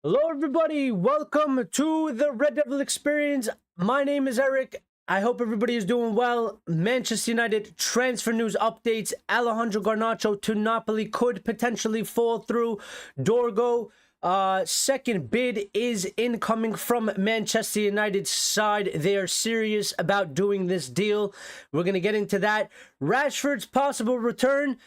Hello, everybody. Welcome to the Red Devil Experience. My name is Eric. I hope everybody is doing well. Manchester United transfer news updates. Alejandro Garnacho to Napoli could potentially fall through. Dorgu, second bid is incoming from Manchester United's side. They are serious about doing this deal. We're going to get into that. Rashford's possible return.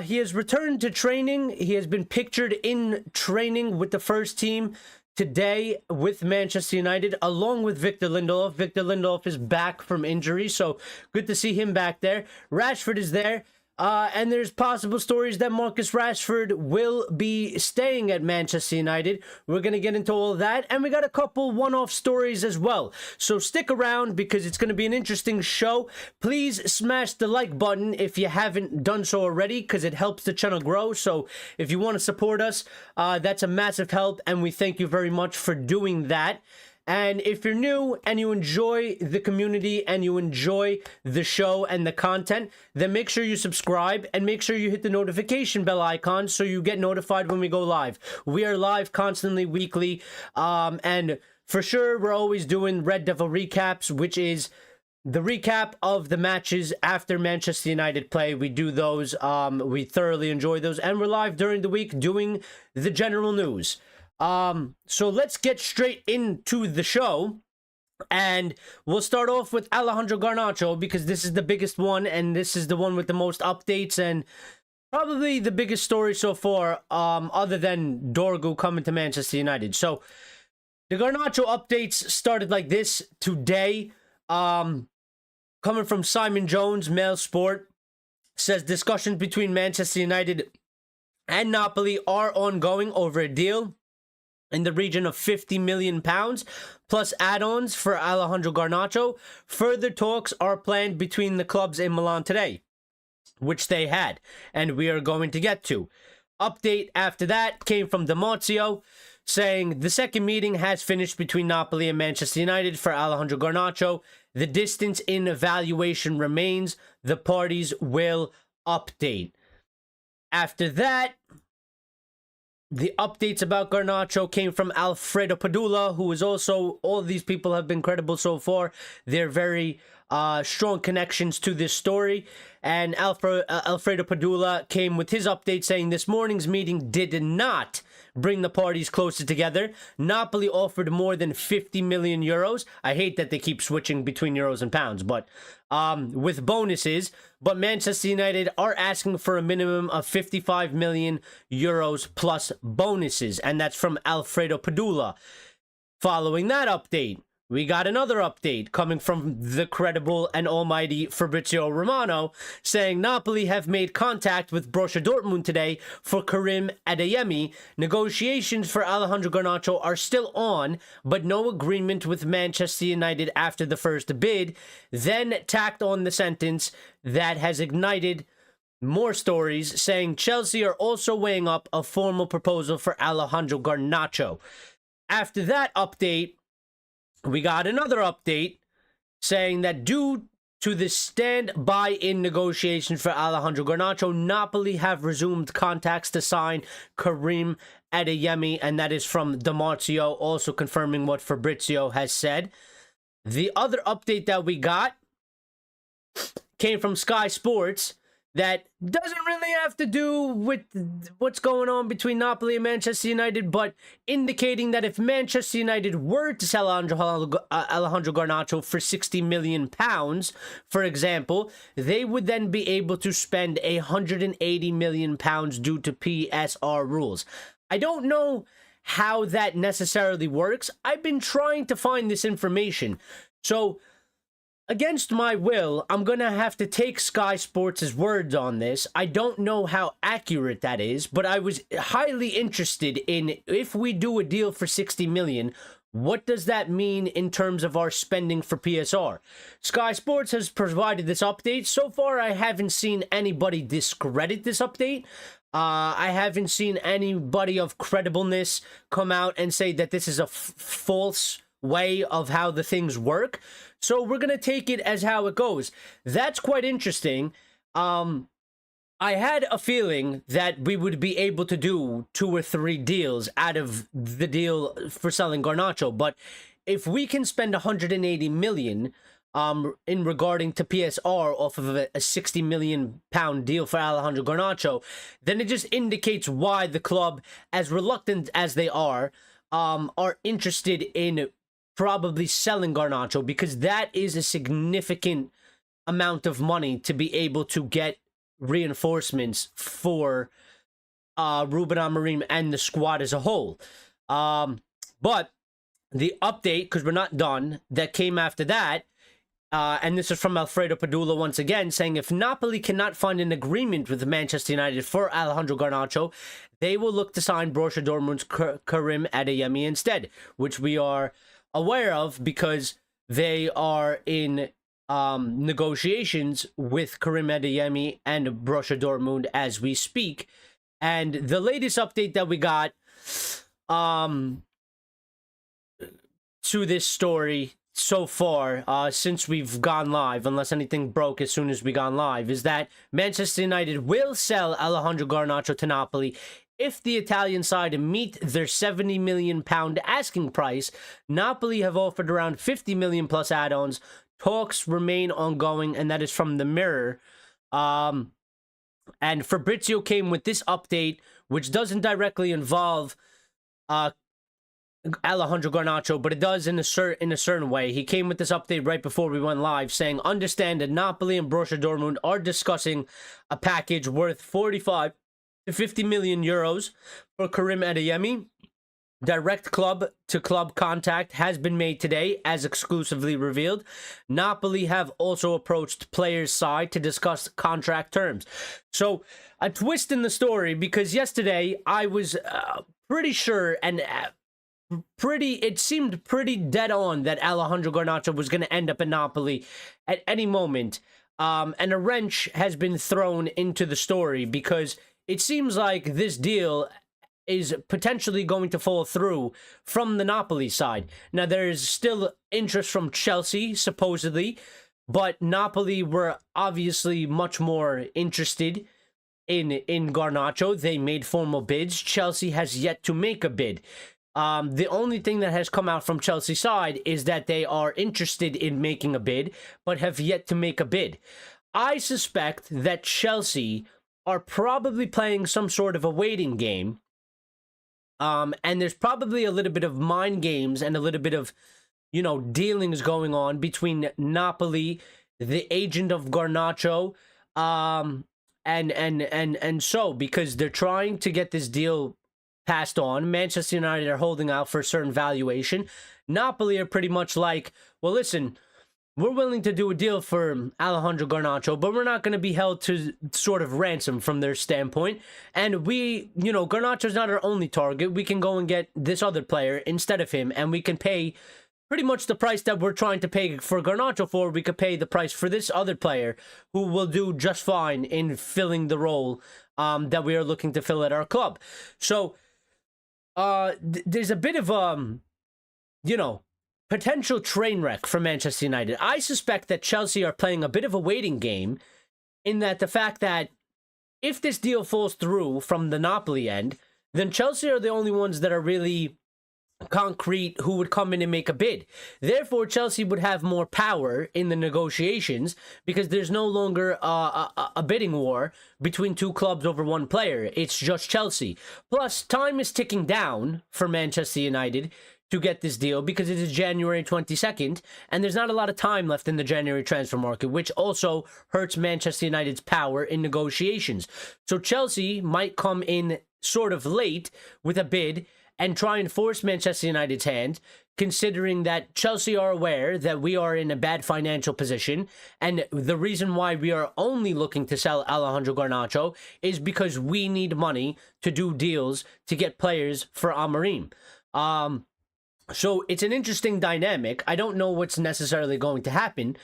He has returned to training. He has been pictured in training with the first team today with Manchester United, along with Victor Lindelof. Victor Lindelof is back from injury, so good to see him back there. Rashford is there. And there's possible stories that Marcus Rashford will be staying at Manchester United. We're going to get into all of that. And we got a couple one-off stories as well. So stick around because it's going to be an interesting show. Please smash the like button if you haven't done so already because it helps the channel grow. So if you want to support us, that's a massive help. And we thank you very much for doing that. And if you're new and you enjoy the community and you enjoy the show and the content, then make sure you subscribe and make sure you hit the notification bell icon so you get notified when we go live. We are live constantly, weekly, and for sure we're always doing Red Devil recaps, which is the recap of the matches after Manchester United play. We do those, we thoroughly enjoy those, and we're live during the week doing the general news. So let's get straight into the show, and we'll start off with Alejandro Garnacho because this is the biggest one and this is the one with the most updates and probably the biggest story so far, other than Dorgu coming to Manchester United. So the Garnacho updates started like this today, coming from Simon Jones, Mail Sport, says discussions between Manchester United and Napoli are ongoing over a deal in the region of £50 million, plus add-ons for Alejandro Garnacho. Further talks are planned between the clubs in Milan today, which they had, and we are going to get to. Update after that came from Demozio, saying the second meeting has finished between Napoli and Manchester United for Alejandro Garnacho. The distance in valuation remains. The parties will update. After that, the updates about Garnacho came from Alfredo Padula, who is also, all of these people have been credible so far. They're very strong connections to this story. And Alfredo Padula came with his update saying this morning's meeting did not bring the parties closer together. Napoli offered more than 50 million euros. I hate that they keep switching between euros and pounds, but with bonuses. But Manchester United are asking for a minimum of 55 million euros plus bonuses, and that's from Alfredo Padula. Following that update, we got another update coming from the credible and almighty Fabrizio Romano, saying Napoli have made contact with Borussia Dortmund today for Karim Adeyemi. Negotiations for Alejandro Garnacho are still on, but no agreement with Manchester United after the first bid. Then tacked on the sentence that has ignited more stories, saying Chelsea are also weighing up a formal proposal for Alejandro Garnacho. After that update, we got another update saying that due to the stand-by-in negotiations for Alejandro Garnacho, Napoli have resumed contacts to sign Karim Adeyemi, and that is from Demozio, also confirming what Fabrizio has said. The other update that we got came from Sky Sports that doesn't really have to do with what's going on between Napoli and Manchester United, but indicating that if Manchester United were to sell Alejandro Garnacho for £60 million, for example, they would then be able to spend £180 million due to PSR rules. I don't know how that necessarily works. I've been trying to find this information. So, against my will, I'm going to have to take Sky Sports' words on this. I don't know how accurate that is, but I was highly interested in if we do a deal for 60 million, what does that mean in terms of our spending for PSR? Sky Sports has provided this update. So far, I haven't seen anybody discredit this update. I haven't seen anybody of credibleness come out and say that this is a false way of how the things work. So we're going to take it as how it goes. That's quite interesting. I had a feeling that we would be able to do 2 or 3 deals out of the deal for selling Garnacho, but if we can spend 180 million in regarding to PSR off of a 60 million pound deal for Alejandro Garnacho, then it just indicates why the club, as reluctant as they are interested in probably selling Garnacho, because that is a significant amount of money to be able to get reinforcements for Ruben Amorim and the squad as a whole. But the update, because we're not done, that came after that, and this is from Alfredo Padula once again, saying if Napoli cannot find an agreement with Manchester United for Alejandro Garnacho, they will look to sign Borussia Dortmund's Karim Adeyemi instead, which we are aware of because they are in negotiations with Karim Adeyemi and Borussia Dortmund as we speak. And the latest update that we got to this story so far, since we've gone live, unless anything broke as soon as we gone live, is that Manchester United will sell Alejandro Garnacho to Napoli if the Italian side meet their 70 million pound asking price. Napoli have offered around 50 million plus add-ons. Talks remain ongoing, and that is from the Mirror. And Fabrizio came with this update, which doesn't directly involve Alejandro Garnacho, but it does in a certain way. He came with this update right before we went live, saying, understand that Napoli and Borussia Dortmund are discussing a package worth 45 to 50 million euros for Karim Adeyemi. Direct club-to-club contact has been made today, as exclusively revealed. Napoli have also approached players' side to discuss contract terms. So, a twist in the story, because yesterday I was pretty sure and it seemed pretty dead on that Alejandro Garnacho was going to end up in Napoli at any moment. And a wrench has been thrown into the story because it seems like this deal is potentially going to fall through from the Napoli side. Now, there is still interest from Chelsea, supposedly, but Napoli were obviously much more interested in Garnacho. They made formal bids. Chelsea has yet to make a bid. The only thing that has come out from Chelsea's side is that they are interested in making a bid, but have yet to make a bid. I suspect that Chelsea are probably playing some sort of a waiting game. And there's probably a little bit of mind games and a little bit of, dealings going on between Napoli, the agent of Garnacho, and so, because they're trying to get this deal passed on. Manchester United are holding out for a certain valuation. Napoli are pretty much like, well, listen, we're willing to do a deal for Alejandro Garnacho, but we're not going to be held to sort of ransom from their standpoint. And we, Garnacho's not our only target. We can go and get this other player instead of him, and we can pay pretty much the price that we're trying to pay for Garnacho for. We could pay the price for this other player who will do just fine in filling the role that we are looking to fill at our club. So there's a bit of, potential train wreck for Manchester United. I suspect that Chelsea are playing a bit of a waiting game, in that the fact that if this deal falls through from the Napoli end, then Chelsea are the only ones that are really concrete who would come in and make a bid. Therefore, Chelsea would have more power in the negotiations because there's no longer a bidding war between two clubs over one player. It's just Chelsea. Plus, time is ticking down for Manchester United to get this deal because it is January 22nd, and there's not a lot of time left in the January transfer market, which also hurts Manchester United's power in negotiations. So Chelsea might come in sort of late with a bid and try and force Manchester United's hand, considering that Chelsea are aware that we are in a bad financial position, and the reason why we are only looking to sell Alejandro Garnacho is because we need money to do deals to get players for Amorim. So it's an interesting dynamic. I don't know what's necessarily going to happen,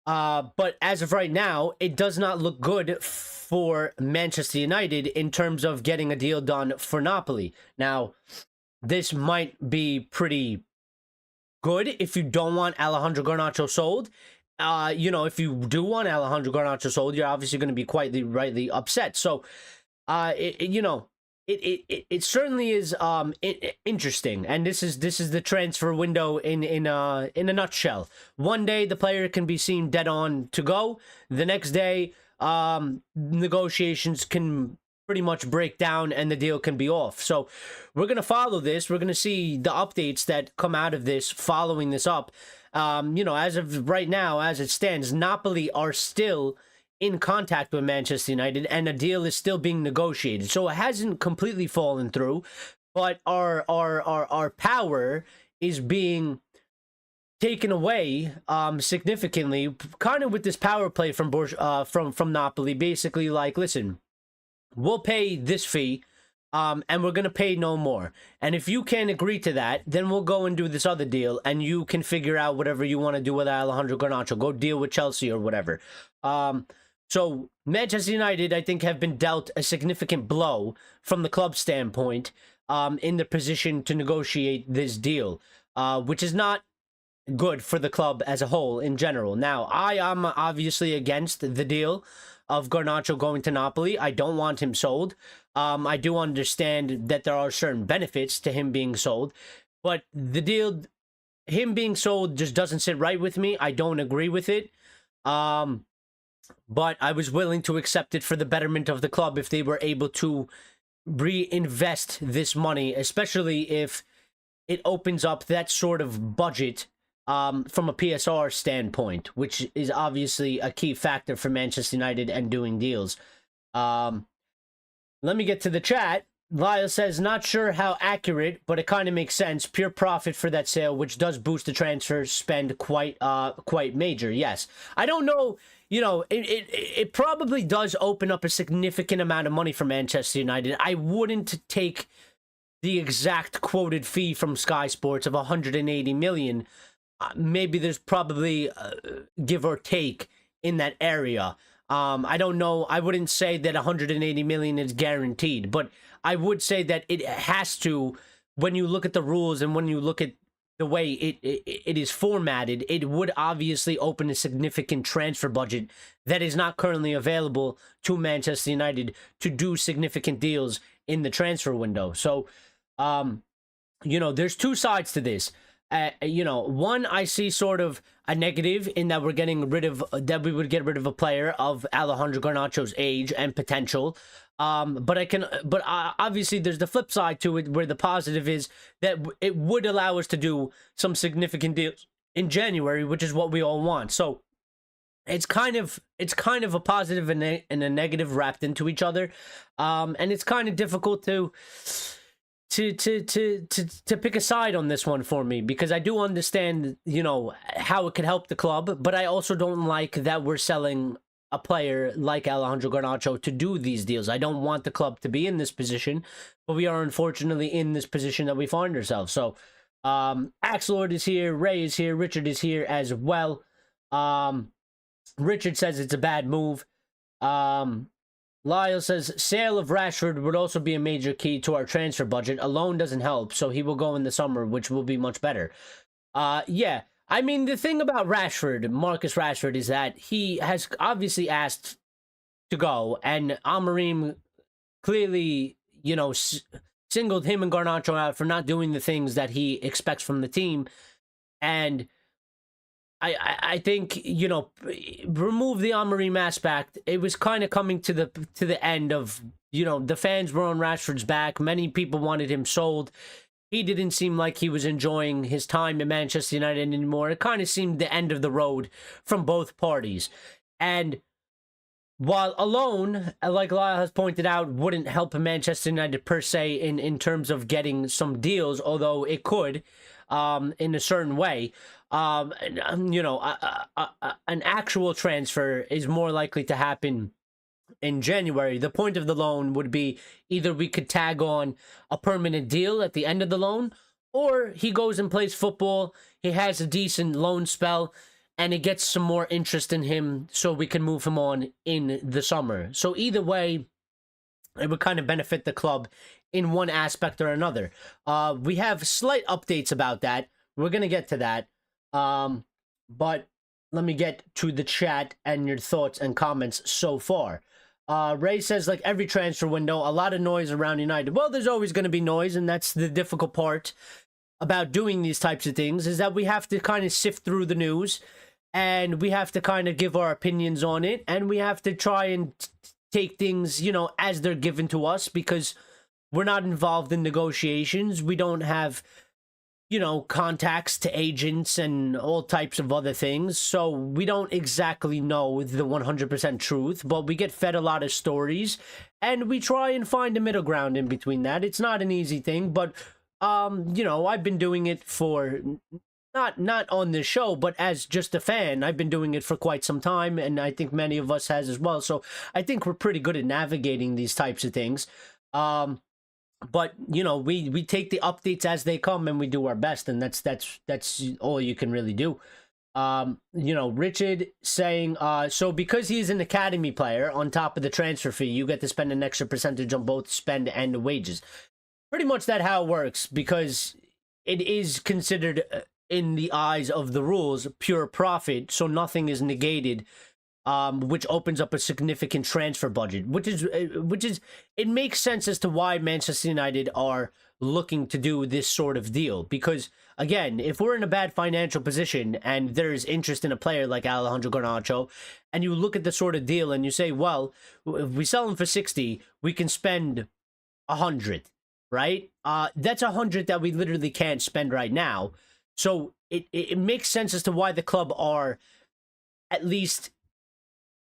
but as of right now, it does not look good for Manchester United in terms of getting a deal done for Napoli. Now, this might be pretty good if you don't want Alejandro Garnacho sold. if you do want Alejandro Garnacho sold, you're obviously going to be quite rightly upset. So, it certainly is interesting, and this is the transfer window in a nutshell. One day the player can be seen dead on to go. The next day, negotiations can pretty much break down and the deal can be off. So we're going to follow this. We're going to see the updates that come out of this following this up. As of right now, as it stands, Napoli are still in contact with Manchester United and a deal is still being negotiated. So it hasn't completely fallen through, but our power is being taken away significantly, kind of with this power play from Napoli. Basically, like, listen, we'll pay this fee, and we're going to pay no more. And if you can't agree to that, then we'll go and do this other deal, and you can figure out whatever you want to do with Alejandro Garnacho. Go deal with Chelsea or whatever. So Manchester United, I think, have been dealt a significant blow from the club standpoint in the position to negotiate this deal, which is not good for the club as a whole in general. Now, I am obviously against the deal of Garnacho going to Napoli. I don't want him sold. I do understand that there are certain benefits to him being sold, but the deal, him being sold, just doesn't sit right with me. I don't agree with it. But I was willing to accept it for the betterment of the club if they were able to reinvest this money, especially if it opens up that sort of budget from a PSR standpoint, which is obviously a key factor for Manchester United and doing deals. Let me get to the chat. Lyle says, not sure how accurate, but it kind of makes sense. Pure profit for that sale, which does boost the transfer spend quite major. Yes. I don't know, it probably does open up a significant amount of money for Manchester United. I wouldn't take the exact quoted fee from Sky Sports of 180 million. Maybe there's probably give or take in that area. I don't know. I wouldn't say that 180 million is guaranteed, but I would say that it has to, when you look at the rules and when you look at the way it is formatted, it would obviously open a significant transfer budget that is not currently available to Manchester United to do significant deals in the transfer window. So, there's two sides to this. One, I see sort of a negative in that we would get rid of a player of Alejandro Garnacho's age and potential. But obviously there's the flip side to it where the positive is that it would allow us to do some significant deals in January, which is what we all want. So it's kind of a positive and a negative wrapped into each other. And it's kind of difficult to pick a side on this one for me, because I do understand, how it could help the club, but I also don't like that we're selling a player like Alejandro Garnacho to do these deals. I don't want the club to be in this position, but we are unfortunately in this position that we find ourselves. So, Axelord is here, Ray is here, Richard is here as well. Richard says it's a bad move. Lyle says, sale of Rashford would also be a major key to our transfer budget. A loan doesn't help, so he will go in the summer, which will be much better. Yeah. I mean, the thing about Rashford, Marcus Rashford, is that he has obviously asked to go, and Amorim clearly, singled him and Garnacho out for not doing the things that he expects from the team. And I think, remove the Amorim aspect. It was kind of coming to the end of, the fans were on Rashford's back. Many people wanted him sold. He didn't seem like he was enjoying his time in Manchester United anymore. It kind of seemed the end of the road from both parties. And while alone, like Lyle has pointed out, wouldn't help Manchester United per se in terms of getting some deals, although it could in a certain way. An actual transfer is more likely to happen in January. The point of the loan would be either we could tag on a permanent deal at the end of the loan, or he goes and plays football, he has a decent loan spell, and it gets some more interest in him so we can move him on in the summer. So either way, it would kind of benefit the club in one aspect or another. We have slight updates about that. We're going to get to that. But let me get to the chat and your thoughts and comments so far. Ray says, like every transfer window, a lot of noise around United. Well, there's always going to be noise, and that's the difficult part about doing these types of things, is that we have to kind of sift through the news, and we have to kind of give our opinions on it, and we have to try and take things, you know, as they're given to us, because we're not involved in negotiations. We don't have, you know, contacts to agents and all types of other things. So we don't exactly know the 100% truth, but we get fed a lot of stories, and we try and find a middle ground in between that. It's not an easy thing, but, you know, I've been doing it for, not on this show, but as just a fan, I've been doing it for quite some time, and I think many of us has as well. So I think we're pretty good at navigating these types of things. But you know, we take the updates as they come, and we do our best, and that's all you can really do. You know, Richard saying, so because he's an academy player, on top of the transfer fee, you get to spend an extra percentage on both spend and wages. Pretty much that how it works, because it is considered, in the eyes of the rules, pure profit, so nothing is negated, which opens up a significant transfer budget, which is it makes sense as to why Manchester United are looking to do this sort of deal. Because again, if we're in a bad financial position and there's interest in a player like Alejandro Garnacho, and you look at the sort of deal and you say, well, if we sell him for 60, we can spend 100, right? That's 100 that we literally can't spend right now. So it makes sense as to why the club are at least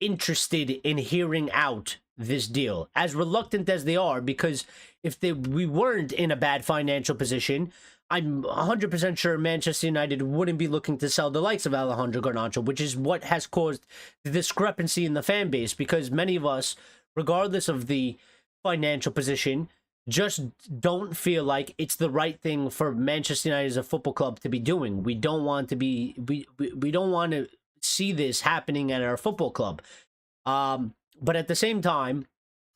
interested in hearing out this deal, as reluctant as they are, because if we weren't in a bad financial position, I'm 100% sure Manchester United wouldn't be looking to sell the likes of Alejandro Garnacho, which is what has caused the discrepancy in the fan base, because many of us, regardless of the financial position, just don't feel like it's the right thing for Manchester United as a football club to be doing. We don't want to be, we don't want to see this happening at our football club. But at the same time,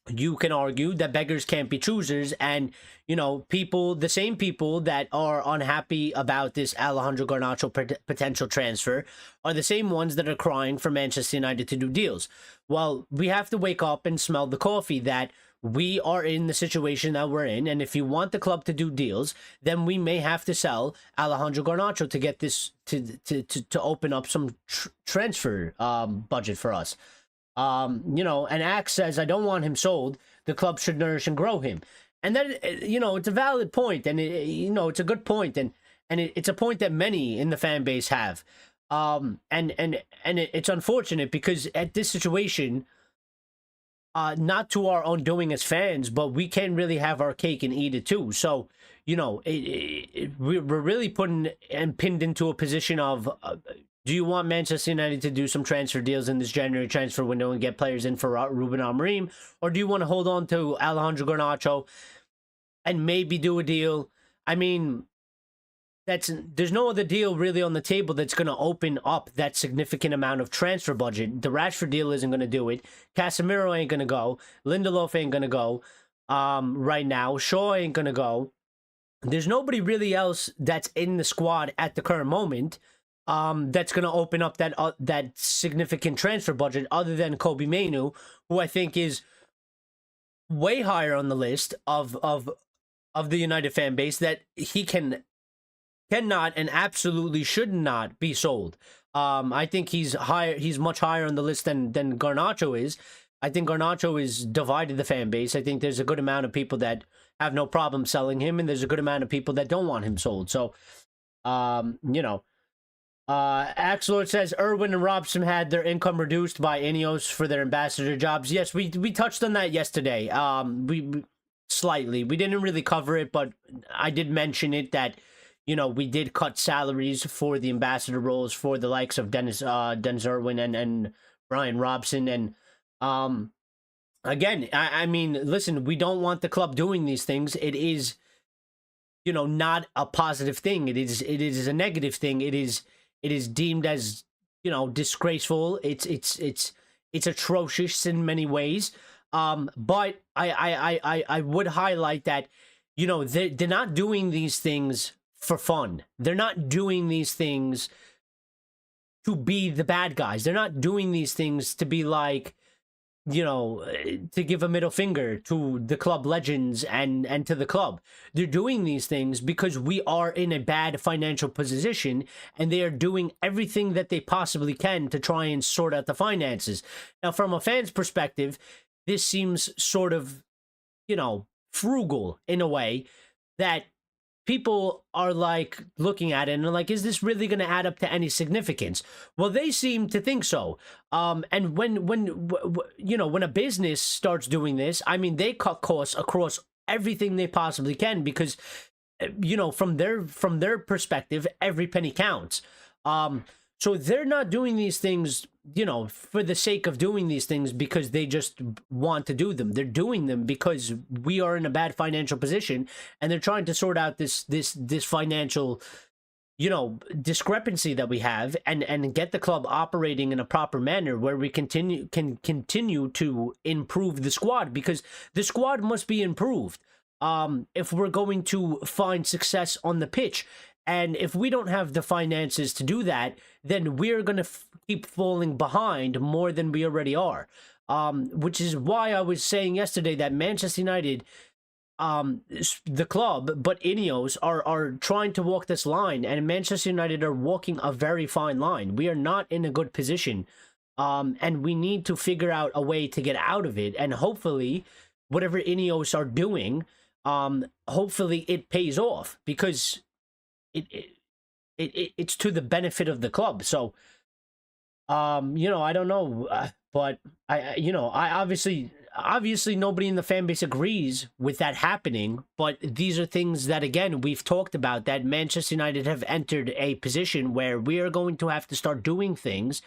you can argue that beggars can't be choosers, and you know, the same people that are unhappy about this Alejandro Garnacho potential transfer are the same ones that are crying for Manchester United to do deals. Well, we have to wake up and smell the coffee that we are in the situation that we're in, and if you want the club to do deals, then we may have to sell Alejandro Garnacho to get this to open up some transfer budget for us. You know, and Axe says, I don't want him sold. The club should nourish and grow him. And that, you know, it's a valid point, and you know, it's a good point, and it's a point that many in the fan base have. And it's unfortunate, because at this situation, not to our own doing as fans, but we can't really have our cake and eat it too. So, you know, we're really putting and pinned into a position of, do you want Manchester United to do some transfer deals in this January transfer window and get players in for Ruben Amorim? Or do you want to hold on to Alejandro Garnacho and maybe do a deal? I mean, there's no other deal really on the table that's going to open up that significant amount of transfer budget. The Rashford deal isn't going to do it. Casemiro ain't going to go. Lindelof ain't going to go right now. Shaw ain't going to go. There's nobody really else that's in the squad at the current moment that's going to open up that significant transfer budget, other than Kobe Mainoo, who I think is way higher on the list of the United fan base, that he cannot and absolutely should not be sold. I think he's much higher on the list than Garnacho is. I think Garnacho is divided the fan base. I think there's a good amount of people that have no problem selling him, and there's a good amount of people that don't want him sold. So, you know, Axelord says Irwin and Robson had their income reduced by Ineos for their ambassador jobs. Yes, we touched on that yesterday. We slightly. We didn't really cover it, but I did mention it that, you know, we did cut salaries for the ambassador roles for the likes of Dennis Irwin and Brian Robson. And again, I mean, listen, we don't want the club doing these things. It is, you know, not a positive thing. It is a negative thing. It is deemed as, you know, disgraceful. It's atrocious in many ways. But I would highlight that, you know, they're not doing these things for fun. They're not doing these things to be the bad guys. They're not doing these things to be like, to give a middle finger to the club legends and to the club. They're doing these things because we are in a bad financial position, and they are doing everything that they possibly can to try and sort out the finances. Now, from a fan's perspective, this seems sort of, frugal in a way that people are like looking at it and are like, is this really going to add up to any significance? Well, they seem to think so. And when a business starts doing this, I mean, they cut costs across everything they possibly can because, from their perspective, every penny counts. So they're not doing these things, for the sake of doing these things because they just want to do them. They're doing them because we are in a bad financial position, and they're trying to sort out this financial, discrepancy that we have, and get the club operating in a proper manner where we can continue to improve the squad, because the squad must be improved if we're going to find success on the pitch. And if we don't have the finances to do that, then we're going to keep falling behind more than we already are. Which is why I was saying yesterday that Manchester United, the club, but Ineos are trying to walk this line, and Manchester United are walking a very fine line. We are not in a good position, and we need to figure out a way to get out of it. And hopefully, whatever Ineos are doing, hopefully it pays off, because it's to the benefit of the club. So, I don't know, but I obviously nobody in the fan base agrees with that happening, but these are things that, again, we've talked about, that Manchester United have entered a position where we are going to have to start doing things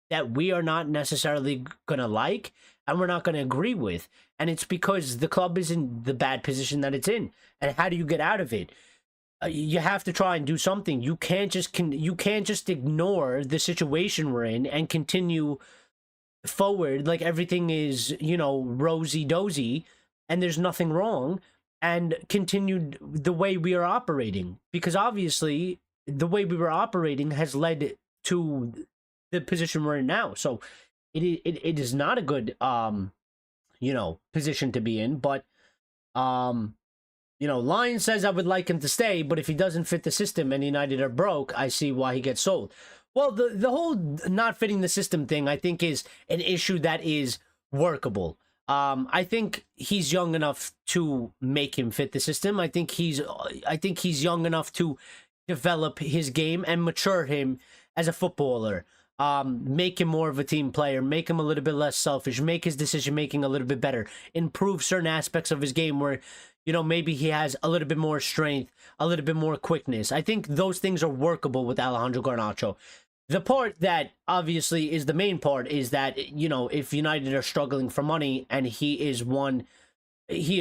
that we are not necessarily going to like, and we're not going to agree with. And it's because the club is in the bad position that it's in. And how do you get out of it? You have to try and do something. You can't just ignore the situation we're in and continue forward like everything is, rosy dozy and there's nothing wrong, and continue the way we are operating, because obviously the way we were operating has led to the position we're in now. So it is not a good position to be in. But Lion says I would like him to stay, but if he doesn't fit the system and United are broke, I see why he gets sold. Well, the whole not fitting the system thing, I think, is an issue that is workable. I think he's young enough to make him fit the system. I think he's young enough to develop his game and mature him as a footballer. Make him more of a team player, make him a little bit less selfish, make his decision making a little bit better, improve certain aspects of his game where, maybe he has a little bit more strength, a little bit more quickness. I think those things are workable with Alejandro Garnacho. The part that obviously is the main part is that, if United are struggling for money, and he is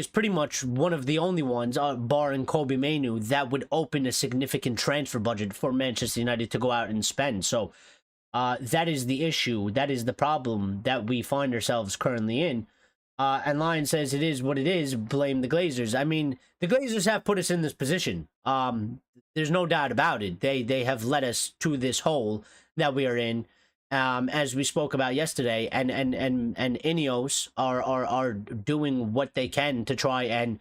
pretty much one of the only ones, barring Kobe Mainu, that would open a significant transfer budget for Manchester United to go out and spend. So that is the issue. That is the problem that we find ourselves currently in. And Lion says it is what it is. Blame the Glazers. I mean, the Glazers have put us in this position. There's no doubt about it. They have led us to this hole that we are in, as we spoke about yesterday. And Ineos are doing what they can to try and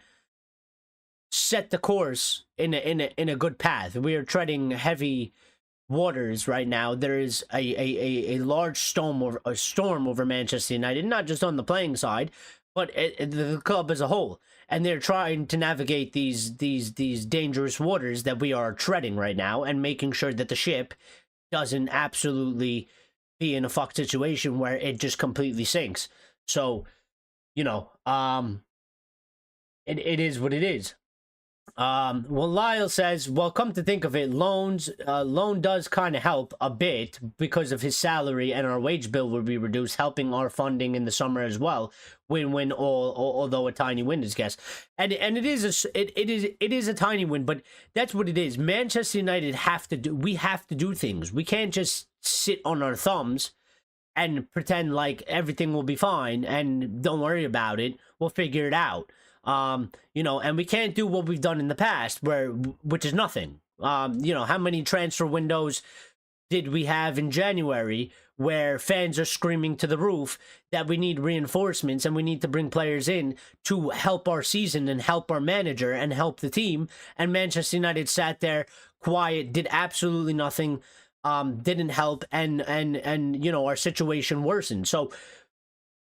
set the course in a good path. We are treading heavy waters right now. There is a large storm over Manchester United, not just on the playing side, but the club as a whole. And they're trying to navigate these dangerous waters that we are treading right now, and making sure that the ship doesn't absolutely be in a fucked situation where it just completely sinks. So, it is what it is. Well, Lyle says, well, come to think of it, loan does kind of help a bit because of his salary, and our wage bill will be reduced, helping our funding in the summer as well. Win-win, although a tiny win, I guess. And it is a tiny win, but that's what it is. Manchester United we have to do things. We can't just sit on our thumbs and pretend like everything will be fine and don't worry about it. We'll figure it out. And we can't do what we've done in the past, which is nothing. How many transfer windows did we have in January, where fans are screaming to the roof that we need reinforcements and we need to bring players in to help our season and help our manager and help the team. And Manchester United sat there quiet, did absolutely nothing, didn't help, and our situation worsened. So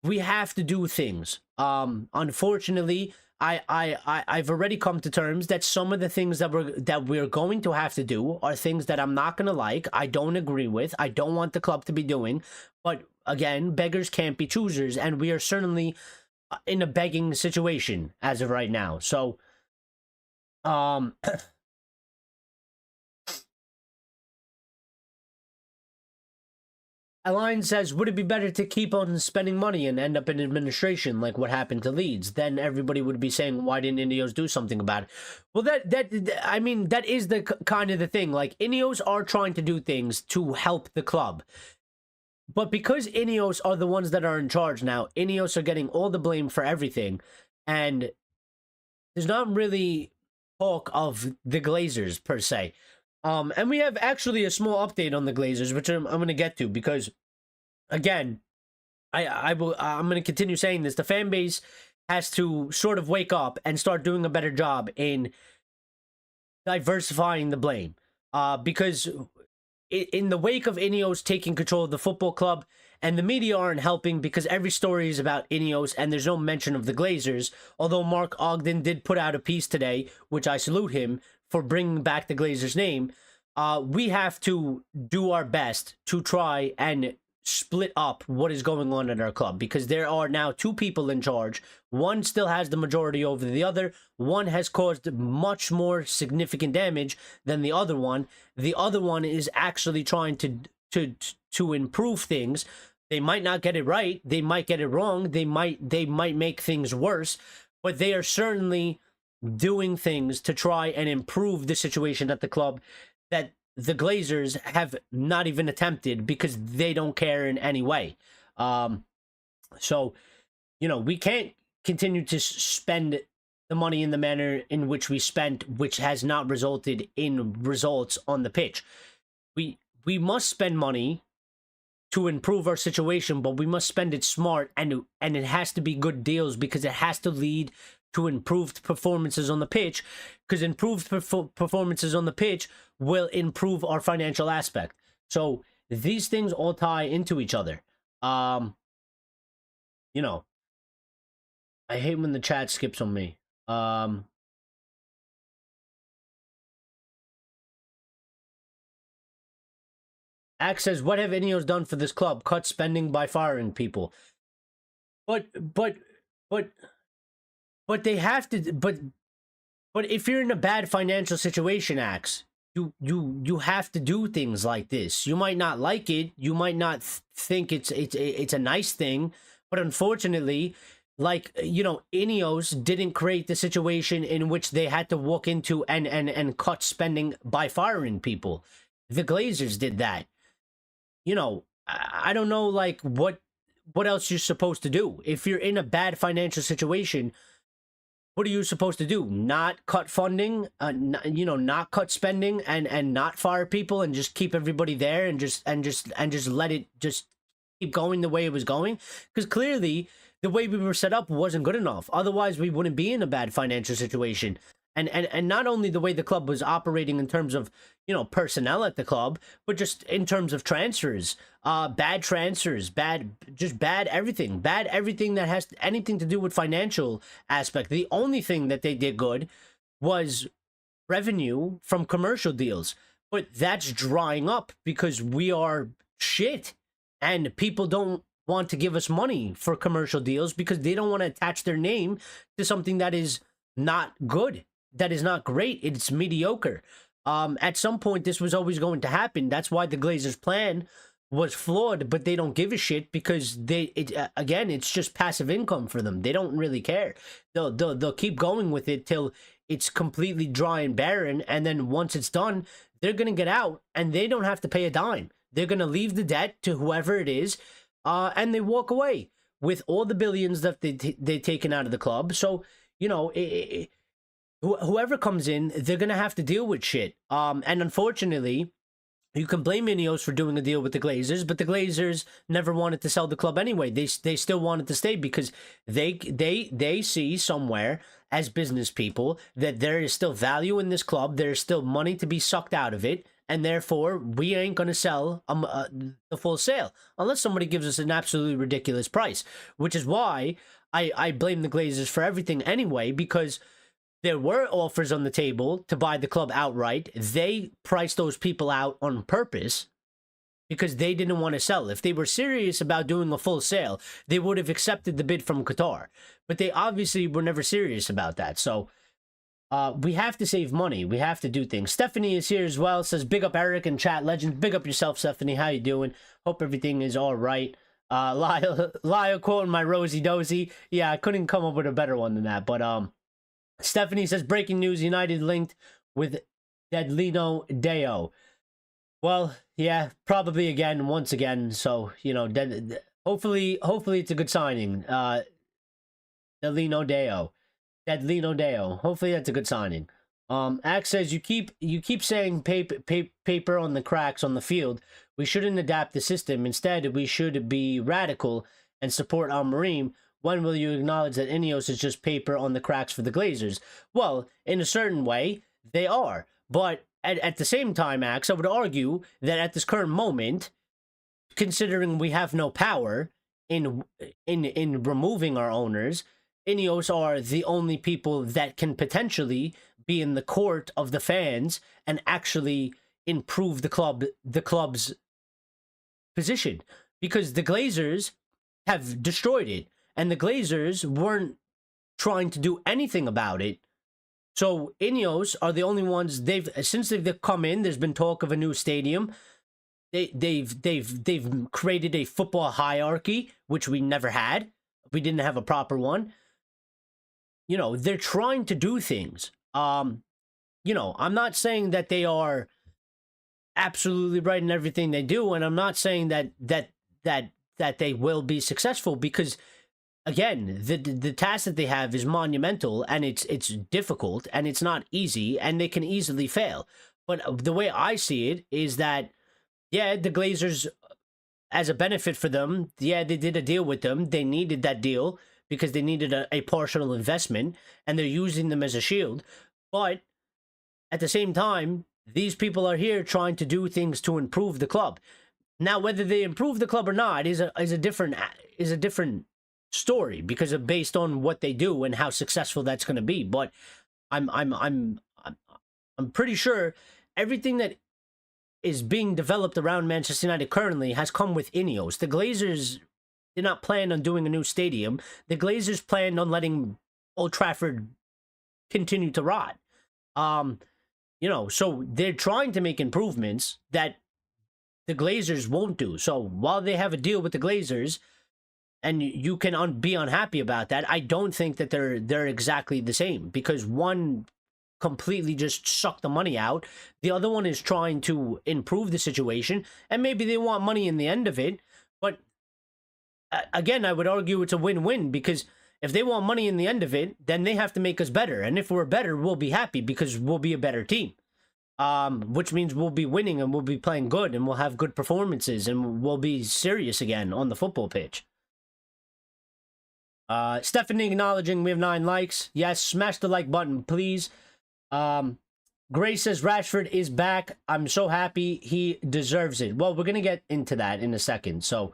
we have to do things. Unfortunately, I've already come to terms that some of the things that we're going to have to do are things that I'm not going to like. I don't agree with. I don't want the club to be doing. But again, beggars can't be choosers, and we are certainly in a begging situation as of right now. So, Align says, would it be better to keep on spending money and end up in administration like what happened to Leeds? Then everybody would be saying, why didn't Ineos do something about it? Well, I mean, that is the kind of the thing. Like, Ineos are trying to do things to help the club. But because Ineos are the ones that are in charge now, Ineos are getting all the blame for everything. And there's not really talk of the Glazers, per se. And we have actually a small update on the Glazers, which I'm going to get to, because, again, I'm going to continue saying this. The fan base has to sort of wake up and start doing a better job in diversifying the blame. Because in the wake of Ineos taking control of the football club, and the media aren't helping because every story is about Ineos and there's no mention of the Glazers, although Mark Ogden did put out a piece today, which I salute him for bringing back the Glazers' name. We have to do our best to try and split up what is going on at our club, because there are now two people in charge. One still has the majority over the other. One has caused much more significant damage than the other one. The other one is actually trying to improve things. They might not get it right. They might get it wrong. They might make things worse, but they are certainly doing things to try and improve the situation at the club that the Glazers have not even attempted, because they don't care in any way. So, we can't continue to spend the money in the manner in which we spent, which has not resulted in results on the pitch. We must spend money to improve our situation, but we must spend it smart, and it has to be good deals, because it has to lead to improved performances on the pitch, because improved performances on the pitch will improve our financial aspect. So these things all tie into each other. I hate when the chat skips on me. Axe says, what have Ineos done for this club? Cut spending by firing people. But they have to. But if you're in a bad financial situation, Axe, you have to do things like this. You might not like it. You might not think it's a nice thing, but unfortunately, like, Ineos didn't create the situation in which they had to walk into and cut spending by firing people. The Glazers did that. I don't know, like, what else you're supposed to do. If you're in a bad financial situation, what are you supposed to do? Not cut funding, not cut spending, and not fire people, and just keep everybody there, and just let it just keep going the way it was going? Because clearly the way we were set up wasn't good enough. Otherwise, we wouldn't be in a bad financial situation. And not only the way the club was operating in terms of, personnel at the club, but just in terms of transfers, bad transfers, bad everything that has anything to do with financial aspect. The only thing that they did good was revenue from commercial deals, but that's drying up because we are shit, and people don't want to give us money for commercial deals because they don't want to attach their name to something that is not good. That is not great. It's mediocre. At some point, this was always going to happen. That's why the Glazers' plan was flawed, but they don't give a shit because again, it's just passive income for them. They don't really care. They'll keep going with it till it's completely dry and barren, and then once it's done, they're gonna get out, and they don't have to pay a dime. They're gonna leave the debt to whoever it is, and they walk away with all the billions that they've taken out of the club. So, whoever comes in, they're gonna have to deal with shit. And unfortunately, You can blame Ineos for doing a deal with the Glazers, but the Glazers never wanted to sell the club anyway. They still wanted to stay because they see somewhere as business people that there is still value in this club. There is still money to be sucked out of it, and therefore we ain't gonna sell the full sale unless somebody gives us an absolutely ridiculous price. Which is why I blame the Glazers for everything anyway, because there were offers on the table to buy the club outright. They priced those people out on purpose because they didn't want to sell. If they were serious about doing a full sale, they would have accepted the bid from Qatar. But they obviously were never serious about that. So we have to save money. We have to do things. Stephanie is here as well. Says, big up Eric and chat legend. Big up yourself, Stephanie. How you doing? Hope everything is all right. Lyle quoting my Rosie Dozy. Yeah, I couldn't come up with a better one than that. But Stephanie says, breaking news, United linked with Dedlino Deo. Well, yeah, probably once again. So, you know, hopefully it's a good signing. Dedlino Deo. Hopefully that's a good signing. Axe says, you keep saying paper on the cracks on the field. We shouldn't adapt the system. Instead, we should be radical and support Amorim. When will you acknowledge that Ineos is just paper on the cracks for the Glazers? Well, in a certain way, they are. But at the same time, Axe, I would argue that at this current moment, considering we have no power in removing our owners, Ineos are the only people that can potentially be in the court of the fans and actually improve the club's position. Because the Glazers have destroyed it. And the Glazers weren't trying to do anything about it. So Ineos are the only ones since they've come in. There's been talk of a new stadium. They've created a football hierarchy, which we never had. We didn't have a proper one. You know, they're trying to do things. You know, I'm not saying that they are absolutely right in everything they do, and I'm not saying that they will be successful, because again, the task that they have is monumental, and it's difficult, and it's not easy, and they can easily fail. But the way I see it is that, yeah, the Glazers, as a benefit for them, yeah, they did a deal with them. They needed that deal because they needed a partial investment, and they're using them as a shield. But at the same time, these people are here trying to do things to improve the club. Now, whether they improve the club or not is a different story, because of based on what they do and how successful that's going to be. But I'm pretty sure everything that is being developed around Manchester United currently has come with Ineos. The Glazers did not plan on doing a new stadium. The Glazers planned on letting Old Trafford continue to rot. You know, so they're trying to make improvements that the Glazers won't do. So while they have a deal with the Glazers, and you can be unhappy about that, I don't think that they're exactly the same, because one completely just sucked the money out. The other one is trying to improve the situation, and maybe they want money in the end of it. But again, I would argue it's a win-win, because if they want money in the end of it, then they have to make us better. And if we're better, we'll be happy because we'll be a better team. Which means we'll be winning and we'll be playing good and we'll have good performances and we'll be serious again on the football pitch. Stephanie acknowledging we have 9 likes. Yes, smash the like button, please. Grace says Rashford is back. I'm so happy. He deserves it. Well, we're going to get into that in a second. So,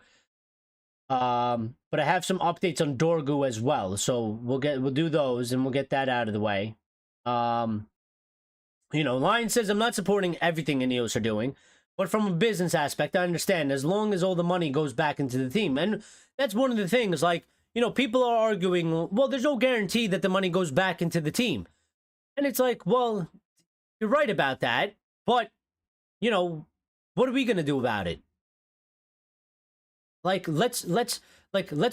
but I have some updates on Dorgu as well. So we'll do those and we'll get that out of the way. You know, Lion says, I'm not supporting everything Ineos are doing, but from a business aspect, I understand as long as all the money goes back into the team. And that's one of the things, like, you know, people are arguing, well, there's no guarantee that the money goes back into the team. And it's like, well, you're right about that, but, you know, what are we going to do about it? Like, let's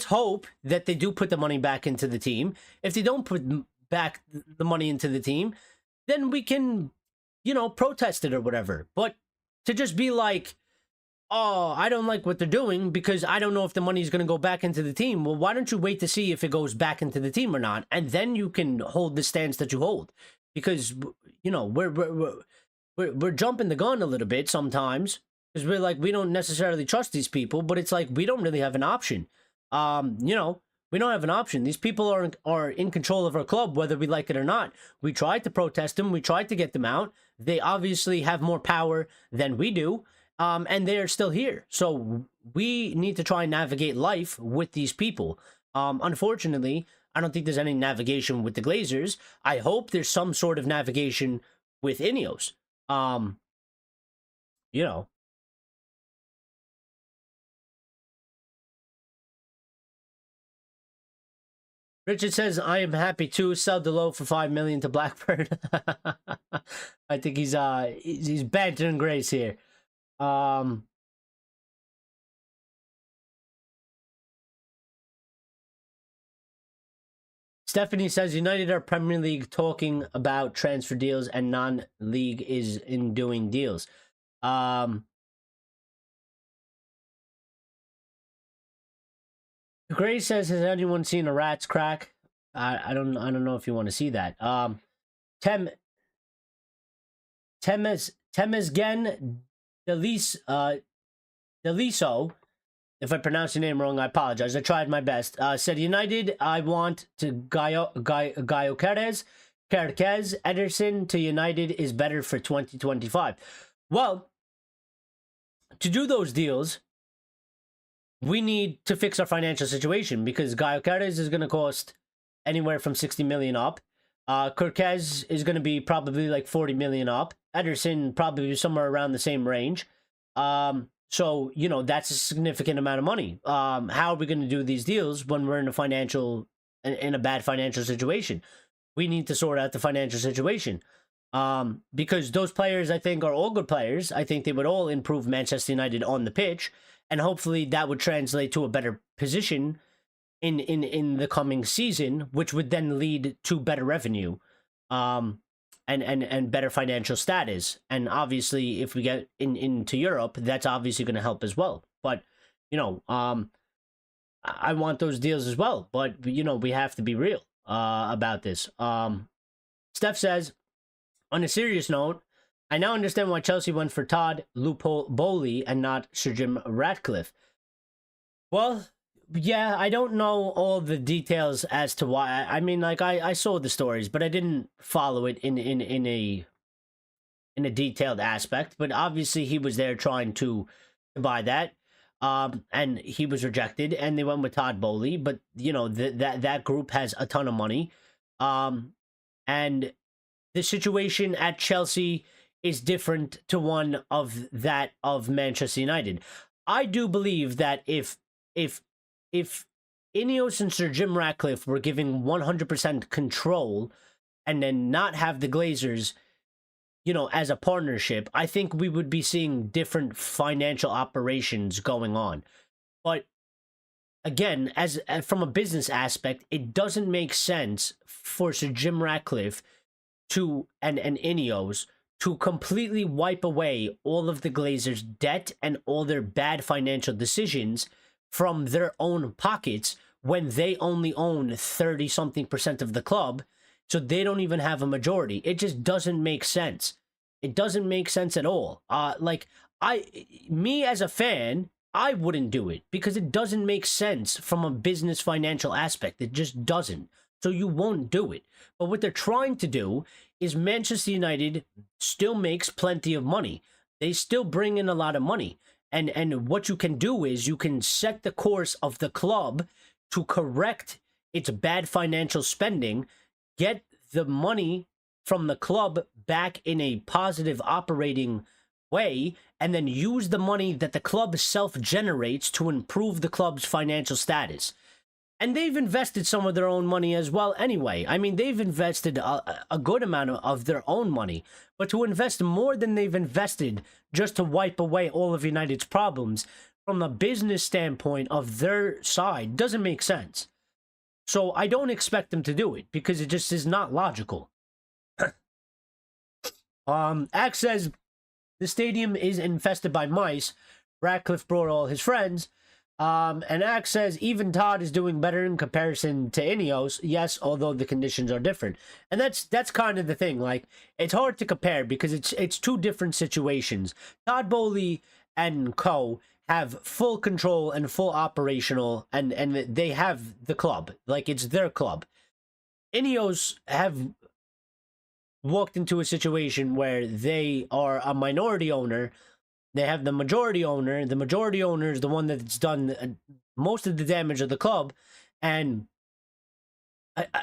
hope that they do put the money back into the team. If they don't put back the money into the team, then we can, you know, protest it or whatever. But to just be like, oh, I don't like what they're doing because I don't know if the money is going to go back into the team. Well, why don't you wait to see if it goes back into the team or not? And then you can hold the stance that you hold. Because, you know, we're jumping the gun a little bit sometimes because we're like, we don't necessarily trust these people, but it's like we don't really have an option. You know, we don't have an option. These people are in control of our club, whether we like it or not. We tried to protest them. We tried to get them out. They obviously have more power than we do, and they're still here. So we need to try and navigate life with these people. Unfortunately, I don't think there's any navigation with the Glazers. I hope there's some sort of navigation with Ineos. You know. Richard says, I am happy to sell Delo for 5 million to Blackburn. I think he's bantering Grace here. Stephanie says United are Premier League talking about transfer deals and non-league is in doing deals. Gray says, has anyone seen a rat's crack? I don't know if you want to see that. Temesgen Deliso, if I pronounced your name wrong, I apologize. I tried my best. Said United, I want to Gaio Kerkez, Ederson to United is better for 2025. Well, to do those deals, we need to fix our financial situation because Gaio Kerkez is going to cost anywhere from 60 million up. Kerkez is going to be probably like 40 million up. Ederson probably somewhere around the same range. So, you know, that's a significant amount of money. How are we going to do these deals when we're in a bad financial situation? We need to sort out the financial situation. Because those players, I think, are all good players. I think they would all improve Manchester United on the pitch. And hopefully that would translate to a better position in the coming season, which would then lead to better revenue. And better financial status. And obviously, if we get into Europe, that's obviously going to help as well. But, you know, I want those deals as well. But, you know, we have to be real about this. Steph says, on a serious note, I now understand why Chelsea went for Todd Bowley and not Sir Jim Ratcliffe. Well, yeah, I don't know all the details as to why. I mean, like I saw the stories, but I didn't follow it in a detailed aspect. But obviously, he was there trying to buy that, and he was rejected, and they went with Todd Bowley. But you know that group has a ton of money, and the situation at Chelsea is different to one of that of Manchester United. I do believe that if Ineos and Sir Jim Ratcliffe were giving 100% control and then not have the Glazers, you know, as a partnership, I think we would be seeing different financial operations going on. But again, as from a business aspect, it doesn't make sense for Sir Jim Ratcliffe and Ineos to completely wipe away all of the Glazers' debt and all their bad financial decisions from their own pockets when they only own 30-something% of the club, so they don't even have a majority. It just doesn't make sense. It doesn't make sense at all. Me as a fan, I wouldn't do it because it doesn't make sense from a business financial aspect. It just doesn't. So you won't do it. But what they're trying to do is Manchester United still makes plenty of money. They still bring in a lot of money. And what you can do is you can set the course of the club to correct its bad financial spending, get the money from the club back in a positive operating way, and then use the money that the club self-generates to improve the club's financial status. And they've invested some of their own money as well anyway. I mean, they've invested a good amount of their own money. But to invest more than they've invested just to wipe away all of United's problems from the business standpoint of their side doesn't make sense. So I don't expect them to do it because it just is not logical. Axe says the stadium is infested by mice. Ratcliffe brought all his friends. And Axe says even Todd is doing better in comparison to Ineos. Yes, although the conditions are different, and that's kind of the thing. Like, it's hard to compare because it's two different situations. Todd Bowley and co have full control and full operational, and they have the club, like it's their club. Ineos have walked into a situation where they are a minority owner. They have the majority owner. The majority owner is the one that's done most of the damage of the club. And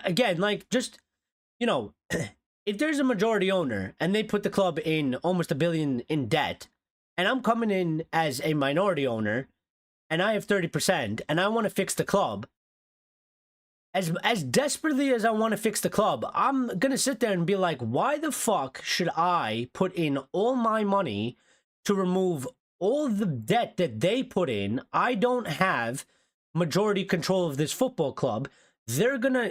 again, like, just, you know, if there's a majority owner and they put the club in almost $1 billion in debt, and I'm coming in as a minority owner and I have 30% and I want to fix the club, as desperately as I want to fix the club, I'm going to sit there and be like, why the fuck should I put in all my money to remove all the debt that they put in? I don't have majority control of this football club. They're gonna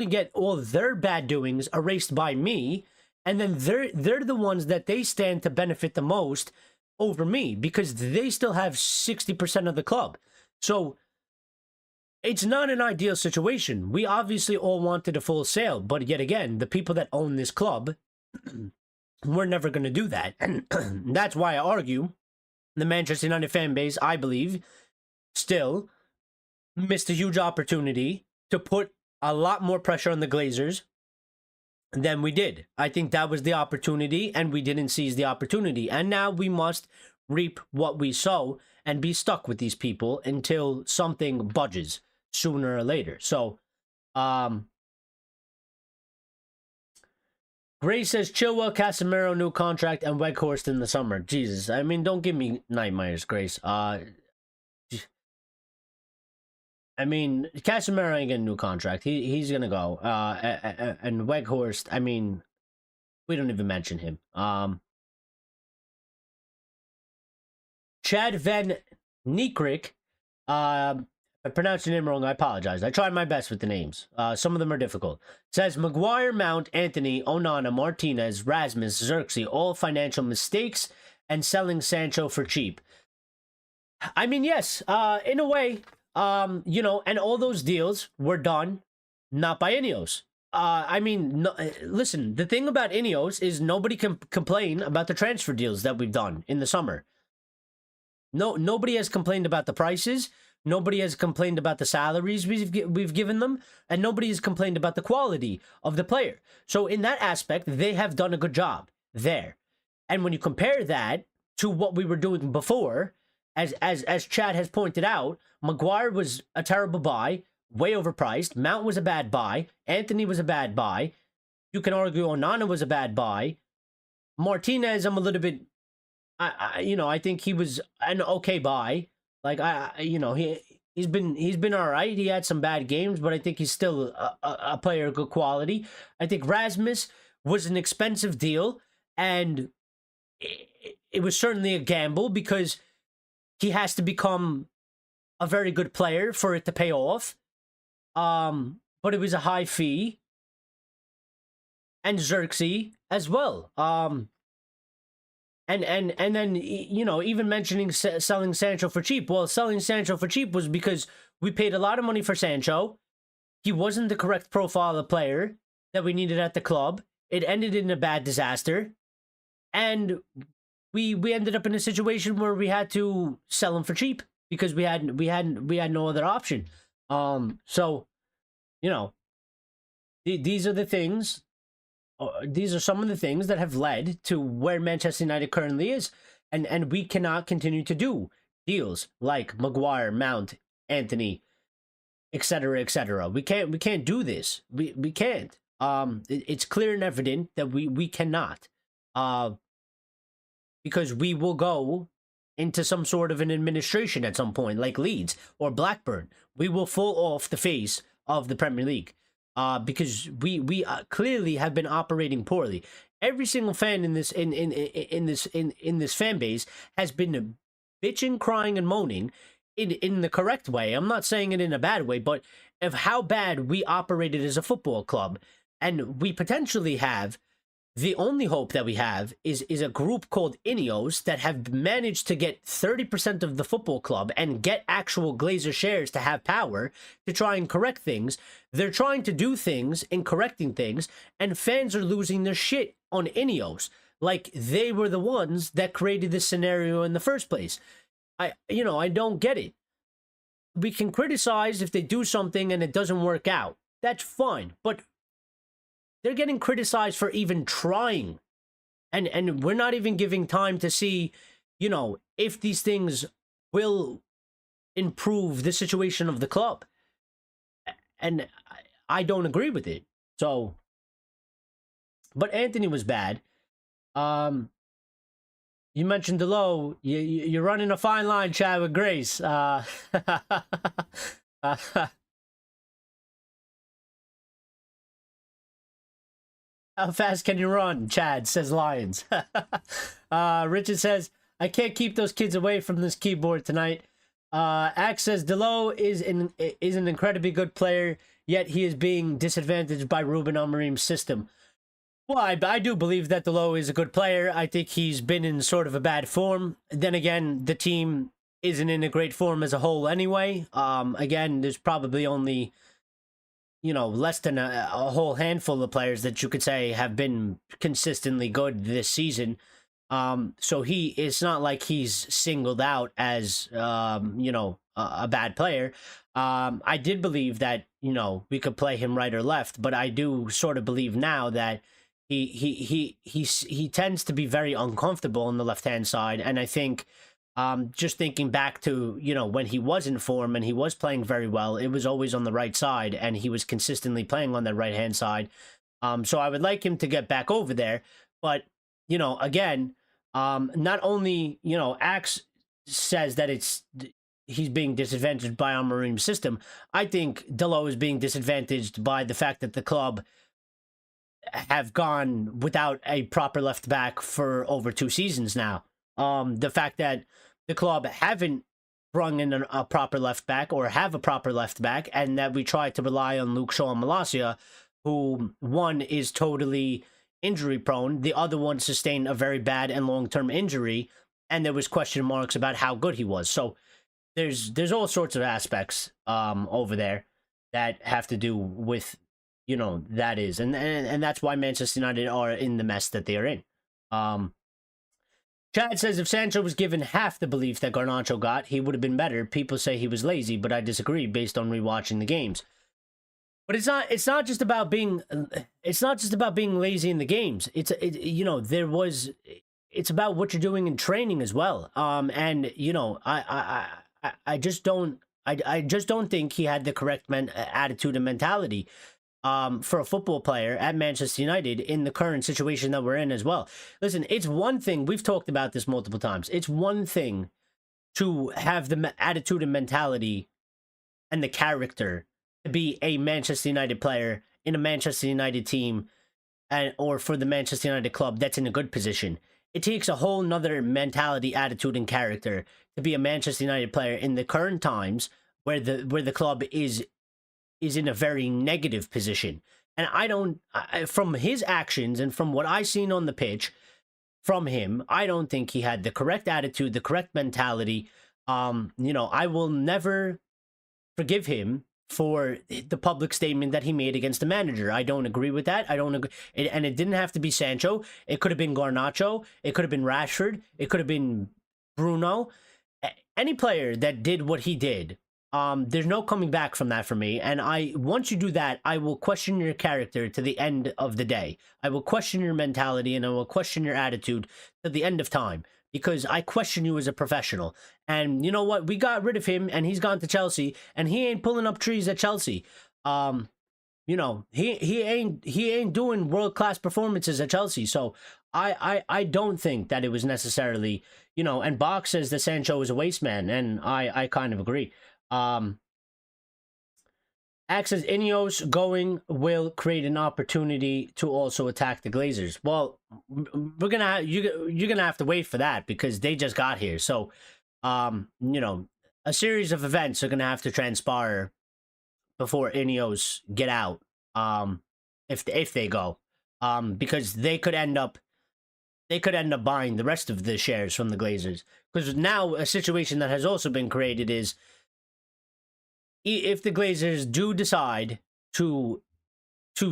get all their bad doings erased by me, and then they're the ones that they stand to benefit the most over me because they still have 60% of the club. So it's not an ideal situation. We obviously all wanted a full sale, but yet again, the people that own this club, we're never going to do that. And that's why I argue the Manchester United fan base, I believe, still missed a huge opportunity to put a lot more pressure on the Glazers than we did. I think that was the opportunity, and we didn't seize the opportunity. And now we must reap what we sow and be stuck with these people until something budges sooner or later. So, Gray says Chilwell, Casemiro, new contract, and Weghorst in the summer. Jesus, I mean, don't give me nightmares, Grace. I mean, Casemiro ain't getting a new contract. He's gonna go. And Weghorst, I mean, we don't even mention him. Chad Van Niekrik, I pronounced your name wrong. I apologize. I tried my best with the names. Some of them are difficult. Says Maguire, Mount, Anthony, Onana, Martinez, Rasmus, Xerxes, all financial mistakes, and selling Sancho for cheap. I mean, yes, in a way, you know, and all those deals were done not by Ineos. I mean, no, listen, the thing about Ineos is nobody can complain about the transfer deals that we've done in the summer. Nobody has complained about the prices. Nobody has complained about the salaries we've given them, and nobody has complained about the quality of the player. So in that aspect, they have done a good job there. And when you compare that to what we were doing before, as Chad has pointed out, Maguire was a terrible buy, way overpriced. Mount was a bad buy. Anthony was a bad buy. You can argue Onana was a bad buy. Martinez, I'm a little bit, you know, I think he was an okay buy. Like, you know, he's been all right. He had some bad games, but I think he's still a player of good quality. I think Rasmus was an expensive deal, and it was certainly a gamble because he has to become a very good player for it to pay off. But it was a high fee, and Xerxes as well. And then, you know, even mentioning selling Sancho for cheap. Well, selling Sancho for cheap was because we paid a lot of money for Sancho. He wasn't the correct profile of player that we needed at the club. It ended in a bad disaster. And we ended up in a situation where we had to sell him for cheap because we had no other option. So, you know, these are the things. These are some of the things that have led to where Manchester United currently is, and we cannot continue to do deals like Maguire, Mount, Anthony, etc., etc. We can't do this. We can't. It's clear and evident that we cannot, because we will go into some sort of an administration at some point, like Leeds or Blackburn. We will fall off the face of the Premier League. Because we clearly have been operating poorly. Every single fan in this fan base has been bitching, crying, and moaning in the correct way. I'm not saying it in a bad way, but of how bad we operated as a football club, and we potentially have The only hope that we have is a group called Ineos that have managed to get 30% of the football club and get actual Glazer shares to have power to try and correct things. They're trying to do things and correcting things, and fans are losing their shit on Ineos. Like they were the ones that created this scenario in the first place. I don't get it. We can criticize if they do something and it doesn't work out. That's fine, but they're getting criticized for even trying. And we're not even giving time to see, if these things will improve the situation of the club. And I don't agree with it. So, but Anthony was bad. You mentioned Delo. You're running a fine line, Chad, with Grace. How fast can you run, Chad, says Lions. Richard says, I can't keep those kids away from this keyboard tonight. Axe says, Delo is an incredibly good player, yet he is being disadvantaged by Ruben Amorim's system. Well, I do believe that Delo is a good player. I think he's been in sort of a bad form. Then again, the team isn't in a great form as a whole anyway. Again, there's probably only less than a whole handful of players that you could say have been consistently good this season. So it's not like he's singled out as, a bad player. I did believe that, we could play him right or left, but I do sort of believe now that he tends to be very uncomfortable on the left-hand side. And I think, just thinking back to, when he was in form and he was playing very well, it was always on the right side and he was consistently playing on the right-hand side. So I would like him to get back over there. But, again, not only, Axe says that he's being disadvantaged by Amorim's system. I think Delo is being disadvantaged by the fact that the club have gone without a proper left back for over 2 seasons now. The fact that the club haven't brung in a proper left back or have a proper left back, and that we try to rely on Luke Shaw and Malacia, who one is totally injury prone, the other one sustained a very bad and long-term injury, and there was question marks about how good he was. So there's all sorts of aspects over there that have to do with that is, and that's why Manchester United are in the mess that they are in. Chad says, if Sancho was given half the belief that Garnacho got, he would have been better. People say he was lazy, but I disagree based on rewatching the games. But it's not just about being lazy in the games. It's about what you're doing in training as well. And I just don't think he had the correct attitude and mentality for a football player at Manchester United in the current situation that we're in as well. Listen, it's one thing, we've talked about this multiple times, it's one thing to have the attitude and mentality and the character to be a Manchester United player in a Manchester United team or for the Manchester United club that's in a good position. It takes a whole nother mentality, attitude, and character to be a Manchester United player in the current times where the club is in a very negative position. And from his actions and from what I've seen on the pitch from him, I don't think he had the correct attitude, the correct mentality. I will never forgive him for the public statement that he made against the manager. I don't agree with that. I don't agree. And it didn't have to be Sancho. It could have been Garnacho. It could have been Rashford. It could have been Bruno. Any player that did what he did, there's no coming back from that for me. And once you do that, I will question your character to the end of the day. I will question your mentality and I will question your attitude to the end of time, because I question you as a professional. And you know what? We got rid of him and he's gone to Chelsea and he ain't pulling up trees at Chelsea. He ain't doing world-class performances at Chelsea. So I don't think that it was necessarily, and Bach says that Sancho is a waste man, and I kind of agree. Axe says Ineos going will create an opportunity to also attack the Glazers. Well, you're gonna have to wait for that because they just got here. So, a series of events are gonna have to transpire before Ineos get out. If they go, because they could end up buying the rest of the shares from the Glazers. Because now a situation that has also been created is if the Glazers do decide to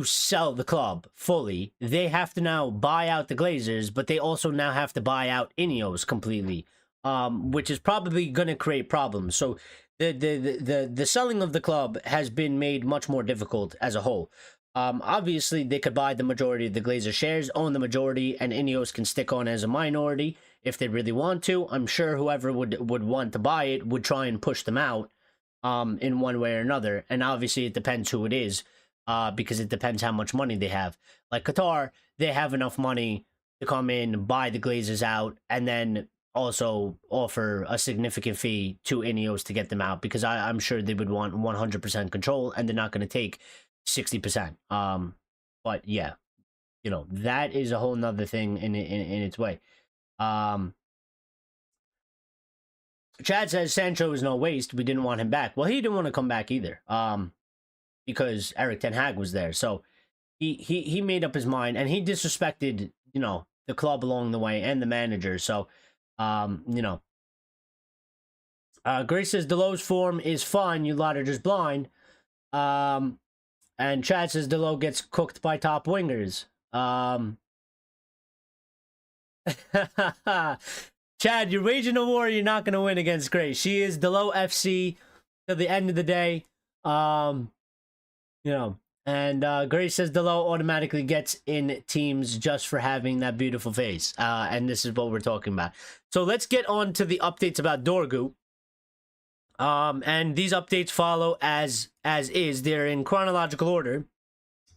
sell the club fully, they have to now buy out the Glazers, but they also now have to buy out Ineos completely, which is probably going to create problems. So the selling of the club has been made much more difficult as a whole. Obviously, they could buy the majority of the Glazer shares, own the majority, and Ineos can stick on as a minority if they really want to. I'm sure whoever would want to buy it would try and push them out in one way or another. And obviously, it depends who it is, because it depends how much money they have. Like Qatar, they have enough money to come in, buy the Glazers out, and then also offer a significant fee to Ineos to get them out, because I'm sure they would want 100% control, and they're not going to take 60%. But yeah, you know, that is a whole nother thing in its way. Chad says Sancho is no waste. We didn't want him back. Well, he didn't want to come back either. Because Eric Ten Hag was there. So he made up his mind, and he disrespected, you know, the club along the way and the manager. So, you know, Grace says Delo's form is fine. You lot are just blind. And Chad says Delo gets cooked by top wingers. Chad, you're waging a war you're not going to win against Grace. She is Delo FC till the end of the day. You know, and Grace says Delo automatically gets in teams just for having that beautiful face. And this is what we're talking about. So let's get on to the updates about Dorgu. And these updates follow as is. They're in chronological order.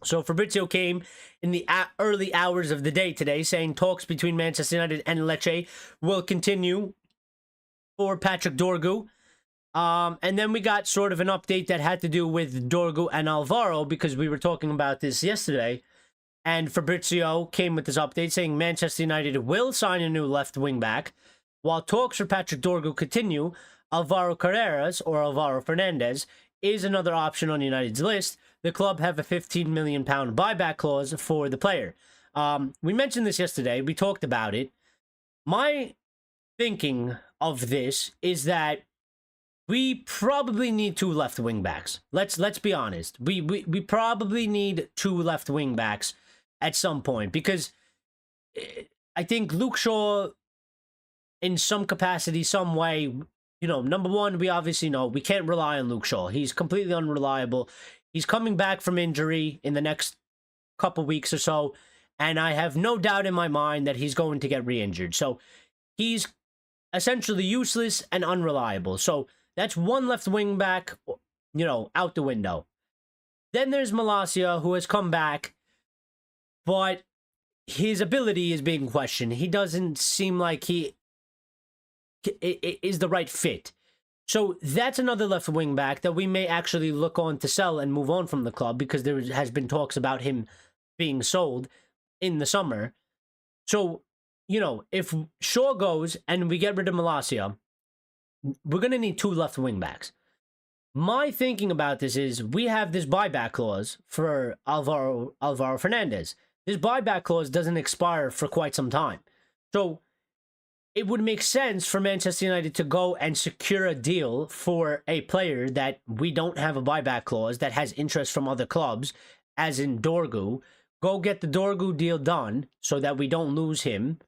So Fabrizio came in the early hours of the day today, saying talks between Manchester United and Lecce will continue for Patrick Dorgu. And then we got sort of an update that had to do with Dorgu and Alvaro, because we were talking about this yesterday. And Fabrizio came with this update saying Manchester United will sign a new left wing back. While talks for Patrick Dorgu continue, Alvaro Carreras, or Alvaro Fernandez, is another option on United's list. The club have a £15 million buyback clause for the player. We mentioned this yesterday. We talked about it. My thinking of this is that we probably need two left wing backs. Let's be honest. We probably need two left wing backs at some point, because I think Luke Shaw, in some capacity, some way, you know, number one, we obviously know we can't rely on Luke Shaw. He's completely unreliable. He's coming back from injury in the next couple weeks or so, and I have no doubt in my mind that he's going to get re-injured. So he's essentially useless and unreliable. So that's one left wing back, you know, out the window. Then there's Malacia, who has come back, but his ability is being questioned. He doesn't seem like he is the right fit. So that's another left wing back that we may actually look on to sell and move on from the club, because there has been talks about him being sold in the summer. So, you know, if Shaw goes and we get rid of Malacia, we're going to need two left wing backs. My thinking about this is we have this buyback clause for Alvaro Fernandez. This buyback clause doesn't expire for quite some time. So it would make sense for Manchester United to go and secure a deal for a player that we don't have a buyback clause, that has interest from other clubs, as in Dorgu. Go get the Dorgu deal done so that we don't lose him.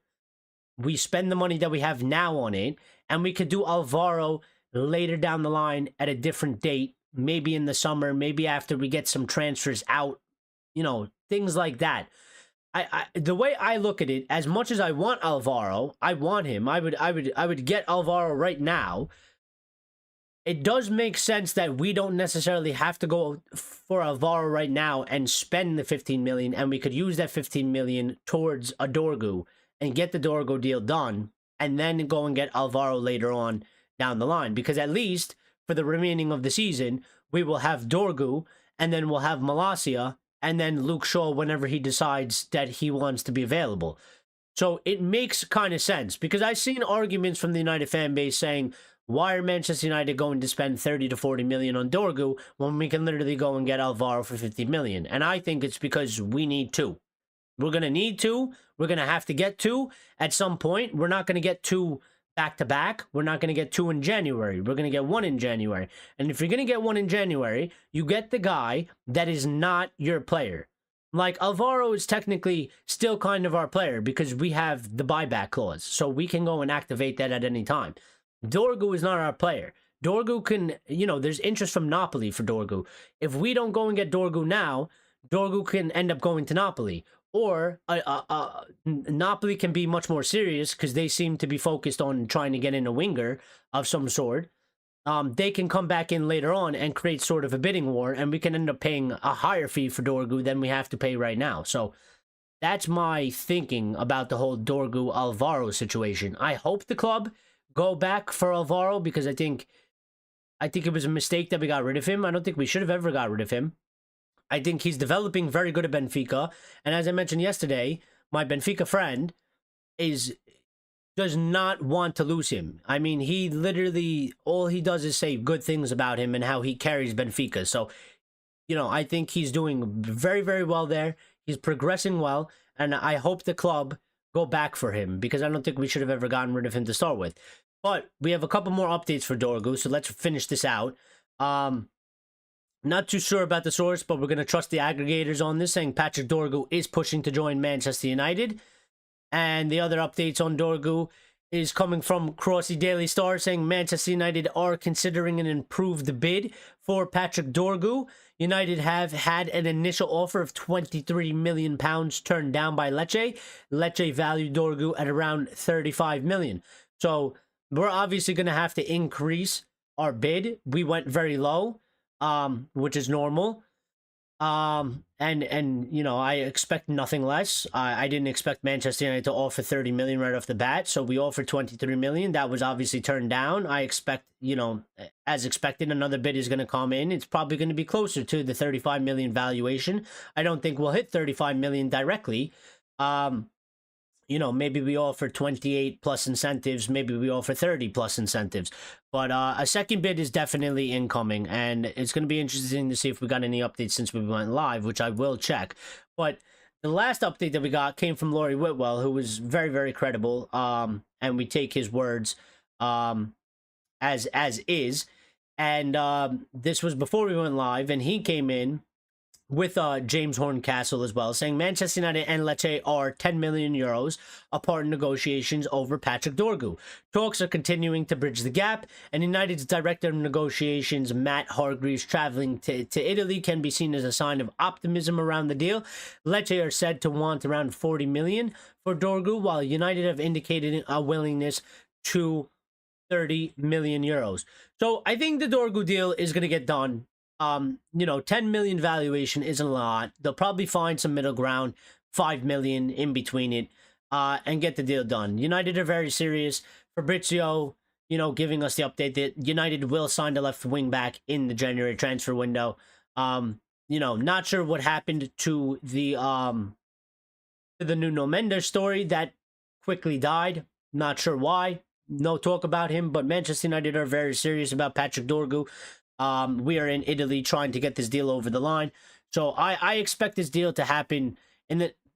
We spend the money that we have now on it, and we could do Alvaro later down the line at a different date, maybe in the summer, maybe after we get some transfers out, you know, things like that. The way I look at it, as much as I want Alvaro, I want him. I would get Alvaro right now. It does make sense that we don't necessarily have to go for Alvaro right now and spend the 15 million, and we could use that 15 million towards a Dorgu and get the Dorgu deal done, and then go and get Alvaro later on down the line, because at least for the remaining of the season, we will have Dorgu, and then we'll have Malacia, and then Luke Shaw whenever he decides that he wants to be available. So it makes kind of sense, because I've seen arguments from the United fan base saying, why are Manchester United going to spend 30 to 40 million on Dorgu when we can literally go and get Alvaro for 50 million? And I think it's because we need two. We're going to need two. We're going to have to get two at some point. We're not going to get two back-to-back. We're not going to get two in January. We're going to get one in January. And if you're going to get one in January, you get the guy that is not your player. Like, Alvaro is technically still kind of our player because we have the buyback clause. So we can go and activate that at any time. Dorgu is not our player. Dorgu can, there's interest from Napoli for Dorgu. If we don't go and get Dorgu now, Dorgu can end up going to Napoli. Or Napoli can be much more serious because they seem to be focused on trying to get in a winger of some sort. They can come back in later on and create sort of a bidding war, and we can end up paying a higher fee for Dorgu than we have to pay right now. So that's my thinking about the whole Dorgu Alvaro situation. I hope the club go back for Alvaro because I think it was a mistake that we got rid of him. I don't think we should have ever got rid of him. I think he's developing very good at Benfica. And as I mentioned yesterday, my Benfica friend does not want to lose him. I mean, he literally, all he does is say good things about him and how he carries Benfica. So, I think he's doing very, very well there. He's progressing well. And I hope the club go back for him because I don't think we should have ever gotten rid of him to start with. But we have a couple more updates for Dorgu, so let's finish this out. Not too sure about the source, but we're going to trust the aggregators on this, saying Patrick Dorgu is pushing to join Manchester United. And the other updates on Dorgu is coming from Crossy Daily Star, saying Manchester United are considering an improved bid for Patrick Dorgu. United have had an initial offer of £23 million turned down by Lecce. Lecce valued Dorgu at around £35 million. So we're obviously going to have to increase our bid. We went very low. Which is normal. I expect nothing less. I didn't expect Manchester United to offer 30 million right off the bat, so we offered 23 million. That was obviously turned down. I expect, as expected, another bid is going to come in. It's probably going to be closer to the 35 million valuation. I don't think we'll hit 35 million directly. Maybe we offer 28 plus incentives. Maybe we offer 30 plus incentives. But a second bid is definitely incoming. And it's going to be interesting to see if we got any updates since we went live, which I will check. But the last update that we got came from Laurie Whitwell, who was very, very credible. And we take his words as is. And this was before we went live. And he came in with James Horncastle as well, saying Manchester United and Lecce are 10 million euros apart in negotiations over Patrick Dorgu. Talks are continuing to bridge the gap, and United's director of negotiations, Matt Hargreaves, traveling to Italy can be seen as a sign of optimism around the deal. Lecce are said to want around 40 million for Dorgu, while United have indicated a willingness to 30 million euros. So I think the Dorgu deal is going to get done. 10 million valuation isn't a lot. They'll probably find some middle ground, 5 million in between it, and get the deal done. United are very serious. Fabrizio, giving us the update that United will sign the left wing back in the January transfer window. Not sure what happened to the Nuno Mendes story that quickly died. Not sure why. No talk about him, but Manchester United are very serious about Patrick Dorgu. We are in Italy trying to get this deal over the line. So I expect this deal to happen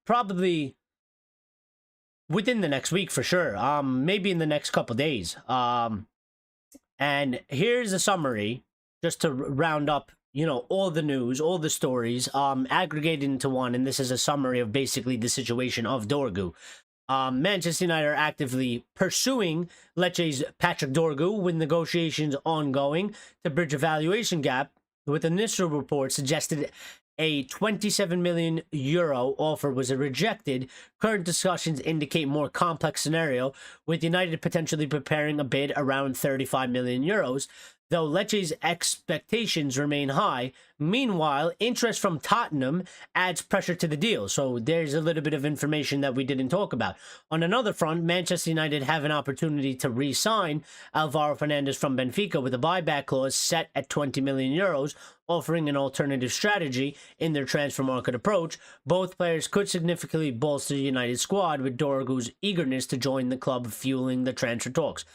probably within the next week for sure. Maybe in the next couple days. And here's a summary just to round up, all the news, all the stories, aggregated into one. And this is a summary of basically the situation of Dorgu. Manchester United are actively pursuing Lecce's Patrick Dorgu with negotiations ongoing to bridge a valuation gap, with initial reports suggested a 27 million euro offer was rejected. Current discussions indicate more complex scenario, with United potentially preparing a bid around 35 million euros. Though Lecce's expectations remain high, meanwhile, interest from Tottenham adds pressure to the deal. So there's a little bit of information that we didn't talk about. On another front, Manchester United have an opportunity to re-sign Alvaro Fernandez from Benfica with a buyback clause set at 20 million euros, offering an alternative strategy in their transfer market approach. Both players could significantly bolster the United squad, with Dorgu's eagerness to join the club fueling the transfer talks.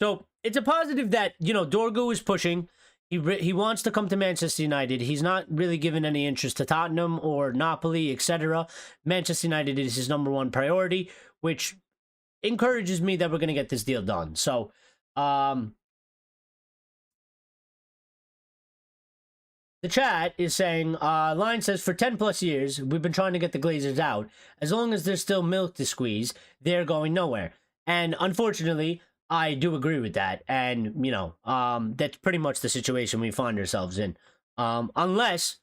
So it's a positive that, Dorgu is pushing. He wants to come to Manchester United. He's not really given any interest to Tottenham or Napoli, etc. Manchester United is his number one priority, which encourages me that we're going to get this deal done. So, the chat is saying, Line says, for 10 plus years, we've been trying to get the Glazers out. As long as there's still milk to squeeze, they're going nowhere. And unfortunately, I do agree with that. And, you know, that's pretty much the situation we find ourselves in. Unless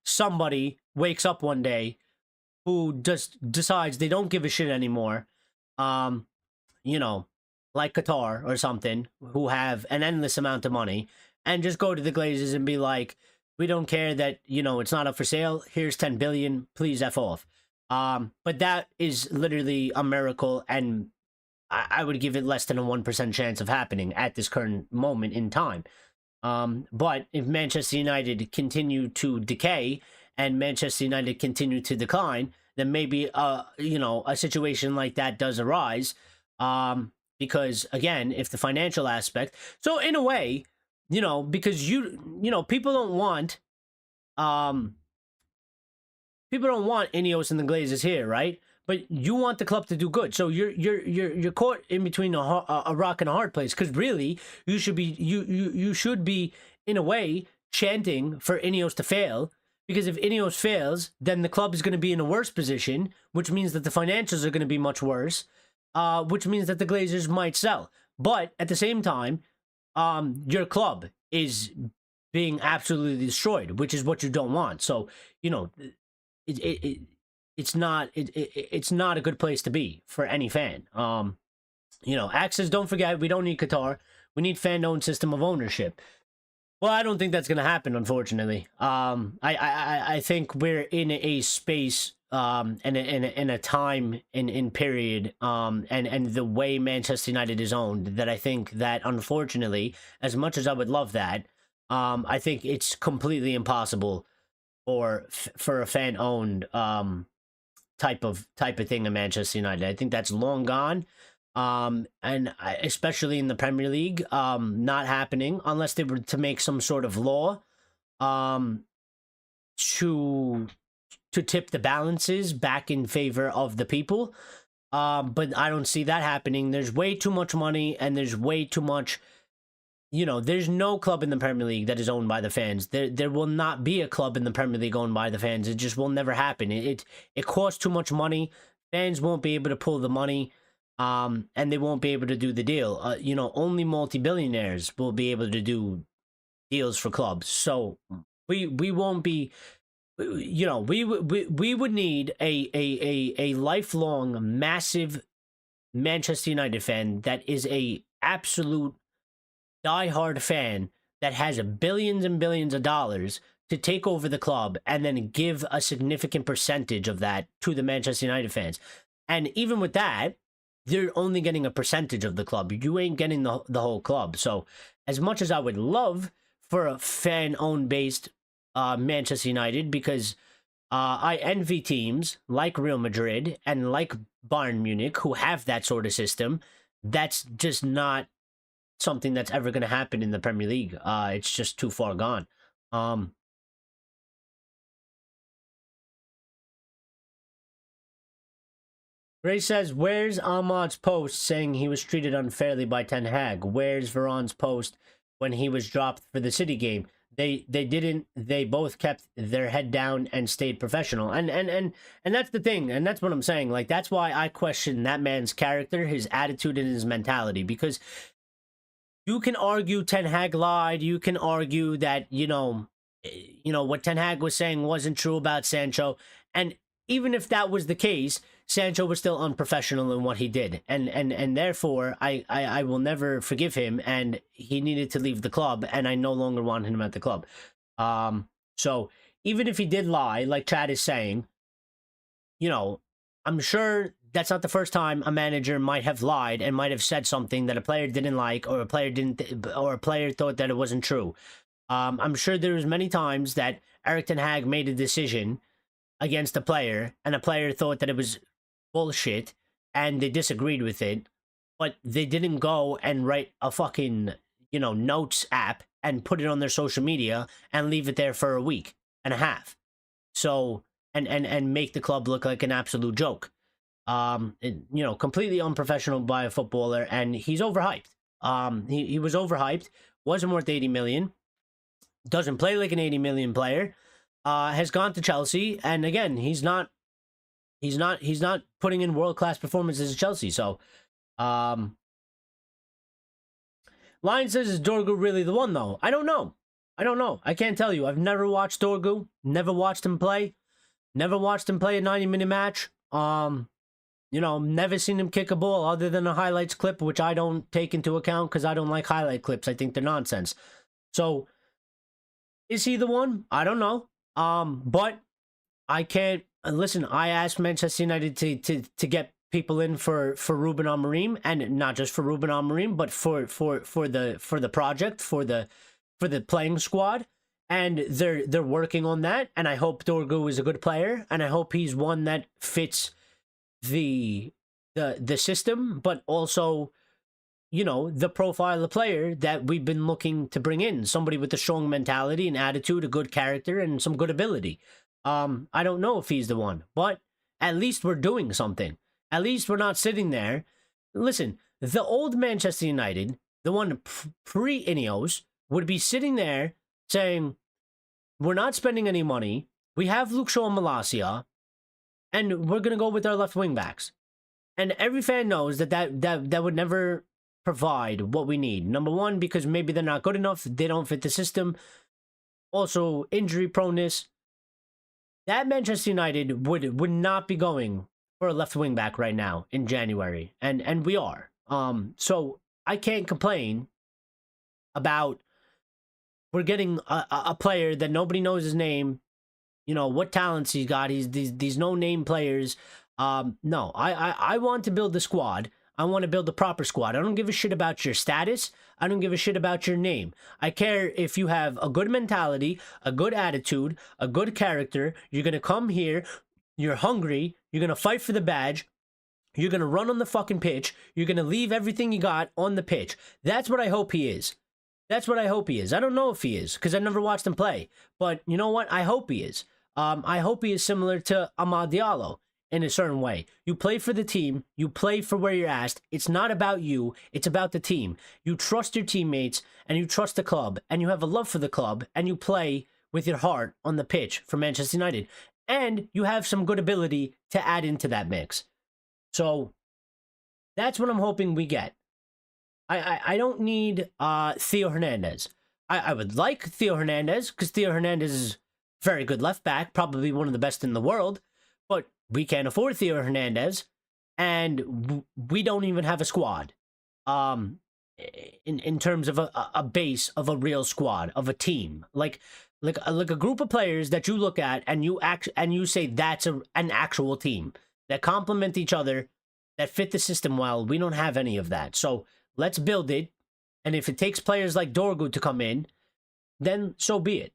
somebody wakes up one day who just decides they don't give a shit anymore, you know, like Qatar or something, who have an endless amount of money, and just go to the Glazers and be like, we don't care that, you know, it's not up for sale. Here's 10 billion. Please F off. But that is literally a miracle, and I would give it less than a 1% chance of happening at this current moment in time. But if Manchester United continue to decay and Manchester United continue to decline, then maybe, you know, a situation like that does arise. Because, again, if the financial aspect... So, in a way... You know, because you know, people don't want Ineos and the Glazers here, right? But you want the club to do good. So you're caught in between a rock and a hard place, because really you should be in a way chanting for Ineos to fail, because if Ineos fails, then the club is going to be in a worse position, which means that the financials are going to be much worse, which means that the Glazers might sell. But at the same time, your club is being absolutely destroyed, which is what you don't want. So, you know, it's not a good place to be for any fan. You know, Axis, don't forget, we don't need Qatar. We need fan-owned system of ownership. Well, I don't think that's going to happen, unfortunately. I think we're in a space, in a time in period, and the way Manchester United is owned, that I think that, unfortunately, as much as I would love that, I think it's completely impossible for a fan-owned type of thing in Manchester United. I think that's long gone. Especially in the Premier League, not happening unless they were to make some sort of law, to tip the balances back in favor of the people. But I don't see that happening. There's way too much money, and there's way too much, you know, there's no club in the Premier League that is owned by the fans. There will not be a club in the Premier League owned by the fans. It just will never happen. It costs too much money. Fans won't be able to pull the money. And they won't be able to do the deal. You know, only multi-billionaires will be able to do deals for clubs. So we won't be, you know, we would need a lifelong massive Manchester United fan that is a absolute diehard fan that has billions and billions of dollars to take over the club, and then give a significant percentage of that to the Manchester United fans. And even with that, you're only getting a percentage of the club. You ain't getting the whole club. So as much as I would love for a fan-owned based Manchester United, because I envy teams like Real Madrid and like Bayern Munich who have that sort of system, that's just not something that's ever going to happen in the Premier League. It's just too far gone. Ray says, where's Ahmad's post saying he was treated unfairly by Ten Hag? Where's Varane's post when he was dropped for the City game? They didn't. They both kept their head down and stayed professional. And that's the thing. And that's what I'm saying. Like, that's why I question that man's character, his attitude, and his mentality. Because you can argue Ten Hag lied. You can argue that, you know, what Ten Hag was saying wasn't true about Sancho. And even if that was the case, Sancho was still unprofessional in what he did, and therefore I will never forgive him, and he needed to leave the club, and I no longer want him at the club. So even if he did lie, like Chad is saying, you know, I'm sure that's not the first time a manager might have lied and might have said something that a player didn't like, or a player thought that it wasn't true. I'm sure there was many times that Erik ten Hag made a decision against a player, and a player thought that it was bullshit, and they disagreed with it, but they didn't go and write a fucking, notes app and put it on their social media and leave it there for a week and a half. So, and make the club look like an absolute joke. Completely unprofessional by a footballer, and he's overhyped. He was overhyped, wasn't worth 80 million, doesn't play like an 80 million player, has gone to Chelsea, and again, he's not putting in world-class performances at Chelsea. So, Lion says, is Dorgu really the one, though? I don't know. I can't tell you. I've never watched Dorgu, never watched him play a 90-minute match. Never seen him kick a ball other than a highlights clip, which I don't take into account because I don't like highlight clips. I think they're nonsense. So, is he the one? I don't know. But I can't listen. I asked Manchester United to get people in for Ruben Amorim, and not just for Ruben Amorim, but for the project, for the playing squad. And they're working on that, and I hope Dorgu is a good player, and I hope he's one that fits the system, but also, the profile of player that we've been looking to bring in. Somebody with a strong mentality and attitude, a good character, and some good ability. I don't know if he's the one, but at least we're doing something. At least we're not sitting there. Listen, the old Manchester United, the one pre-Ineos, would be sitting there saying, we're not spending any money. We have Luke Shaw and Malacia, and we're going to go with our left wing backs. And every fan knows that would never provide what we need. Number one, because maybe they're not good enough. They don't fit the system. Also, injury proneness. That Manchester United would not be going for a left wing back right now in January. And we are. So I can't complain about we're getting a player that nobody knows his name, what talents he's got. He's these no-name players. No, I want to build the squad. I want to build the proper squad. I don't give a shit about your status. I don't give a shit about your name. I care if you have a good mentality, a good attitude, a good character. You're going to come here. You're hungry. You're going to fight for the badge. You're going to run on the fucking pitch. You're going to leave everything you got on the pitch. That's what I hope he is. That's what I hope he is. I don't know if he is, because I've never watched him play. But you know what? I hope he is. I hope he is similar to Amad Diallo in a certain way. You play for the team. You play for where you're asked. It's not about you. It's about the team. You trust your teammates, and you trust the club, and you have a love for the club, and you play with your heart on the pitch for Manchester United. And you have some good ability to add into that mix. So that's what I'm hoping we get. I don't need Theo Hernandez. I would like Theo Hernandez, because Theo Hernandez is a very good left back, probably one of the best in the world, but we can't afford Theo Hernandez, and we don't even have a squad. In terms of a base of a real squad, of a team, like a group of players that you look at and you say that's an actual team that complement each other, that fit the system well. We don't have any of that. So let's build it. And if it takes players like Dorgu to come in, then so be it.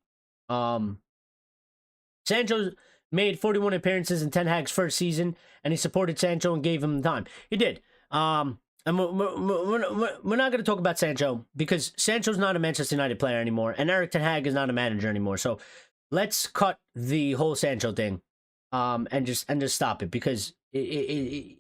Sancho made 41 appearances in Ten Hag's first season, and he supported Sancho and gave him time. He did. And we're not going to talk about Sancho, because Sancho's not a Manchester United player anymore, and Erik Ten Hag is not a manager anymore. So let's cut the whole Sancho thing, and just stop it, because it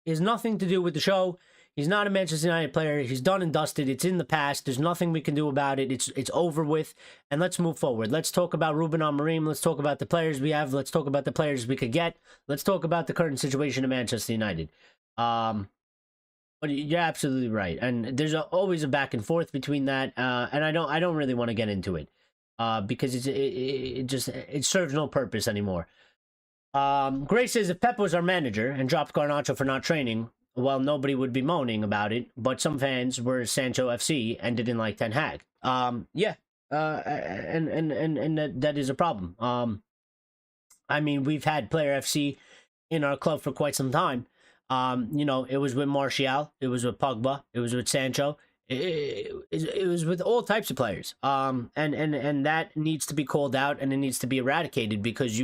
has nothing to do with the show. He's not a Manchester United player. He's done and dusted. It's in the past. There's nothing we can do about it. It's over with. And let's move forward. Let's talk about Ruben Amorim. Let's talk about the players we have. Let's talk about the players we could get. Let's talk about the current situation of Manchester United. But you're absolutely right. And there's always a back and forth between that. And I don't really want to get into it, because it serves no purpose anymore. Gray says, if Pep was our manager and dropped Garnacho for not training, well, nobody would be moaning about it, but some fans were Sancho FC and didn't like Ten Hag. Yeah, and that is a problem. I mean, we've had Player FC in our club for quite some time. It was with Martial, it was with Pogba, it was with Sancho, it was with all types of players. And that needs to be called out, and it needs to be eradicated, because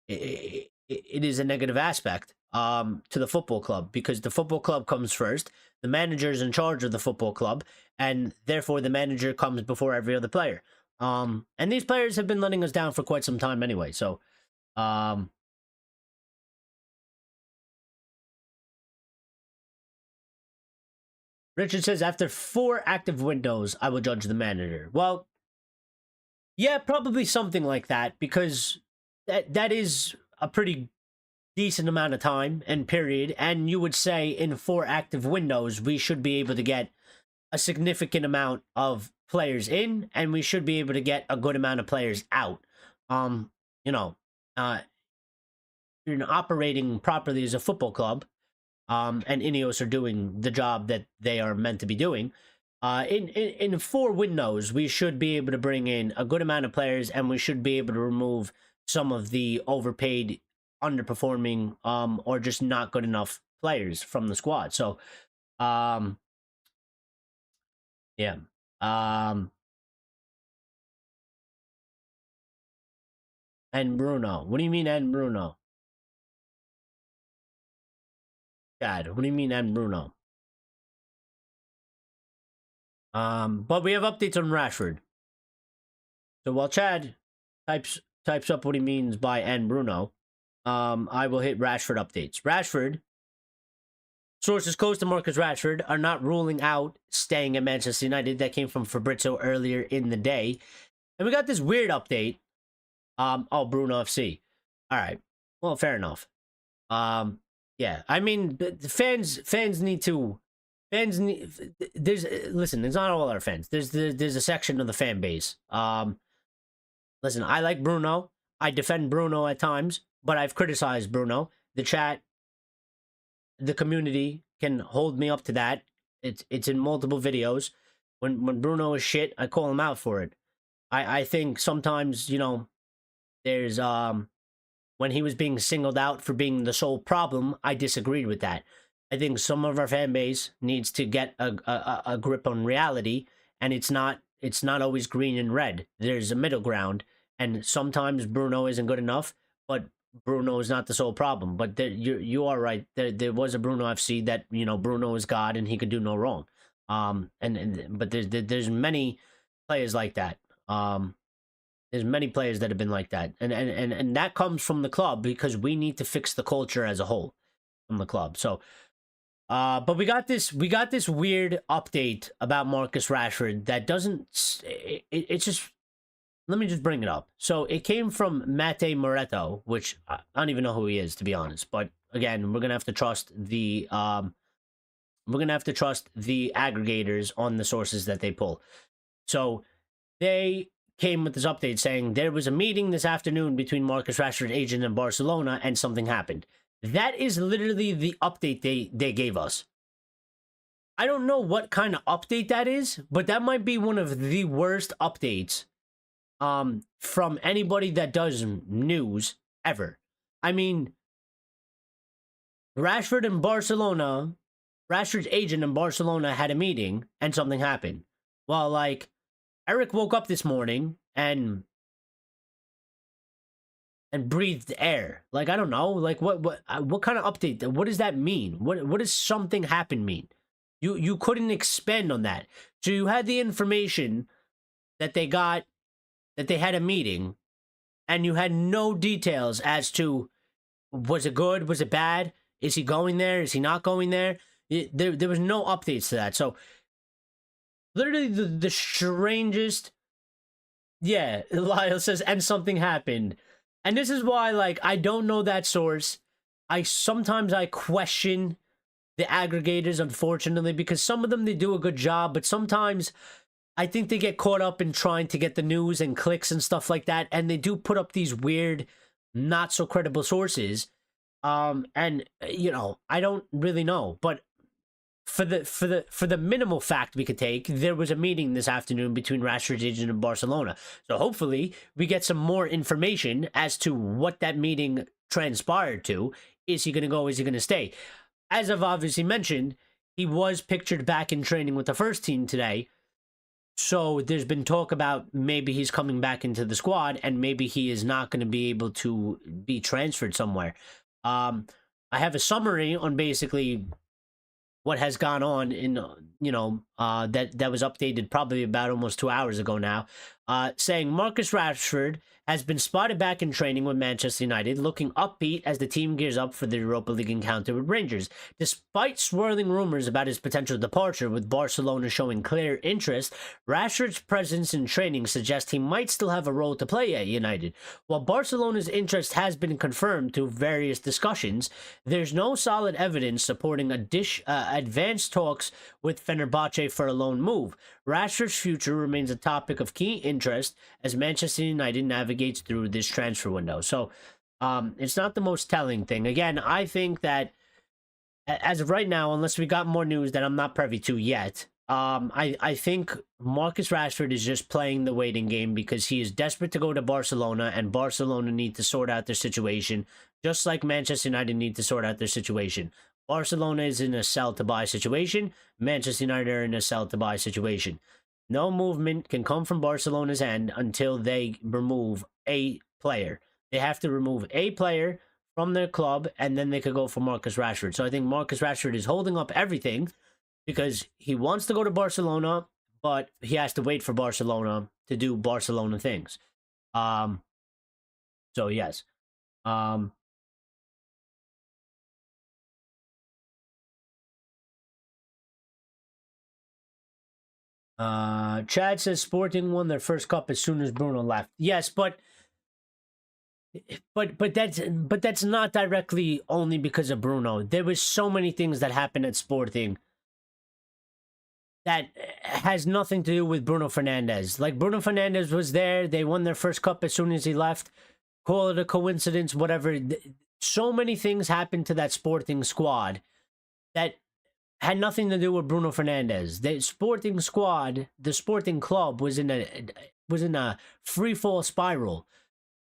it is a negative aspect. to the football club, because the football club comes first. The manager is in charge of the football club, and therefore the manager comes before every other player. And these players have been letting us down for quite some time anyway. So, Richard says, after 4 active windows, I will judge the manager. Well, yeah, probably something like that, because that is a pretty decent amount of time and period. And you would say in 4 active windows, we should be able to get a significant amount of players in, and we should be able to get a good amount of players out. You know, you're operating properly as a football club, and Ineos are doing the job that they are meant to be doing. In 4 windows, we should be able to bring in a good amount of players, and we should be able to remove some of the overpaid, underperforming, or just not good enough players from the squad. So, yeah. And Bruno. What do you mean, and Bruno? Dad, what do you mean, and Bruno? But we have updates on Rashford. So while Chad types up what he means by and Bruno, I will hit Rashford updates. Rashford, sources close to Marcus Rashford are not ruling out staying at Manchester United. That came from Fabrizio earlier in the day. And we got this weird update. Bruno FC. All right. Well, fair enough. Yeah. I mean, the fans need to. Listen, it's not all our fans. There's a section of the fan base. Listen, I like Bruno. I defend Bruno at times, but I've criticized Bruno. The chat, the community can hold me up to that. It's in multiple videos. When Bruno is shit, I call him out for it. I think sometimes, there's when he was being singled out for being the sole problem, I disagreed with that. I think some of our fan base needs to get a grip on reality, and it's not always green and red. There's a middle ground, and sometimes Bruno isn't good enough, but Bruno is not the sole problem. But you are right. There was a Bruno FC that, Bruno is God and he could do no wrong. But there's many players like that. There's many players that have been like that, and that comes from the club, because we need to fix the culture as a whole from the club. So. But we got this weird update about Marcus Rashford that doesn't. It's just. Let me just bring it up. So it came from Mate Moretto, which I don't even know who he is, to be honest. But again, we're gonna have to trust the aggregators on the sources that they pull. So they came with this update saying there was a meeting this afternoon between Marcus Rashford's agent and Barcelona, and something happened. That is literally the update they gave us. I don't know what kind of update that is, but that might be one of the worst updates from anybody that does news ever. I mean, Rashford's agent in Barcelona had a meeting and something happened. Well, like, Eric woke up this morning and breathed air. Like, I don't know. Like, what kind of update? What does that mean? What does something happen mean? You couldn't expand on that. So you had the information that they got, that they had a meeting, and you had no details as to, was it good? Was it bad? Is he going there? Is he not going there? There was no updates to that. So literally the strangest. Yeah, Lyle says, and something happened. And this is why, like, I don't know that source. Sometimes I question the aggregators, unfortunately, because some of them, they do a good job, but sometimes I think they get caught up in trying to get the news and clicks and stuff like that, and they do put up these weird, not so credible sources. I don't really know, but for the minimal fact we could take, there was a meeting this afternoon between Rashford's agent and Barcelona. So hopefully we get some more information as to what that meeting transpired to. Is he going to go? Is he going to stay? As I've obviously mentioned, he was pictured back in training with the first team today. So there's been talk about maybe he's coming back into the squad, and maybe he is not going to be able to be transferred somewhere. I have a summary on basically what has gone on in that was updated probably about almost 2 hours ago now, saying Marcus Rashford has been spotted back in training with Manchester United, looking upbeat as the team gears up for the Europa League encounter with Rangers. Despite swirling rumors about his potential departure, with Barcelona showing clear interest, Rashford's presence in training suggests he might still have a role to play at United. While Barcelona's interest has been confirmed through various discussions, there's no solid evidence supporting advanced talks with Fenerbahce for a loan move. Rashford's future remains a topic of key interest as Manchester United navigates through this transfer window. So it's not the most telling thing. Again, I think that as of right now, unless we got more news that I'm not privy to yet, I think Marcus Rashford is just playing the waiting game because he is desperate to go to Barcelona, and Barcelona need to sort out their situation, just like Manchester United need to sort out their situation. Barcelona is in a sell to buy situation. Manchester United are in a sell to buy situation. No movement can come from Barcelona's end until they remove a player. They have to remove a player from their club, and then they could go for Marcus Rashford. So I think Marcus Rashford is holding up everything because he wants to go to Barcelona, but he has to wait for Barcelona to do Barcelona things. So yes. Chad says Sporting won their first cup as soon as Bruno left. Yes, but that's not directly only because of Bruno. There was so many things that happened at Sporting that has nothing to do with Bruno Fernandes. Like, Bruno Fernandes was there. They won their first cup as soon as he left. Call it a coincidence, whatever. So many things happened to that Sporting squad that had nothing to do with Bruno Fernandes. The Sporting squad, the Sporting club was in a free fall spiral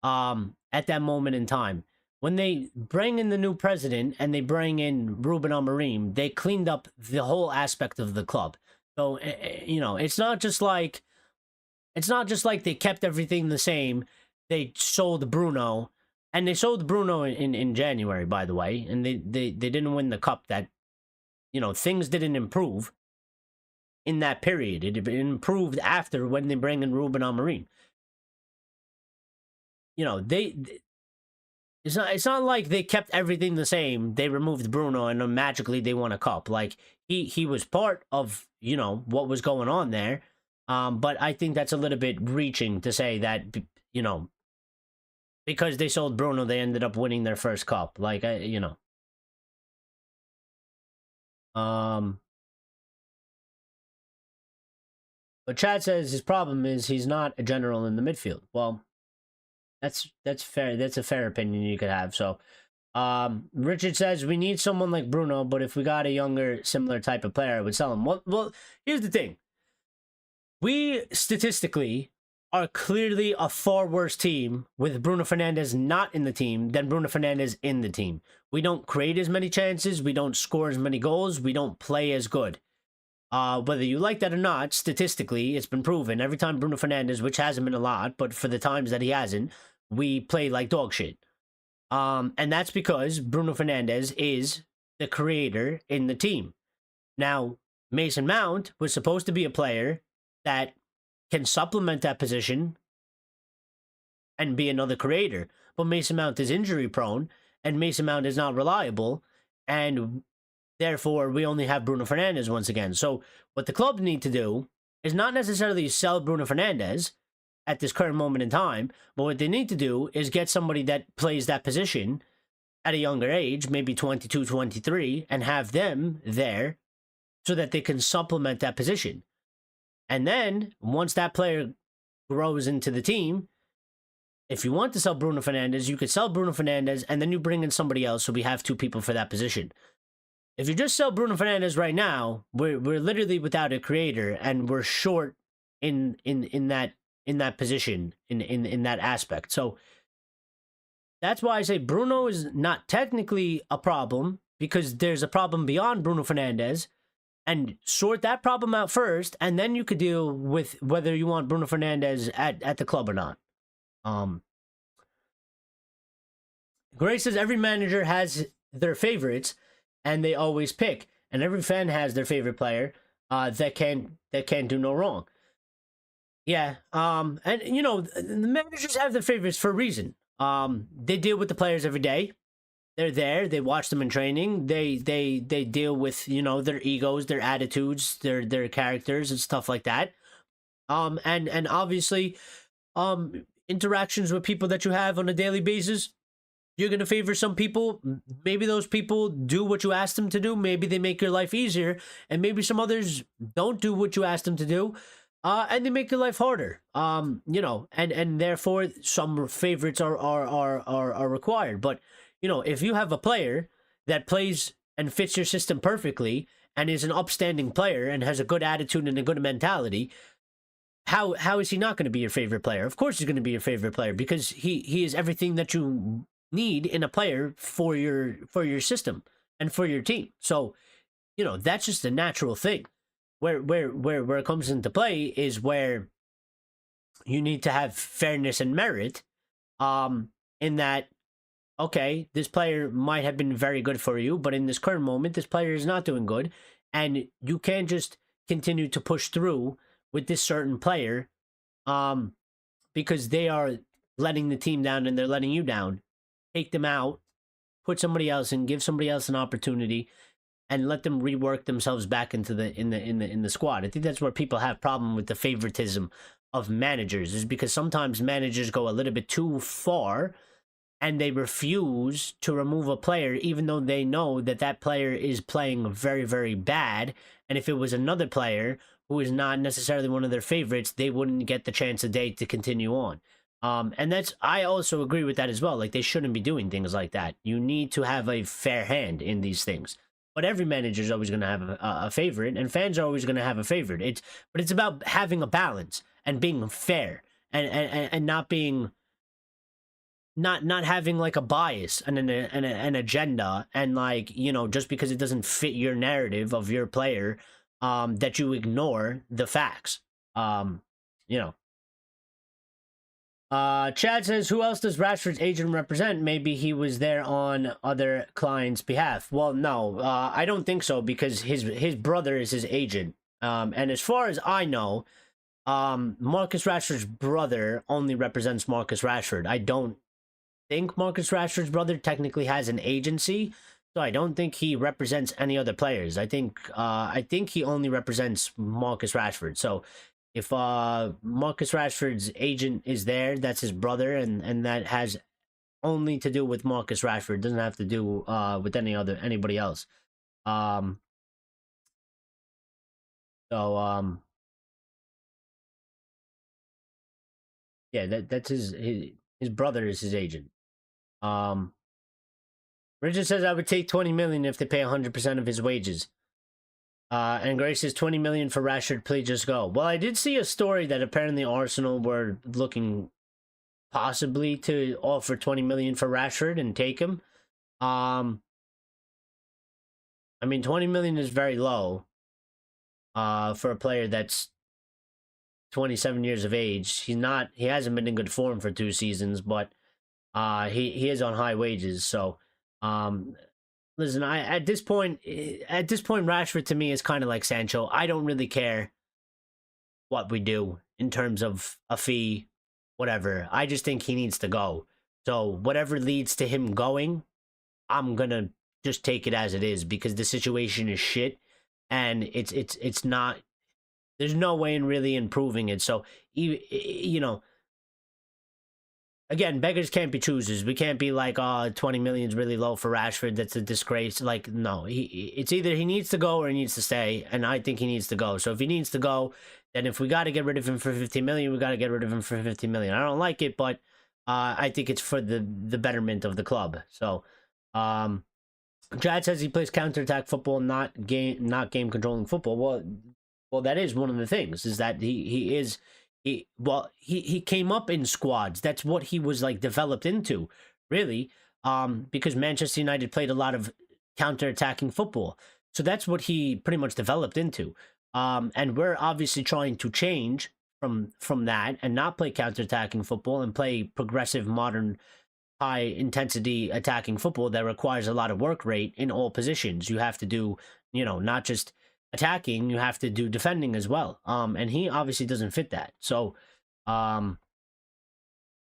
at that moment in time. When they bring in the new president and they bring in Ruben Amorim, they cleaned up the whole aspect of the club. So it's not just like they kept everything the same. They sold Bruno, and they sold Bruno in January, by the way, and they didn't win the cup. That things didn't improve in that period. It improved after when they bring in Ruben Amorim. It's not like they kept everything the same. They removed Bruno and magically they won a cup. Like, he was part of what was going on there. But I think that's a little bit reaching to say that because they sold Bruno, they ended up winning their first cup. Like, But Chad says his problem is he's not a general in the midfield. Well, that's fair. That's a fair opinion you could have. So, Richard says we need someone like Bruno, but if we got a younger, similar type of player, I would sell him. Well, here's the thing. We statistically are clearly a far worse team with Bruno Fernandes not in the team than Bruno Fernandes in the team. We don't create as many chances. We don't score as many goals. We don't play as good. Whether you like that or not, statistically, it's been proven every time Bruno Fernandes, which hasn't been a lot, but for the times that he hasn't, we play like dog shit. And that's because Bruno Fernandes is the creator in the team. Now, Mason Mount was supposed to be a player that can supplement that position and be another creator. But Mason Mount is injury prone, and Mason Mount is not reliable, and therefore we only have Bruno Fernandes once again. So what the club need to do is not necessarily sell Bruno Fernandes at this current moment in time, but what they need to do is get somebody that plays that position at a younger age, maybe 22, 23, and have them there so that they can supplement that position. And then, once that player grows into the team, if you want to sell Bruno Fernandes, you could sell Bruno Fernandes, and then you bring in somebody else so we have two people for that position. If you just sell Bruno Fernandes right now, we're literally without a creator, and we're short in that position, in that aspect. So that's why I say Bruno is not technically a problem, because there's a problem beyond Bruno Fernandes. And sort that problem out first, and then you could deal with whether you want Bruno Fernandes at the club or not. Gray says every manager has their favorites, and they always pick. And every fan has their favorite player that can do no wrong. Yeah. And you know, the managers have their favorites for a reason. They deal with the players every day. They're there. They watch them in training. They deal with, you know, their egos, their attitudes, their characters and stuff like that. And obviously, interactions with people that you have on a daily basis. You're going to favor some people. Maybe those people do what you ask them to do. Maybe they make your life easier. And maybe some others don't do what you ask them to do. And they make your life harder. You know, and therefore some favorites are required. But, you know, if you have a player that plays and fits your system perfectly and is an upstanding player and has a good attitude and a good mentality, how is he not going to be your favorite player? Of course he's going to be your favorite player, because he is everything that you need in a player for your system and for your team. So, you know, that's just a natural thing. Where it comes into play is where you need to have fairness and merit, in that, okay, this player might have been very good for you, but in this current moment, this player is not doing good, and you can't just continue to push through with this certain player, because they are letting the team down and they're letting you down. Take them out, put somebody else in, give somebody else an opportunity, and let them rework themselves back into the squad. I think that's where people have problem with the favoritism of managers, is because sometimes managers go a little bit too far and they refuse to remove a player even though they know that that player is playing very, very bad. And if it was another player who is not necessarily one of their favorites, they wouldn't get the chance a day to continue on. And I also agree with that as well. Like, they shouldn't be doing things like that. You need to have a fair hand in these things. But every manager is always going to have a favorite, and fans are always going to have a favorite. But it's about having a balance and being fair, and not being not having like a bias and an agenda, and, like, you know, just because it doesn't fit your narrative of your player, that you ignore the facts. You know. Chad says, who else does Rashford's agent represent? Maybe he was there on other clients' behalf. Well, no, I don't think so, because his brother is his agent. And as far as I know, Marcus Rashford's brother only represents Marcus Rashford. I don't think Marcus Rashford's brother technically has an agency, so I don't think he represents any other players. I think he only represents Marcus Rashford. So if Marcus Rashford's agent is there, that's his brother, and that has only to do with Marcus Rashford. It doesn't have to do with anybody else. So yeah, that's his brother is his agent. Richard says, I would take 20 million if they pay 100% of his wages. And Grace says 20 million for Rashford, please just go. Well, I did see a story that apparently Arsenal were looking possibly to offer 20 million for Rashford and take him. I mean, 20 million is very low for a player that's 27 years of age. He hasn't been in good form for 2 seasons, but he is on high wages. So listen, at this point, Rashford to me is kind of like Sancho. I don't really care what we do in terms of a fee, whatever. I just think he needs to go. So whatever leads to him going, I'm gonna just take it as it is, because the situation is shit, and it's not. There's no way in really improving it. So, you know, again, beggars can't be choosers. We can't be like, oh, 20 million is really low for Rashford. That's a disgrace. Like, no, it's either he needs to go or he needs to stay. And I think he needs to go. So if he needs to go, then if we got to get rid of him for 50 million, we got to get rid of him for 50 million. I don't like it, but I think it's for the betterment of the club. So, Chad says he plays counterattack football, not game controlling football. Well, that is one of the things, is that he came up in squads. That's what he was like developed into, really, because Manchester United played a lot of counter-attacking football. So that's what he pretty much developed into. And we're obviously trying to change from that and not play counter-attacking football and play progressive, modern high intensity attacking football that requires a lot of work rate in all positions. You have to do, not just attacking, you have to do defending as well. And he obviously doesn't fit that. So,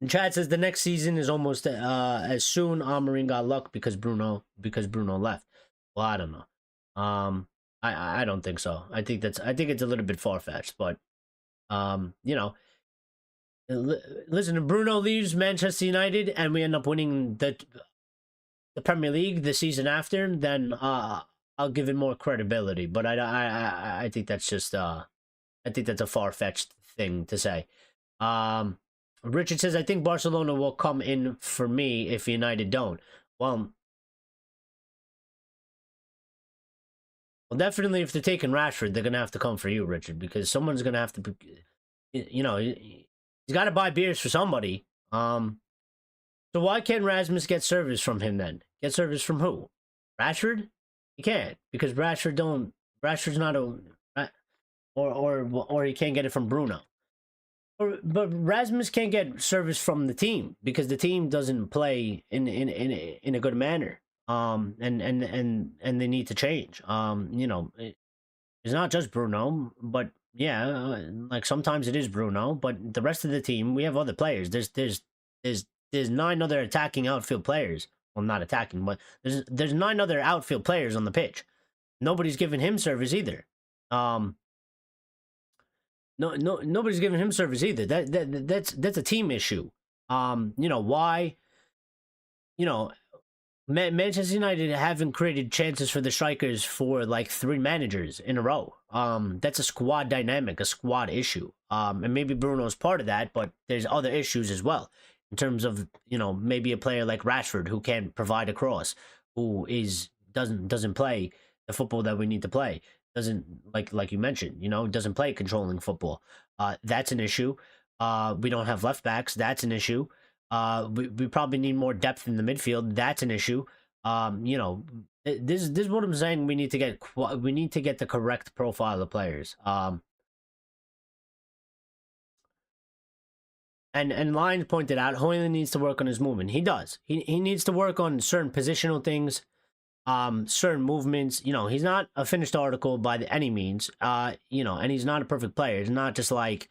Chad says the next season is almost as soon. Amorim got luck because Bruno left. Well, I don't know. I don't think so. I think it's a little bit far fetched, but listen, if Bruno leaves Manchester United and we end up winning the Premier League the season after, then I'll give it more credibility. But I think that's just I think that's a far fetched thing to say. Richard says, I think Barcelona will come in for me if United don't. Well, definitely if they're taking Rashford, they're going to have to come for you, Richard, because someone's going to have to, he's got to buy beers for somebody. So why can't Rasmus get service from him then? Get service from who? Rashford? He can't, because Rashford's not a, or he can't get it from Bruno. But Rasmus can't get service from the team because the team doesn't play in a good manner. And they need to change. It's not just Bruno, but yeah, like sometimes it is Bruno, but the rest of the team, we have other players. There's 9 other attacking outfield players. Well, not attacking, but there's 9 other outfield players on the pitch. Nobody's giving him service either. Nobody's giving him service either. That's a team issue. Why? Manchester United haven't created chances for the strikers for like 3 managers in a row. That's a squad dynamic, a squad issue. And maybe Bruno's part of that, but there's other issues as well in terms of maybe a player like Rashford who can't provide a cross, who doesn't play the football that we need to play. Doesn't like you mentioned, doesn't play controlling football. That's an issue. We don't have left backs. That's an issue. We probably need more depth in the midfield. That's an issue. This is what I'm saying. We need to get the correct profile of players. And Lyons pointed out Højlund needs to work on his movement. He does. He needs to work on certain positional things. Certain movements, he's not a finished article by any means, and he's not a perfect player. It's not just like,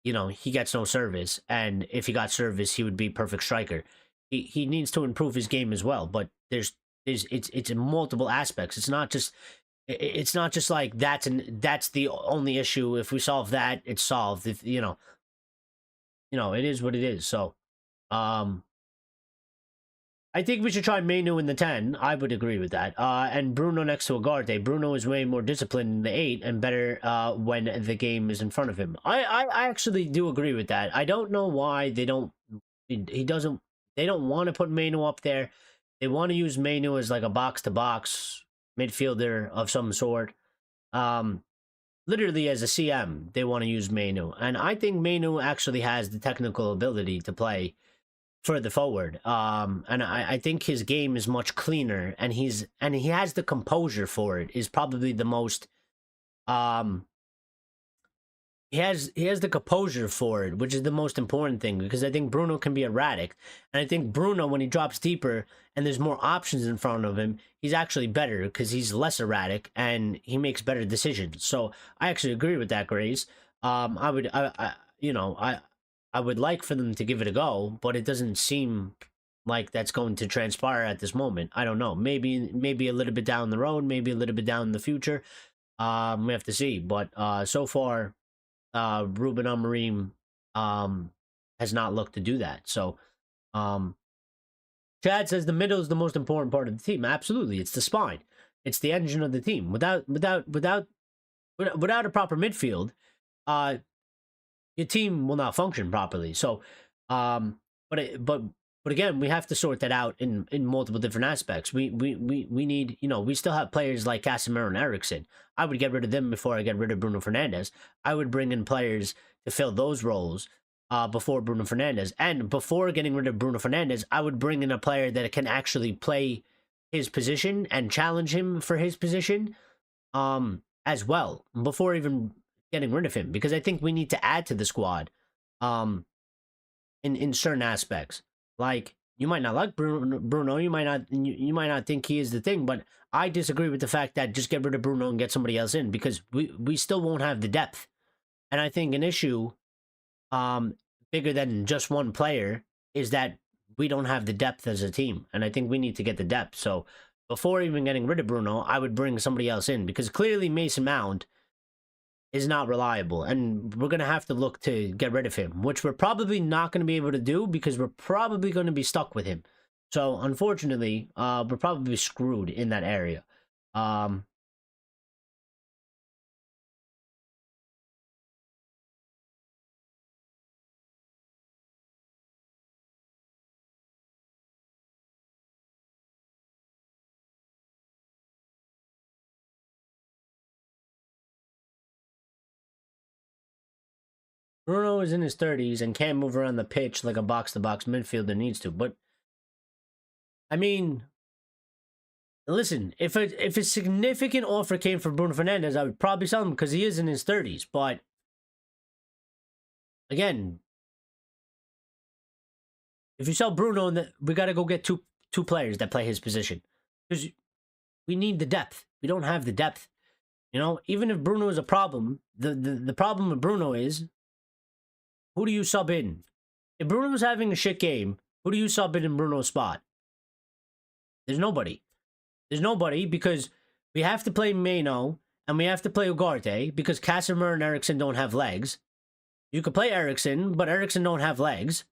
he gets no service, and if he got service, he would be perfect striker. He needs to improve his game as well, but it's in multiple aspects. It's not just like that's the only issue. If we solve that, it's solved. If it is what it is. So, I think we should try Menu in the 10. I would agree with that. And Bruno next to Ugarte. Bruno is way more disciplined in the 8 and better when the game is in front of him. I actually do agree with that. I don't know why they don't want to put Menu up there. They want to use Menu as like a box-to-box midfielder of some sort. Literally as a CM, they want to use Menu. And I think Menu actually has the technical ability to play further forward, and I think his game is much cleaner, and he has the composure for it. Is probably the most he has the composure for it, which is the most important thing, because I think Bruno can be erratic, and I think Bruno, when he drops deeper and there's more options in front of him, he's actually better because he's less erratic and he makes better decisions. So I actually agree with that, Grace. I would like for them to give it a go, but it doesn't seem like that's going to transpire at this moment. I don't know. Maybe a little bit down the road, maybe a little bit down in the future. We have to see. But so far, Ruben Amorim has not looked to do that. So, Chad says the middle is the most important part of the team. Absolutely, it's the spine. It's the engine of the team. Without a proper midfield, your team will not function properly. So, but again, we have to sort that out in multiple different aspects. We need, we still have players like Casemiro and Eriksen. I would get rid of them before I get rid of Bruno Fernandes. I would bring in players to fill those roles before Bruno Fernandes. And before getting rid of Bruno Fernandes, I would bring in a player that can actually play his position and challenge him for his position as well, before even getting rid of him, because I think we need to add to the squad in certain aspects. Like, you might not like Bruno. You might not think he is the thing, but I disagree with the fact that just get rid of Bruno and get somebody else in, because we still won't have the depth. And I think an issue bigger than just one player is that we don't have the depth as a team, and I think we need to get the depth. So before even getting rid of Bruno, I would bring somebody else in, because clearly Mason Mount is not reliable, and we're going to have to look to get rid of him, which we're probably not going to be able to do because we're probably going to be stuck with him. So unfortunately, we're probably screwed in that area. Bruno is in his 30s and can't move around the pitch like a box-to-box midfielder needs to. But, I mean, listen, if a significant offer came for Bruno Fernandes, I would probably sell him because he is in his 30s. But, again, if you sell Bruno, we got to go get two players that play his position. Because we need the depth. We don't have the depth. You know, even if Bruno is a problem, the problem with Bruno is, who do you sub in? If Bruno's having a shit game, who do you sub in Bruno's spot? There's nobody. There's nobody, because we have to play Meno and we have to play Ugarte because Casemiro and Eriksen don't have legs. You could play Eriksen, but Eriksen don't have legs.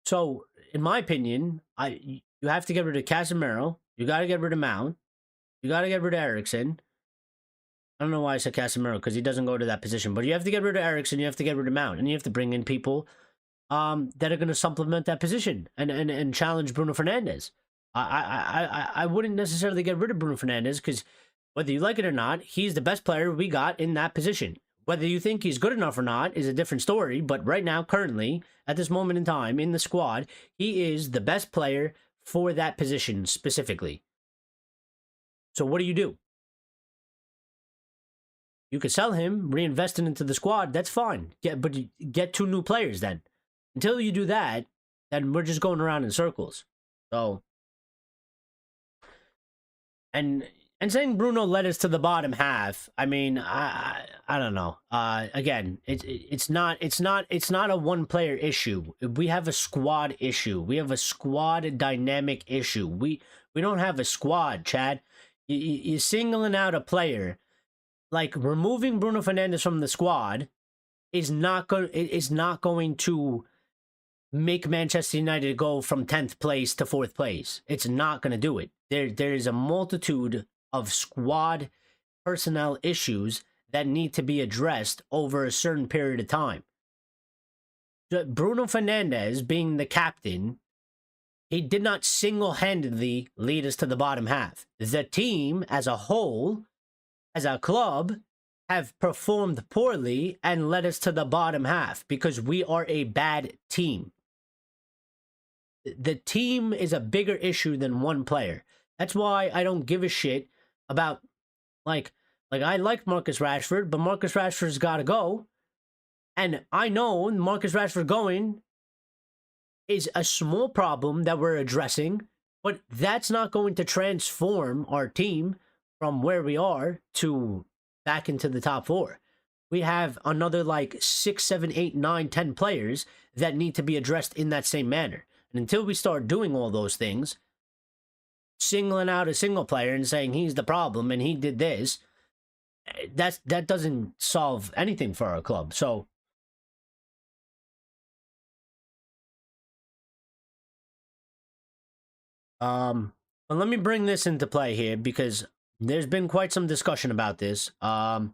So, in my opinion, you have to get rid of Casemiro. You got to get rid of Mount. You got to get rid of Eriksen. I don't know why I said Casemiro, because he doesn't go to that position. But you have to get rid of Eriksen, you have to get rid of Mount, and you have to bring in people that are going to supplement that position and challenge Bruno Fernandes. I wouldn't necessarily get rid of Bruno Fernandes, because whether you like it or not, he's the best player we got in that position. Whether you think he's good enough or not is a different story, but right now, currently, at this moment in time, in the squad, he is the best player for that position specifically. So what do? You could sell him, reinvest it into the squad, that's fine. But get two new players then. Until you do that, then we're just going around in circles. So, and saying Bruno led us to the bottom half, I mean, I don't know. Again, it's not a one player issue. We have a squad issue. We have a squad dynamic issue. We don't have a squad, Chad. You're singling out a player. Like, removing Bruno Fernandes from the squad is not going to make Manchester United go from 10th place to 4th place. It's not going to do it. There is a multitude of squad personnel issues that need to be addressed over a certain period of time. Bruno Fernandes, being the captain, he did not single-handedly lead us to the bottom half. The team as a whole, as a club, have performed poorly and led us to the bottom half because we are a bad team. The team is a bigger issue than one player. That's why I don't give a shit about, like I like Marcus Rashford, but Marcus Rashford's got to go. And I know Marcus Rashford going is a small problem that we're addressing, but that's not going to transform our team from where we are to back into the top 4. We have another like 6, 7, 8, 9, 10 players that need to be addressed in that same manner. And until we start doing all those things, singling out a single player and saying he's the problem and he did this, that doesn't solve anything for our club. So but let me bring this into play here because there's been quite some discussion about this. And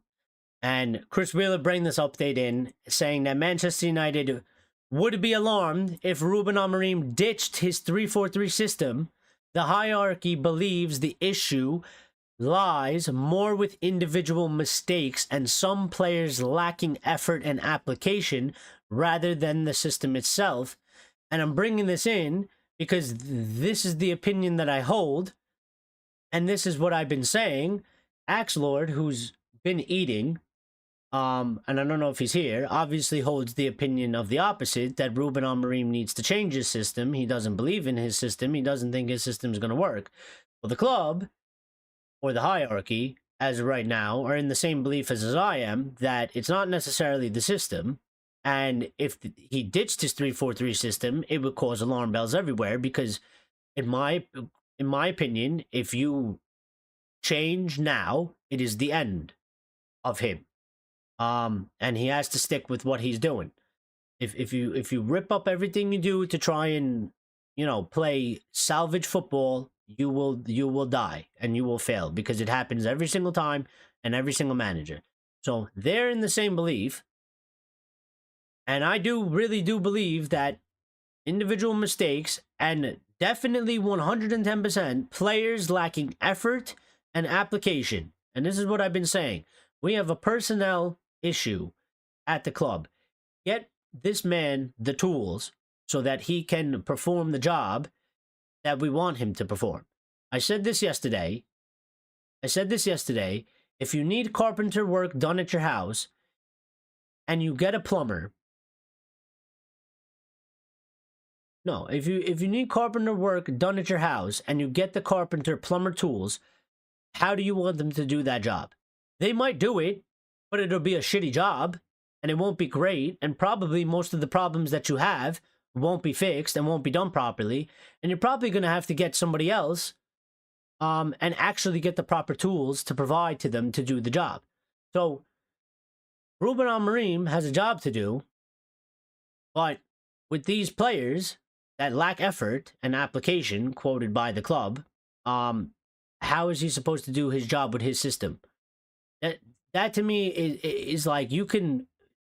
Chris Wheeler bring this update in saying that Manchester United would be alarmed if Ruben Amorim ditched his 3-4-3 system. The hierarchy believes the issue lies more with individual mistakes and some players lacking effort and application rather than the system itself. And I'm bringing this in because this is the opinion that I hold, and this is what I've been saying. Axelord, who's been eating, and I don't know if he's here, obviously holds the opinion of the opposite, that Ruben Amorim needs to change his system. He doesn't believe in his system. He doesn't think his system is going to work. Well, the club, or the hierarchy, as of right now, are in the same belief as I am, that it's not necessarily the system. And if he ditched his 3-4-3 system, it would cause alarm bells everywhere, because in my opinion, if you change now, it is the end of him. And he has to stick with what he's doing. If you rip up everything you do to try and, play salvage football, you will die and you will fail, because it happens every single time and every single manager. So they're in the same belief. And I really do believe that individual mistakes, and definitely 110% players lacking effort and application. And this is what I've been saying. We have a personnel issue at the club. Get this man the tools so that he can perform the job that we want him to perform. I said this yesterday. If you need carpenter work done at your house and you get a plumber, no, if you need carpenter work done at your house and you get the carpenter plumber tools, how do you want them to do that job? They might do it, but it'll be a shitty job and it won't be great, and probably most of the problems that you have won't be fixed and won't be done properly, and you're probably going to have to get somebody else and actually get the proper tools to provide to them to do the job. So Ruben Amorim has a job to do, but with these players that lack effort and application, quoted by the club, how is he supposed to do his job with his system? That to me is like, you can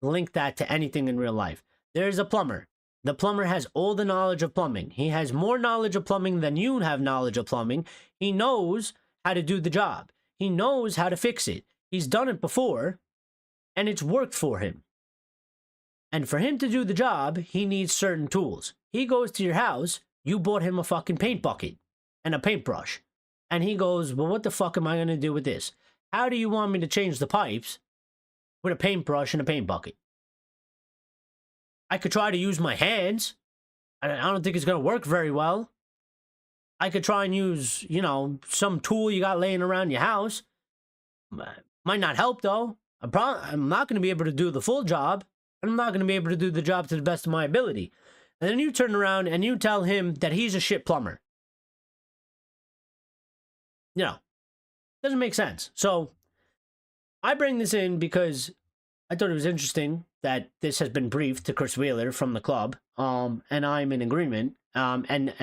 link that to anything in real life. There's a plumber. The plumber has all the knowledge of plumbing. He has more knowledge of plumbing than you have knowledge of plumbing. He knows how to do the job. He knows how to fix it. He's done it before, and it's worked for him. And for him to do the job, he needs certain tools. He goes to your house, you bought him a fucking paint bucket and a paintbrush. And he goes, well, what the fuck am I going to do with this? How do you want me to change the pipes with a paintbrush and a paint bucket? I could try to use my hands. I don't think it's going to work very well. I could try and use, some tool you got laying around your house. Might not help, though. I'm not going to be able to do the full job. I'm not going to be able to do the job to the best of my ability. And then you turn around and you tell him that he's a shit plumber. Doesn't make sense. So I bring this in because I thought it was interesting that this has been briefed to Chris Wheeler from the club, and I'm in agreement. And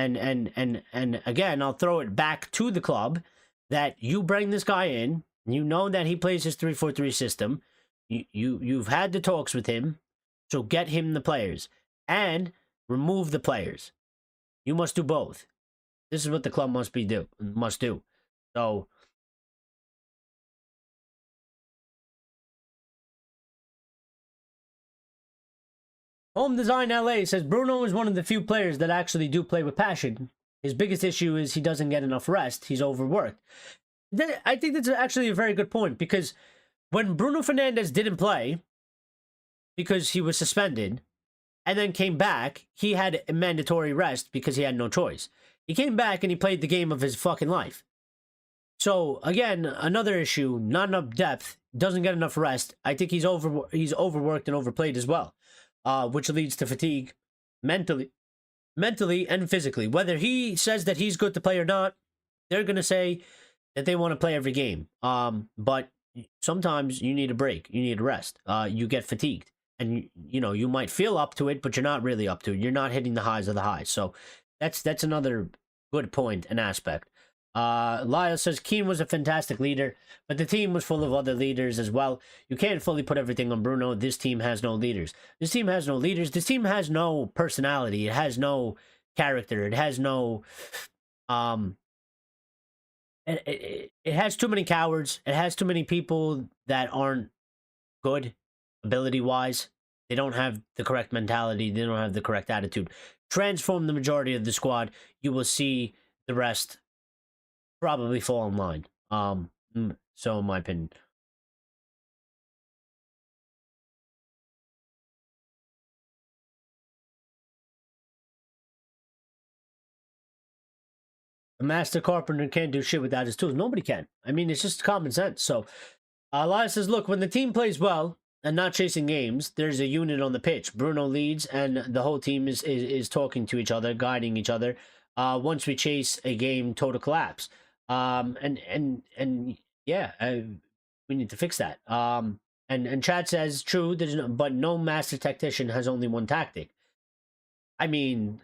again, I'll throw it back to the club that you bring this guy in. You know that he plays his 3-4-3 system. You've had the talks with him, so get him the players and remove the players. You must do both. This is what the club must do. So Home Design LA says Bruno is one of the few players that actually do play with passion. His biggest issue is he doesn't get enough rest. He's overworked. I think that's actually a very good point, because when Bruno Fernandes didn't play because he was suspended and then came back, he had a mandatory rest because he had no choice. He came back and he played the game of his fucking life. So again, another issue, not enough depth, doesn't get enough rest. I think he's overworked and overplayed as well, which leads to fatigue mentally and physically. Whether he says that he's good to play or not, they're going to say that they want to play every game. But sometimes you need a break. You need a rest. You get fatigued. And, you might feel up to it, but you're not really up to it. You're not hitting the highs of the highs. So that's another good point and aspect. Lyle says Keane was a fantastic leader, but the team was full of other leaders as well. You can't fully put everything on Bruno. This team has no leaders. This team has no personality. It has no character. It has no... It has too many cowards. It has too many people that aren't good ability-wise. They don't have the correct mentality. They don't have the correct attitude. Transform the majority of the squad. You will see the rest probably fall in line. So in my opinion. A master carpenter can't do shit without his tools. Nobody can. I mean, it's just common sense. So Elias says, look, when the team plays well and not chasing games, there's a unit on the pitch. Bruno leads, and the whole team is talking to each other, guiding each other. Once we chase a game, total collapse. Yeah, we need to fix that. And Chad says, true, but no master tactician has only one tactic. I mean,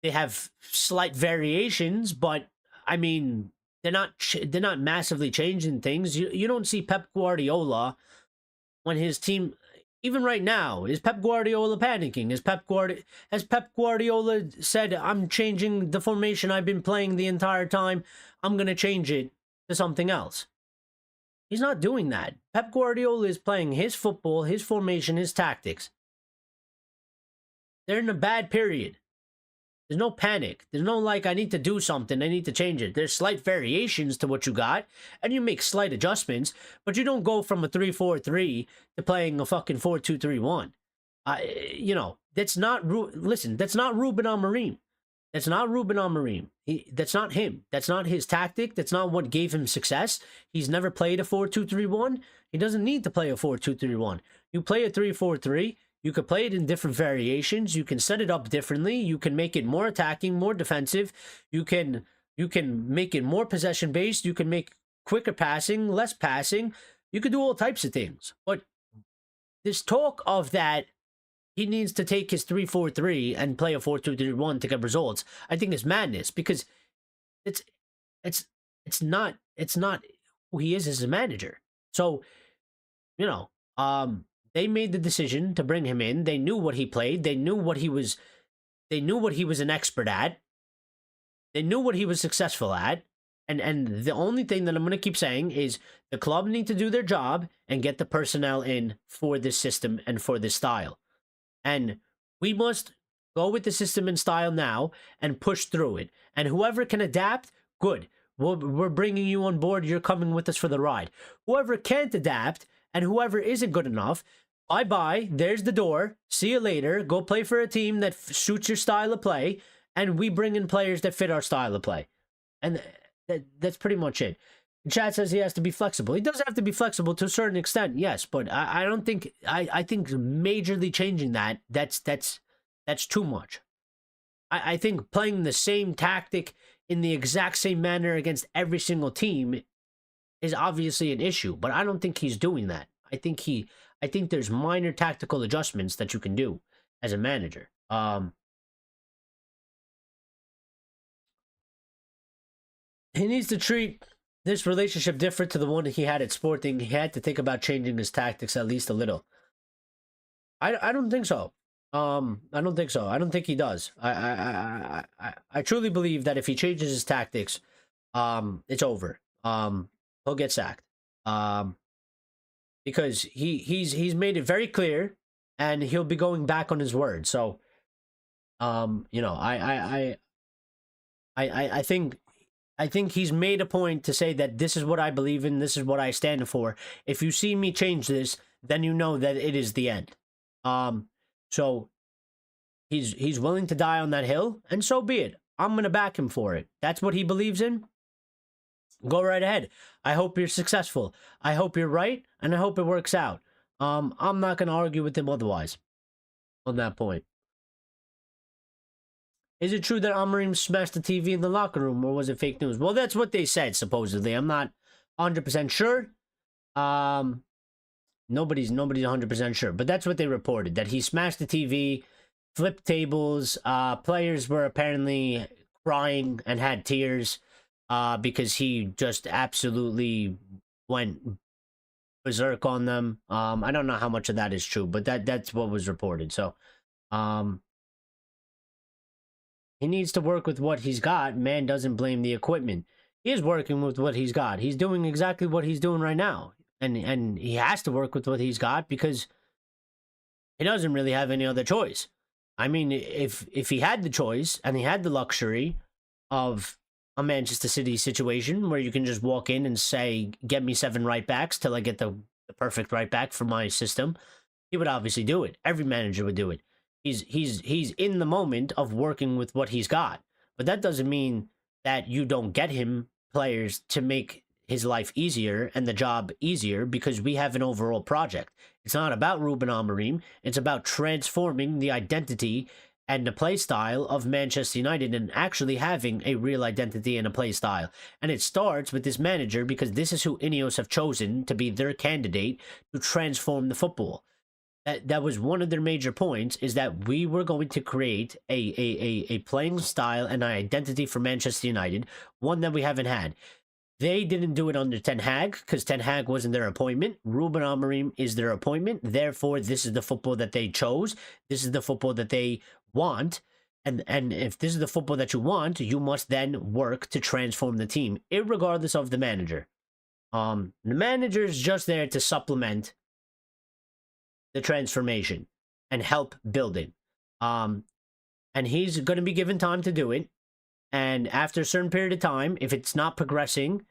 they have slight variations, but I mean, they're not massively changing things. You don't see Pep Guardiola when his team, even right now, is Pep Guardiola panicking? Has Pep Guardiola said, I'm changing the formation I've been playing the entire time, I'm going to change it to something else? He's not doing that. Pep Guardiola is playing his football, his formation, his tactics. They're in a bad period. There's no panic. There's no like, I need to do something, I need to change it. There's slight variations to what you got, and you make slight adjustments, but you don't go from a 3-4-3 to playing a fucking 4-2-3-1. You know, that's not, listen, that's not Ruben Amorim. That's not Ruben Amorim. That's not him. That's not his tactic. That's not what gave him success. He's never played a 4-2-3-1. He doesn't need to play a 4-2-3-1. You play a 3-4-3. You could play it in different variations. You can set it up differently. You can make it more attacking, more defensive. You can make it more possession based. You can make quicker passing, less passing. You could do all types of things. But this talk of that he needs to take his 3-4-3 and play a 4-2-3-1 to get results, I think is madness, because it's not who he is as a manager. So, you know, they made the decision to bring him in. They knew what he played. They knew what he was an expert at. They knew what he was successful at. And the only thing that I'm going to keep saying is the club need to do their job and get the personnel in for this system and for this style. And we must go with the system and style now and push through it. And whoever can adapt, good. We're bringing you on board. You're coming with us for the ride. Whoever can't adapt and whoever isn't good enough, bye-bye, there's the door, see you later, go play for a team that suits your style of play, and we bring in players that fit our style of play. And that's pretty much it. Chad says he has to be flexible. He does have to be flexible to a certain extent, yes, but I don't think, I think majorly changing that's too much. I think playing the same tactic in the exact same manner against every single team is obviously an issue, but I don't think he's doing that. I think there's minor tactical adjustments that you can do as a manager. He needs to treat this relationship different to the one he had at Sporting. He had to think about changing his tactics at least a little. I don't think so. I don't think so. I don't think he does. I truly believe that if he changes his tactics, it's over. He'll get sacked. Because he's made it very clear, and he'll be going back on his word. So, you know, I think he's made a point to say that this is what I believe in, this is what I stand for. If you see me change this, then you know that it is the end. So he's willing to die on that hill, and so be it. I'm gonna back him for it. That's what he believes in. Go right ahead. I hope you're successful. I hope you're right, and I hope it works out. I'm not going to argue with him otherwise on that point. Is it true that Amorim smashed the TV in the locker room, or was it fake news? Well, that's what they said, supposedly. I'm not 100% sure. Nobody's 100% sure, but that's what they reported, that he smashed the TV, flipped tables. Players were apparently crying and had tears. Because he just absolutely went berserk on them. I don't know how much of that is true, but that's what was reported. So, he needs to work with what he's got. Man doesn't blame the equipment. He is working with what he's got. He's doing exactly what he's doing right now. And he has to work with what he's got because he doesn't really have any other choice. I mean, if he had the choice and he had the luxury of a Manchester City situation where you can just walk in and say, get me 7 right backs till I get the perfect right back for my system, he would obviously do it. Every manager would do it. He's in the moment of working with what he's got. But that doesn't mean that you don't get him players to make his life easier and the job easier, because we have an overall project. It's not about Ruben Amorim. It's about transforming the identity and the play style of Manchester United and actually having a real identity and a play style. And it starts with this manager, because this is who Ineos have chosen to be their candidate to transform the football. That was one of their major points, is that we were going to create a playing style and an identity for Manchester United, one that we haven't had. They didn't do it under Ten Hag, because Ten Hag wasn't their appointment. Ruben Amorim is their appointment. Therefore, this is the football that they chose. This is the football that they want. And if this is the football that you want, you must then work to transform the team, irregardless of the manager. The manager is just there to supplement the transformation and help build it. And he's going to be given time to do it. And after a certain period of time, if it's not progressing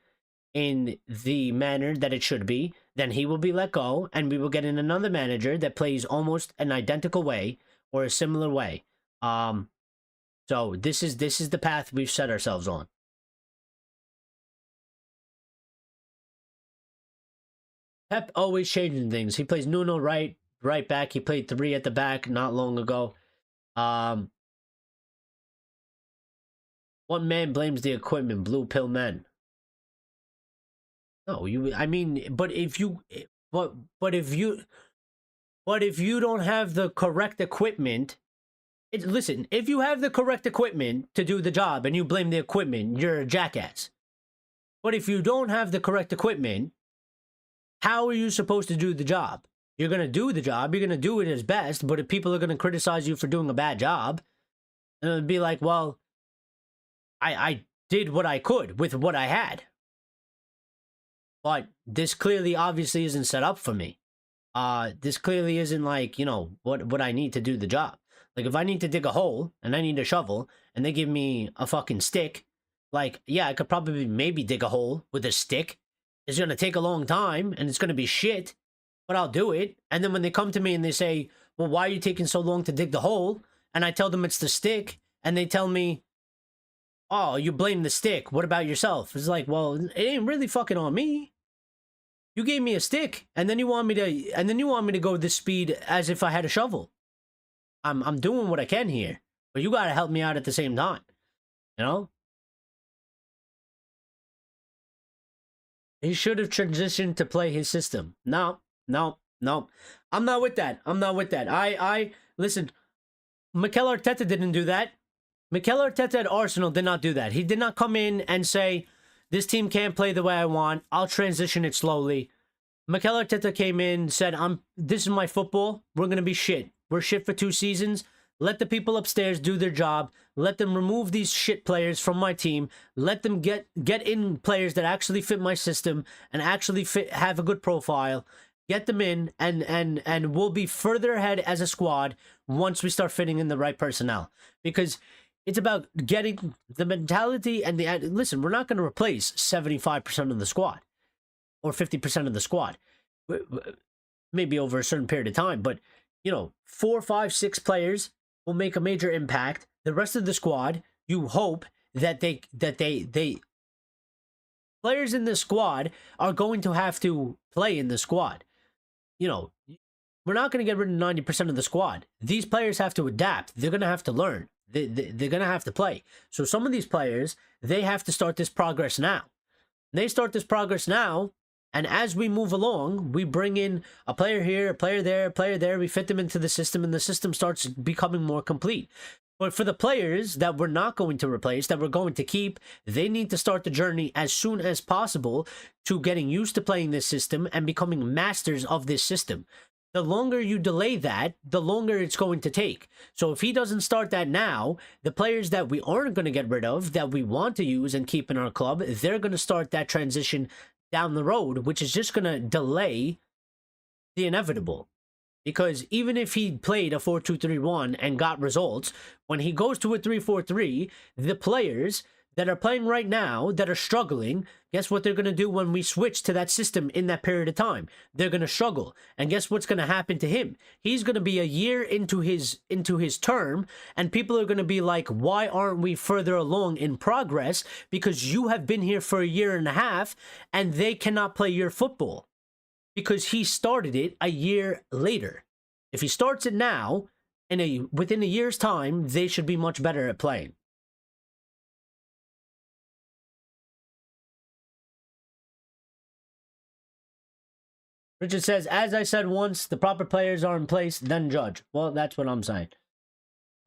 in the manner that it should be, then he will be let go, and we will get in another manager that plays almost an identical way or a similar way. So this is the path we've set ourselves on. Pep always changing things. He plays Nuno right back. He played 3 at the back not long ago. One man blames the equipment, blue pill men. No, I mean, but if you don't have the correct equipment, listen, if you have the correct equipment to do the job and you blame the equipment, you're a jackass. But if you don't have the correct equipment, how are you supposed to do the job? You're going to do the job, you're going to do it as best, but if people are going to criticize you for doing a bad job, then it'll be like, well, I did what I could with what I had. But this clearly, obviously, isn't set up for me. This clearly isn't like, you know, what I need to do the job. Like, if I need to dig a hole and I need a shovel and they give me a fucking stick, like, yeah, I could probably maybe dig a hole with a stick. It's going to take a long time and it's going to be shit, but I'll do it. And then when they come to me and they say, well, why are you taking so long to dig the hole? And I tell them it's the stick, and they tell me, oh, you blame the stick. What about yourself? It's like, well, it ain't really fucking on me. You gave me a stick, and then you want me to go this speed as if I had a shovel. I'm doing what I can here, but you gotta help me out at the same time. You know? He should have transitioned to play his system. No. I'm not with that. I listen, Mikel Arteta didn't do that. Mikel Arteta at Arsenal did not do that. He did not come in and say, this team can't play the way I want. I'll transition it slowly. Mikel Arteta came in, said, this is my football. We're going to be shit. We're shit for 2 seasons. Let the people upstairs do their job. Let them remove these shit players from my team. Let them get in players that actually fit my system and actually have a good profile. Get them in, and we'll be further ahead as a squad once we start fitting in the right personnel. Because it's about getting the mentality and the... Listen, we're not going to replace 75% of the squad or 50% of the squad. Maybe over a certain period of time. But, you know, 4, 5, 6 players will make a major impact. The rest of the squad, you hope that they players in the squad are going to have to play in the squad. You know, we're not going to get rid of 90% of the squad. These players have to adapt. They're going to have to learn. They're going to have to play. So some of these players, they have to start this progress now. They start this progress now, and as we move along, we bring in a player here, a player there, a player there. We fit them into the system, and the system starts becoming more complete. But for the players that we're not going to replace, that we're going to keep, they need to start the journey as soon as possible to getting used to playing this system and becoming masters of this system. The longer you delay that, the longer it's going to take. So if he doesn't start that now, the players that we aren't going to get rid of, that we want to use and keep in our club, they're going to start that transition down the road, which is just going to delay the inevitable. Because even if he played a 4-2-3-1 and got results, when he goes to a 3-4-3, the players that are playing right now that are struggling, guess what they're going to do when we switch to that system in that period of time? They're going to struggle. And guess what's going to happen to him? He's going to be a year into his term, and people are going to be like, why aren't we further along in progress? Because you have been here for a year and a half and they cannot play your football because he started it a year later. If he starts it now, within a year's time, they should be much better at playing. Richard says, as I said once, the proper players are in place, then judge. Well, that's what I'm saying.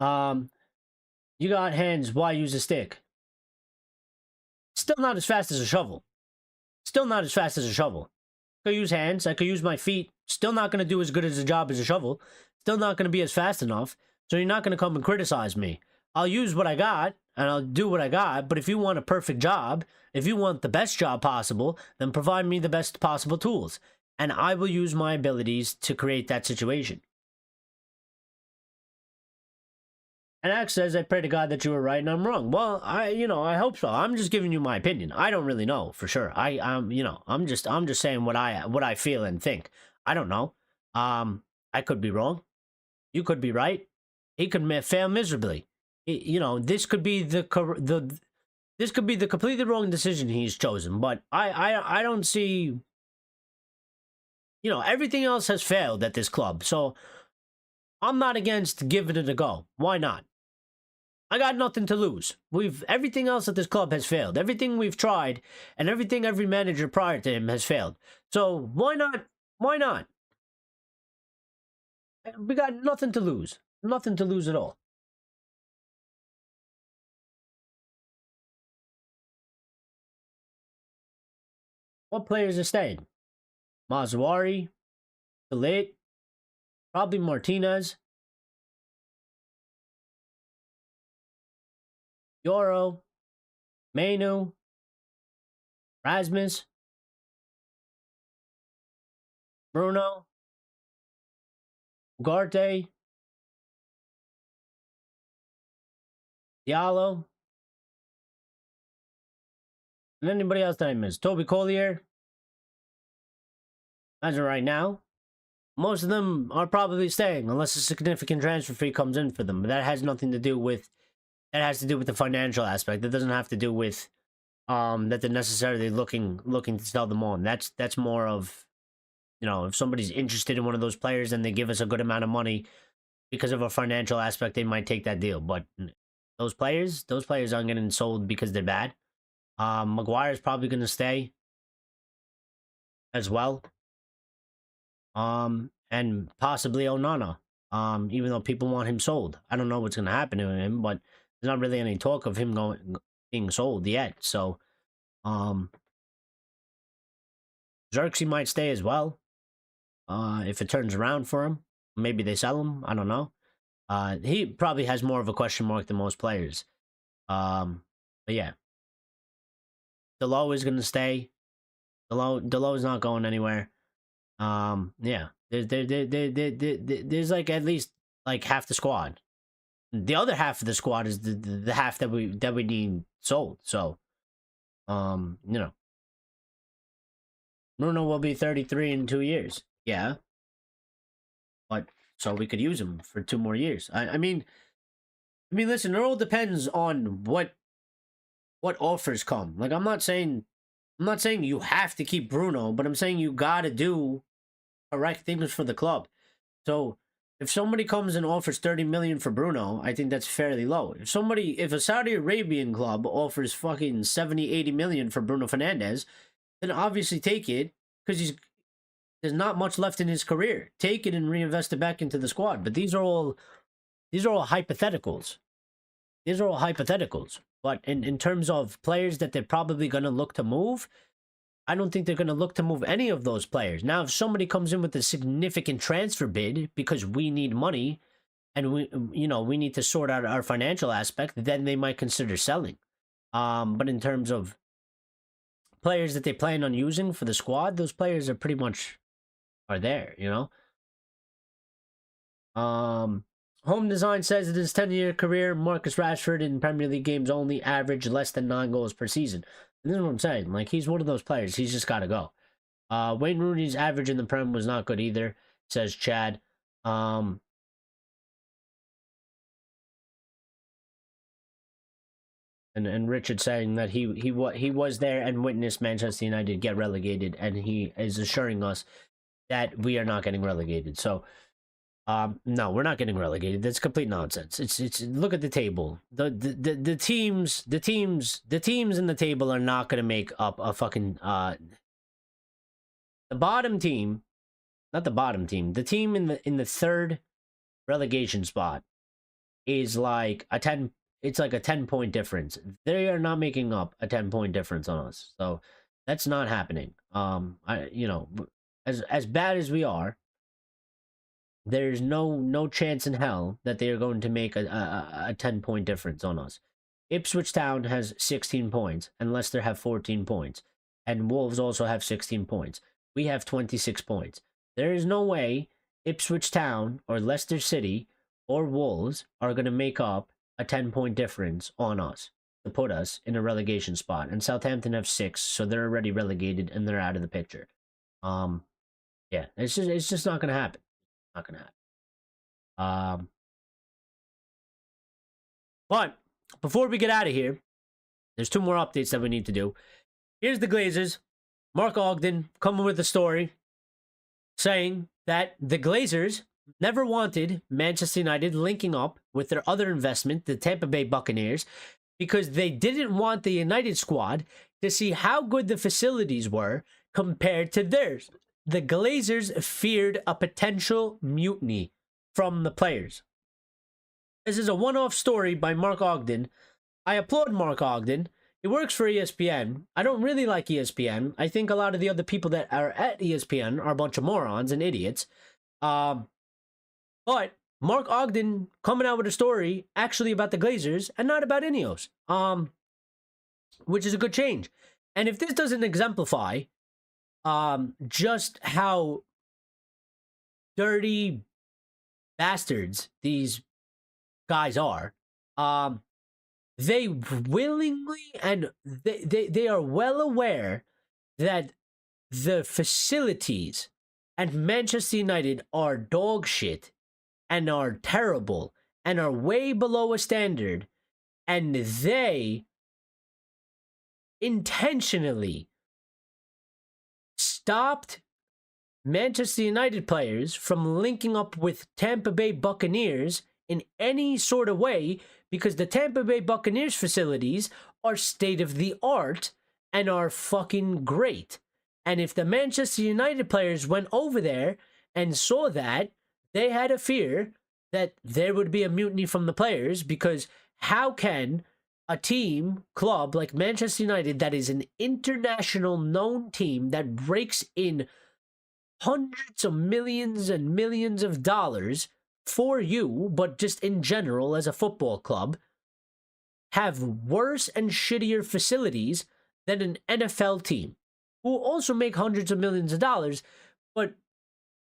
You got hands, why use a stick? Still not as fast as a shovel. Still not as fast as a shovel. I could use hands, I could use my feet. Still not going to do as good as a job as a shovel. Still not going to be as fast enough. So you're not going to come and criticize me. I'll use what I got, and I'll do what I got. But if you want a perfect job, if you want the best job possible, then provide me the best possible tools. And I will use my abilities to create that situation. And Axe says, I pray to God that you were right and I'm wrong. Well, I hope so. I'm just giving you my opinion. I don't really know for sure. I'm just saying what I feel and think. I don't know. I could be wrong. You could be right. He could fail miserably. This could be the completely wrong decision he's chosen. But I don't see. Everything else has failed at this club, so I'm not against giving it a go. Why not? I got nothing to lose. Everything else at this club has failed. Everything we've tried, and everything every manager prior to him has failed. So why not? Why not? We got nothing to lose. Nothing to lose at all. What players are staying? Mazuari, Delit, probably Martinez, Yoro, Manu, Rasmus, Bruno, Ugarte, Diallo, and anybody else that I missed. Toby Collier. As of right now, most of them are probably staying unless a significant transfer fee comes in for them. But that has nothing to do with. That has to do with the financial aspect. That doesn't have to do with that they're necessarily looking to sell them on. That's more of, if somebody's interested in one of those players and they give us a good amount of money because of a financial aspect, they might take that deal. But those players aren't getting sold because they're bad. Maguire's probably going to stay as well. And possibly Onana. Even though people want him sold. I don't know what's going to happen to him, but there's not really any talk of him being sold yet. So, Xerxes might stay as well. If it turns around for him, maybe they sell him. I don't know. He probably has more of a question mark than most players. But yeah. Delo is going to stay. Delo is not going anywhere. Yeah. There's like at least like half the squad. The other half of the squad is the half that we need sold. So, Bruno will be 33 in 2 years. Yeah. But so we could use him for 2 more years. I mean, listen, it all depends on what offers come. Like I'm not saying you have to keep Bruno, but I'm saying you gotta do correct things for the club. So if somebody comes and offers 30 million for Bruno, I think that's fairly low. If a Saudi Arabian club offers fucking 70, 80 million for Bruno Fernandes, then obviously take it because there's not much left in his career. Take it and reinvest it back into the squad. But these are all hypotheticals. These are all hypotheticals. But in terms of players that they're probably going to look to move, I don't think they're going to look to move any of those players. Now, if somebody comes in with a significant transfer bid because we need money and we need to sort out our financial aspect, then they might consider selling. But in terms of players that they plan on using for the squad, those players are pretty much there, Home Design says in his 10-year career, Marcus Rashford in Premier League games only averaged less than 9 goals per season. And this is what I'm saying. Like, he's one of those players. He's just got to go. Wayne Rooney's average in the Prem was not good either, says Chad. And Richard saying that he was there and witnessed Manchester United get relegated, and he is assuring us that we are not getting relegated. So, no, we're not getting relegated. That's complete nonsense. It's look at the table. The teams in the table are not going to make up a fucking the bottom team, not the bottom team. The team in the third relegation spot is like a 10. It's like a 10-point difference. They are not making up a 10-point difference on us. So that's not happening. As bad as we are, there's no chance in hell that they are going to make a 10-point difference on us. Ipswich Town has 16 points, and Leicester have 14 points. And Wolves also have 16 points. We have 26 points. There is no way Ipswich Town or Leicester City or Wolves are going to make up a 10-point difference on us to put us in a relegation spot. And Southampton have 6, so they're already relegated and they're out of the picture. Yeah, it's just not going to happen. Not going to happen. But before we get out of here, there's 2 more updates that we need to do. Here's the Glazers. Mark Ogden coming with a story saying that the Glazers never wanted Manchester United linking up with their other investment, the Tampa Bay Buccaneers, because they didn't want the United squad to see how good the facilities were compared to theirs. The Glazers feared a potential mutiny from the players. This is a one-off story by Mark Ogden. I applaud Mark Ogden. He works for ESPN. I don't really like ESPN. I think a lot of the other people that are at ESPN are a bunch of morons and idiots. But Mark Ogden coming out with a story actually about the Glazers and not about Ineos, which is a good change. And if this doesn't exemplify just how dirty bastards these guys are, they willingly and they are well aware that the facilities at Manchester United are dog shit and are terrible and are way below a standard, and they intentionally stopped Manchester United players from linking up with Tampa Bay Buccaneers in any sort of way, because the Tampa Bay Buccaneers facilities are state of the art and are fucking great. And if the Manchester United players went over there and saw that, they had a fear that there would be a mutiny from the players, because how can a team, club like Manchester United, that is an international known team that rakes in hundreds of millions and millions of dollars for you, but just in general as a football club, have worse and shittier facilities than an NFL team, who also make hundreds of millions of dollars, but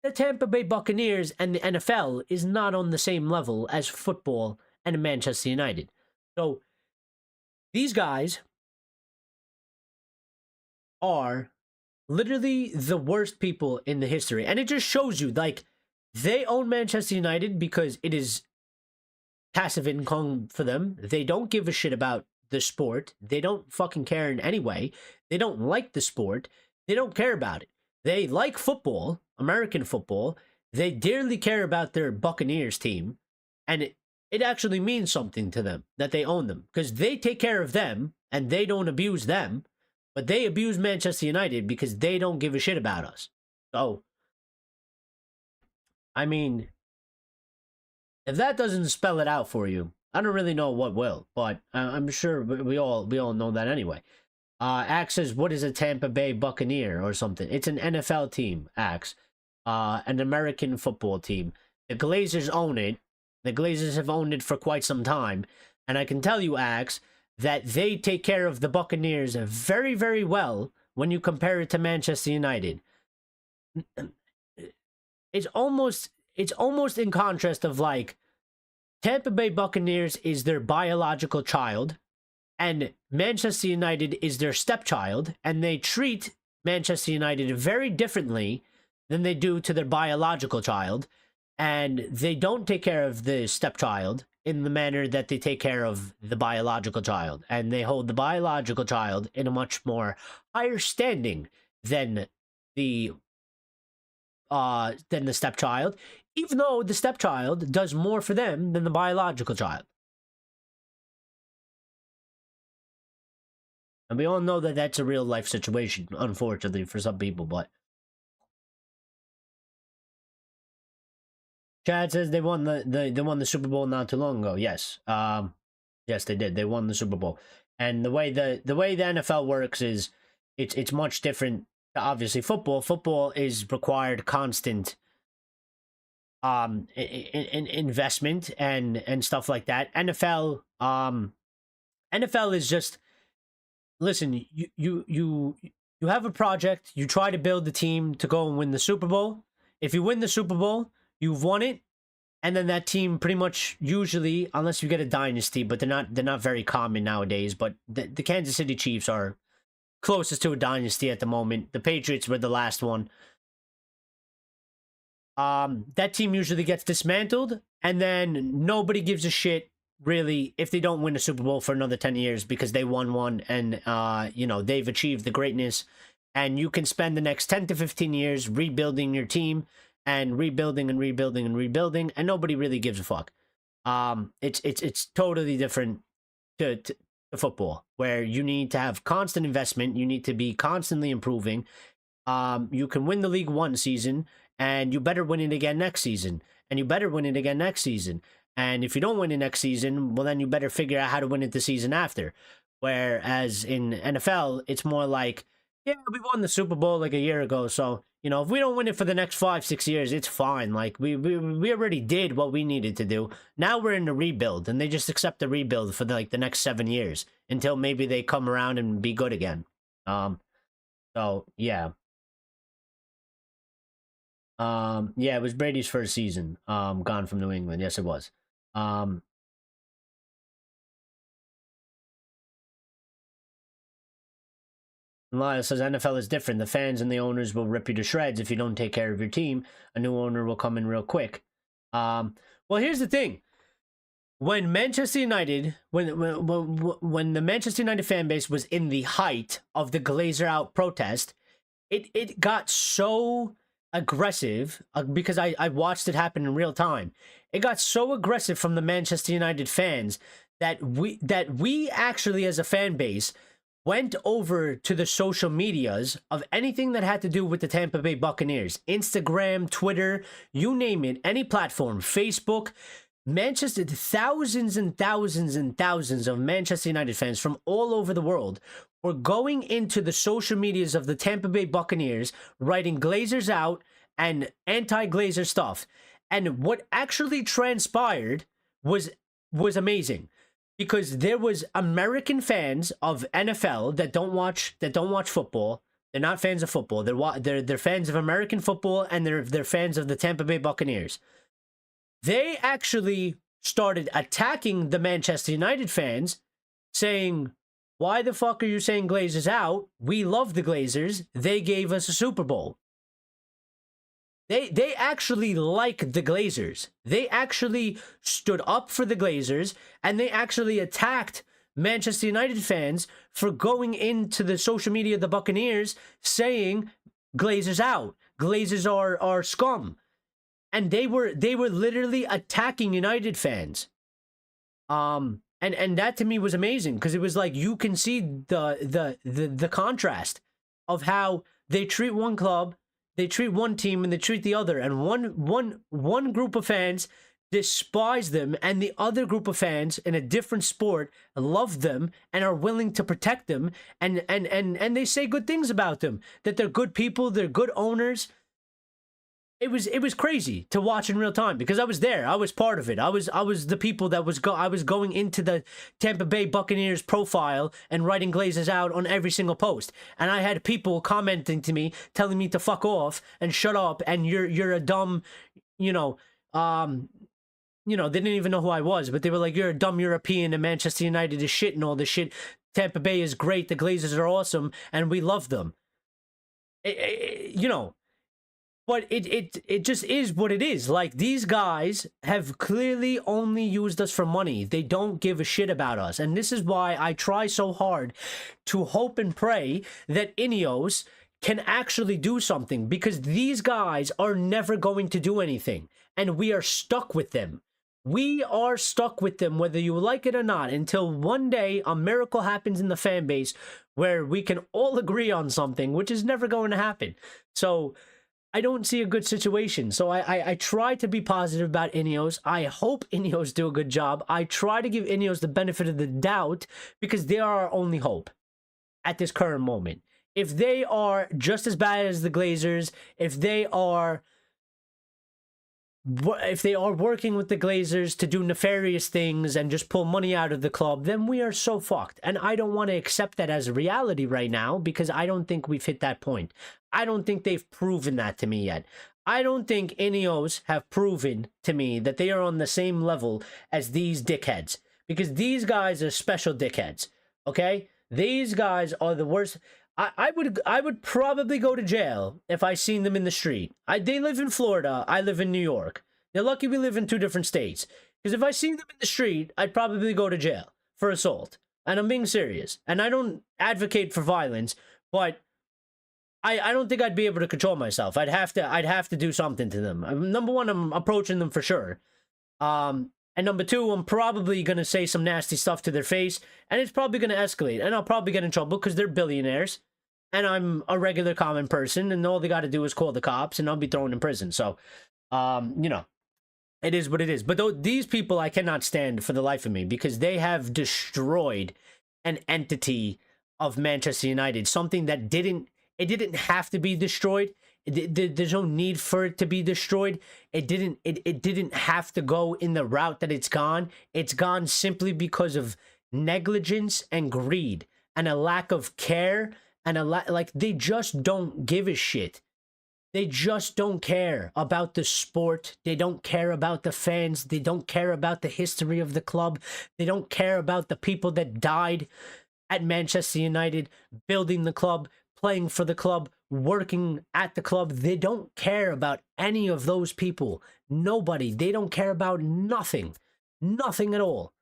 the Tampa Bay Buccaneers and the NFL is not on the same level as football and Manchester United. So these guys are literally the worst people in the history. And it just shows you, like, they own Manchester United because it is passive income for them. They don't give a shit about the sport. They don't fucking care in any way. They don't like the sport. They don't care about it. They like football, American football. They dearly care about their Buccaneers team. And it actually means something to them that they own them, because they take care of them and they don't abuse them, but they abuse Manchester United because they don't give a shit about us. So, I mean, if that doesn't spell it out for you, I don't really know what will, but I'm sure we all know that anyway. Axe says, what is a Tampa Bay Buccaneer or something? It's an NFL team, Axe. An American football team. The Glazers own it. The Glazers have owned it for quite some time. And I can tell you, Axe, that they take care of the Buccaneers very, very well when you compare it to Manchester United. It's almost in contrast of, like, Tampa Bay Buccaneers is their biological child, and Manchester United is their stepchild, and they treat Manchester United very differently than they do to their biological child, and they don't take care of the stepchild in the manner that they take care of the biological child, and they hold the biological child in a much more higher standing than the stepchild, even though the stepchild does more for them than the biological child. And we all know that that's a real life situation, unfortunately, for some people, but Chad says they won the Super Bowl not too long ago. Yes. Yes, they did. They won the Super Bowl. And the way the NFL works is it's much different to obviously football. Football is required constant investment and stuff like that. NFL is just, listen, you have a project, you try to build the team to go and win the Super Bowl. If you win the Super Bowl, you've won it, and then that team pretty much usually, unless you get a dynasty, but they're not very common nowadays, but the Kansas City Chiefs are closest to a dynasty at the moment. The Patriots were the last one. That team usually gets dismantled, and then nobody gives a shit really if they don't win a Super Bowl for another 10 years because they won one, and they've achieved the greatness, and you can spend the next 10 to 15 years rebuilding your team and rebuilding and rebuilding and rebuilding, and nobody really gives a fuck. It's totally different to football, where you need to have constant investment, you need to be constantly improving. You can win the league one season, and you better win it again next season, and you better win it again next season. And if you don't win it next season, well, then you better figure out how to win it the season after. Whereas in NFL, it's more like, yeah, we won the Super Bowl like a year ago, so, if we don't win it for the next 5-6 years, it's fine. Like, we already did what we needed to do. Now we're in the rebuild, and they just accept the rebuild for the next 7 years until maybe they come around and be good again. So, yeah. Yeah, it was Brady's first season, gone from New England. Yes, it was. Lyle says NFL is different. The fans and the owners will rip you to shreds if you don't take care of your team. A new owner will come in real quick. Well, here's the thing. When Manchester United, when the Manchester United fan base was in the height of the Glazer out protest, it got so aggressive because I watched it happen in real time. It got so aggressive from the Manchester United fans that we actually, as a fan base, went over to the social medias of anything that had to do with the Tampa Bay Buccaneers. Instagram, Twitter, you name it, any platform, Facebook. Manchester, thousands and thousands and thousands of Manchester United fans from all over the world were going into the social medias of the Tampa Bay Buccaneers, writing Glazers out and anti-Glazer stuff. And what actually transpired was amazing, because there was American fans of NFL that don't watch football. They're not fans of football. They're fans of American football, and they're fans of the Tampa Bay Buccaneers. They actually started attacking the Manchester United fans, saying, "Why the fuck are you saying Glazers out? We love the Glazers. They gave us a Super Bowl." They actually like the Glazers. They actually stood up for the Glazers, and they actually attacked Manchester United fans for going into the social media of the Buccaneers saying Glazers out. Glazers are scum. And they were literally attacking United fans. And that to me was amazing, because it was like you can see the contrast of how they treat one club, they treat one team, and they treat the other. And one group of fans despise them, and the other group of fans in a different sport love them and are willing to protect them, and they say good things about them, that they're good people, they're good owners. It was crazy to watch in real time, because I was there. I was part of it. I was the people that I was going into the Tampa Bay Buccaneers profile and writing Glazers out on every single post. And I had people commenting to me, telling me to fuck off and shut up, and you're a dumb, you know, they didn't even know who I was, but they were like, you're a dumb European and Manchester United is shit and all this shit. Tampa Bay is great. The Glazers are awesome and we love them. You know, but it just is what it is. Like, these guys have clearly only used us for money. They don't give a shit about us. And this is why I try so hard to hope and pray that Ineos can actually do something, because these guys are never going to do anything. And we are stuck with them. We are stuck with them, whether you like it or not, until one day a miracle happens in the fan base where we can all agree on something, which is never going to happen. So I don't see a good situation. So I try to be positive about Ineos. I hope Ineos do a good job. I try to give Ineos the benefit of the doubt, because they are our only hope at this current moment. If they are just as bad as the Glazers, if they are working with the Glazers to do nefarious things and just pull money out of the club, then we are so fucked. And I don't want to accept that as a reality right now, because I don't think we've hit that point. I don't think they've proven that to me yet. I don't think Ineos have proven to me that they are on the same level as these dickheads, because these guys are special dickheads, okay? These guys are the worst. I would probably go to jail if I seen them in the street. They live in Florida. I live in New York. They're lucky we live in 2 different states. Because if I seen them in the street, I'd probably go to jail for assault. And I'm being serious. And I don't advocate for violence, but I don't think I'd be able to control myself. I'd have to do something to them. Number one, I'm approaching them for sure. And number 2, I'm probably going to say some nasty stuff to their face, and it's probably going to escalate, and I'll probably get in trouble because they're billionaires, and I'm a regular common person, and all they got to do is call the cops, and I'll be thrown in prison. So, you know, it is what it is. But these people I cannot stand for the life of me, because they have destroyed an entity of Manchester United, something that didn't have to be destroyed. There's no need for it to be destroyed. It didn't have to go in the route that it's gone. It's gone simply because of negligence and greed and a lack of care, and like, they just don't give a shit. They just don't care about the sport. They don't care about the fans. They don't care about the history of the club. They don't care about the people that died at Manchester United, building the club, playing for the club, working at the club. They don't care about any of those people. Nobody. They don't care about nothing. Nothing at all.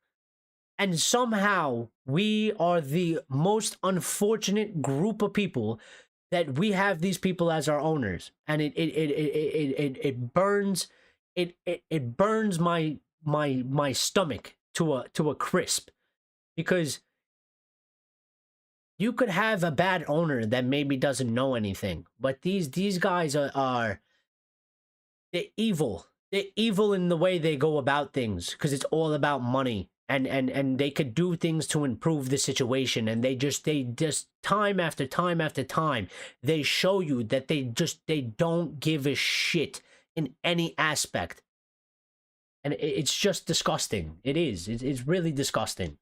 And somehow we are the most unfortunate group of people that we have these people as our owners. And it burns my stomach to a crisp, because you could have a bad owner that maybe doesn't know anything, but these guys are they're evil. They're evil in the way they go about things, because it's all about money, and they could do things to improve the situation, and they just time after time after time they show you that they don't give a shit in any aspect, and it's just disgusting. It is. It's really disgusting.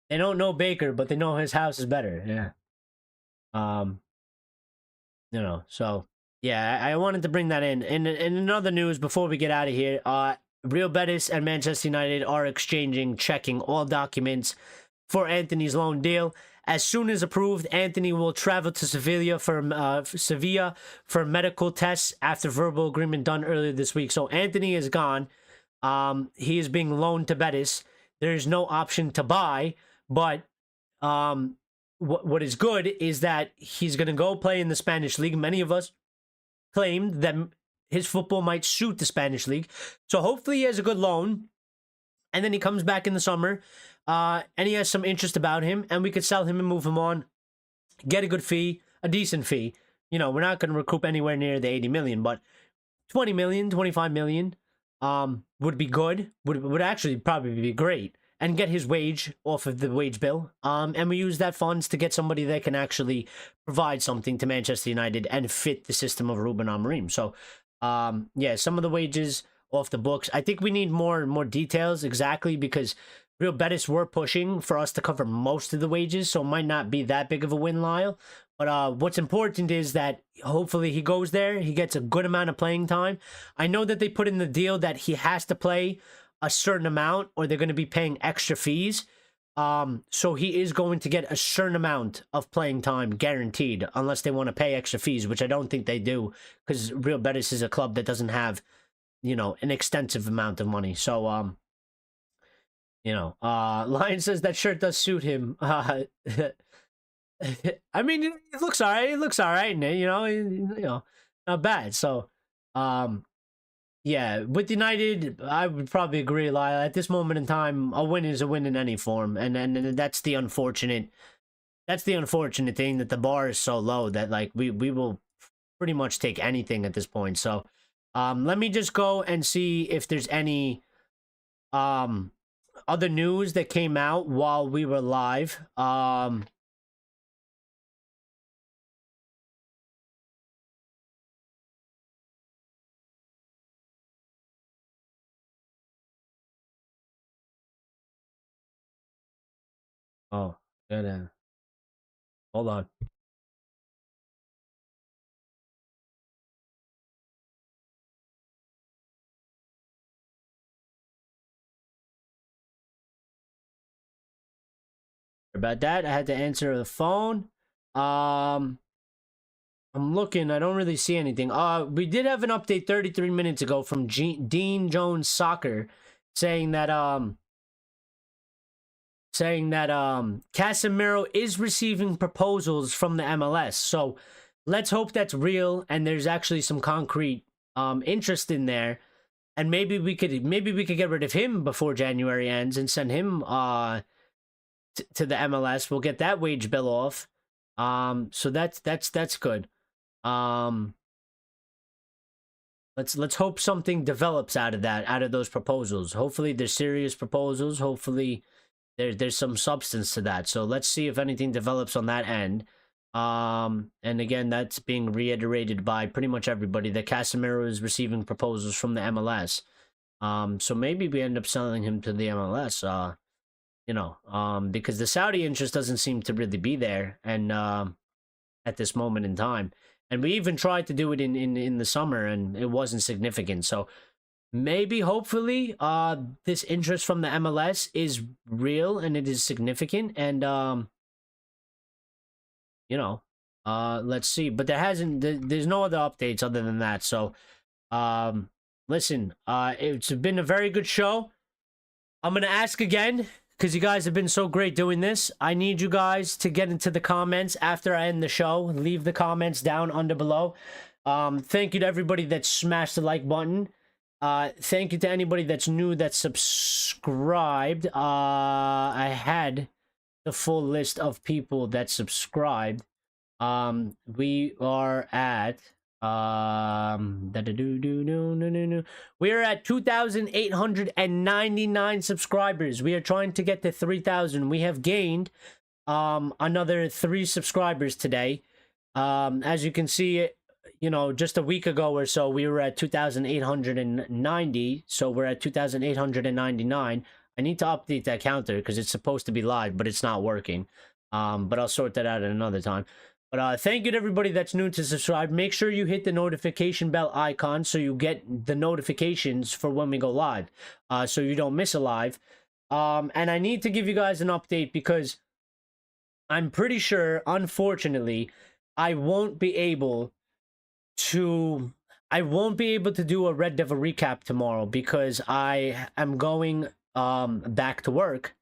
They don't know Baker, but they know his house is better. Yeah. You know, so yeah, I wanted to bring that in. And in other news, before we get out of here, Real Betis and Manchester United are checking all documents for Anthony's loan deal. As soon as approved, Anthony will travel to Sevilla for medical tests after verbal agreement done earlier this week. So Anthony is gone. He is being loaned to Betis. There is no option to buy. But what is good is that he's going to go play in the Spanish league. Many of us claimed that his football might suit the Spanish league. So hopefully he has a good loan, and then he comes back in the summer, and he has some interest about him, and we could sell him and move him on, get a good fee, a decent fee. You know, we're not going to recoup anywhere near the 80 million, but 20 million, 25 million would be good, would actually probably be great. And get his wage off of the wage bill. And we use that funds to get somebody that can actually provide something to Manchester United and fit the system of Ruben Amorim. So, yeah, some of the wages off the books. I think we need more details exactly, because Real Betis were pushing for us to cover most of the wages, so it might not be that big of a win, Lyle. But what's important is that hopefully he goes there, he gets a good amount of playing time. I know that they put in the deal that he has to play a certain amount or they're going to be paying extra fees. So he is going to get a certain amount of playing time guaranteed, unless they want to pay extra fees, which I don't think they do, because Real Betis is a club that doesn't have, an extensive amount of money. So, Lion says that shirt does suit him. I mean, it looks all right. It looks all right, not bad. So, yeah, with United, I would probably agree, Lyle. At this moment in time, a win is a win in any form, and that's the unfortunate. That's the unfortunate thing, that the bar is so low that like we will pretty much take anything at this point. So, let me just go and see if there's any other news that came out while we were live. Oh, good. Hold on. About that, I had to answer the phone. I'm looking. I don't really see anything. We did have an update 33 minutes ago from Dean Jones Soccer, saying that Casemiro is receiving proposals from the MLS. So let's hope that's real and there's actually some concrete interest in there. And maybe we could get rid of him before January ends and send him to the MLS. We'll get that wage bill off. So that's good. Let's hope something develops out of those proposals. Hopefully they're serious proposals. Hopefully there's some substance to that. So let's see if anything develops on that end. And again, that's being reiterated by pretty much everybody, that Casemiro is receiving proposals from the MLS. So maybe we end up selling him to the MLS. Because the Saudi interest doesn't seem to really be there, and at this moment in time. And we even tried to do it in the summer, and it wasn't significant. So maybe, hopefully, this interest from the MLS is real and it is significant. And let's see. But there's no other updates other than that. So, listen, it's been a very good show. I'm gonna ask again, because you guys have been so great doing this. I need you guys to get into the comments after I end the show. Leave the comments down under below. Thank you to everybody that smashed the like button. Thank you to anybody that's new that subscribed. I had the full list of people that subscribed. We are at we are at 2,899 subscribers. We are trying to get to 3,000. We have gained another 3 subscribers today. As you can see, just a week ago or so, we were at 2,890. So we're at 2,899. I need to update that counter because it's supposed to be live, but it's not working. But I'll sort that out at another time. But thank you to everybody that's new to subscribe. Make sure you hit the notification bell icon so you get the notifications for when we go live, so you don't miss a live. And I need to give you guys an update because I'm pretty sure, unfortunately, I won't be able to do a Red Devil recap tomorrow because I am going back to work.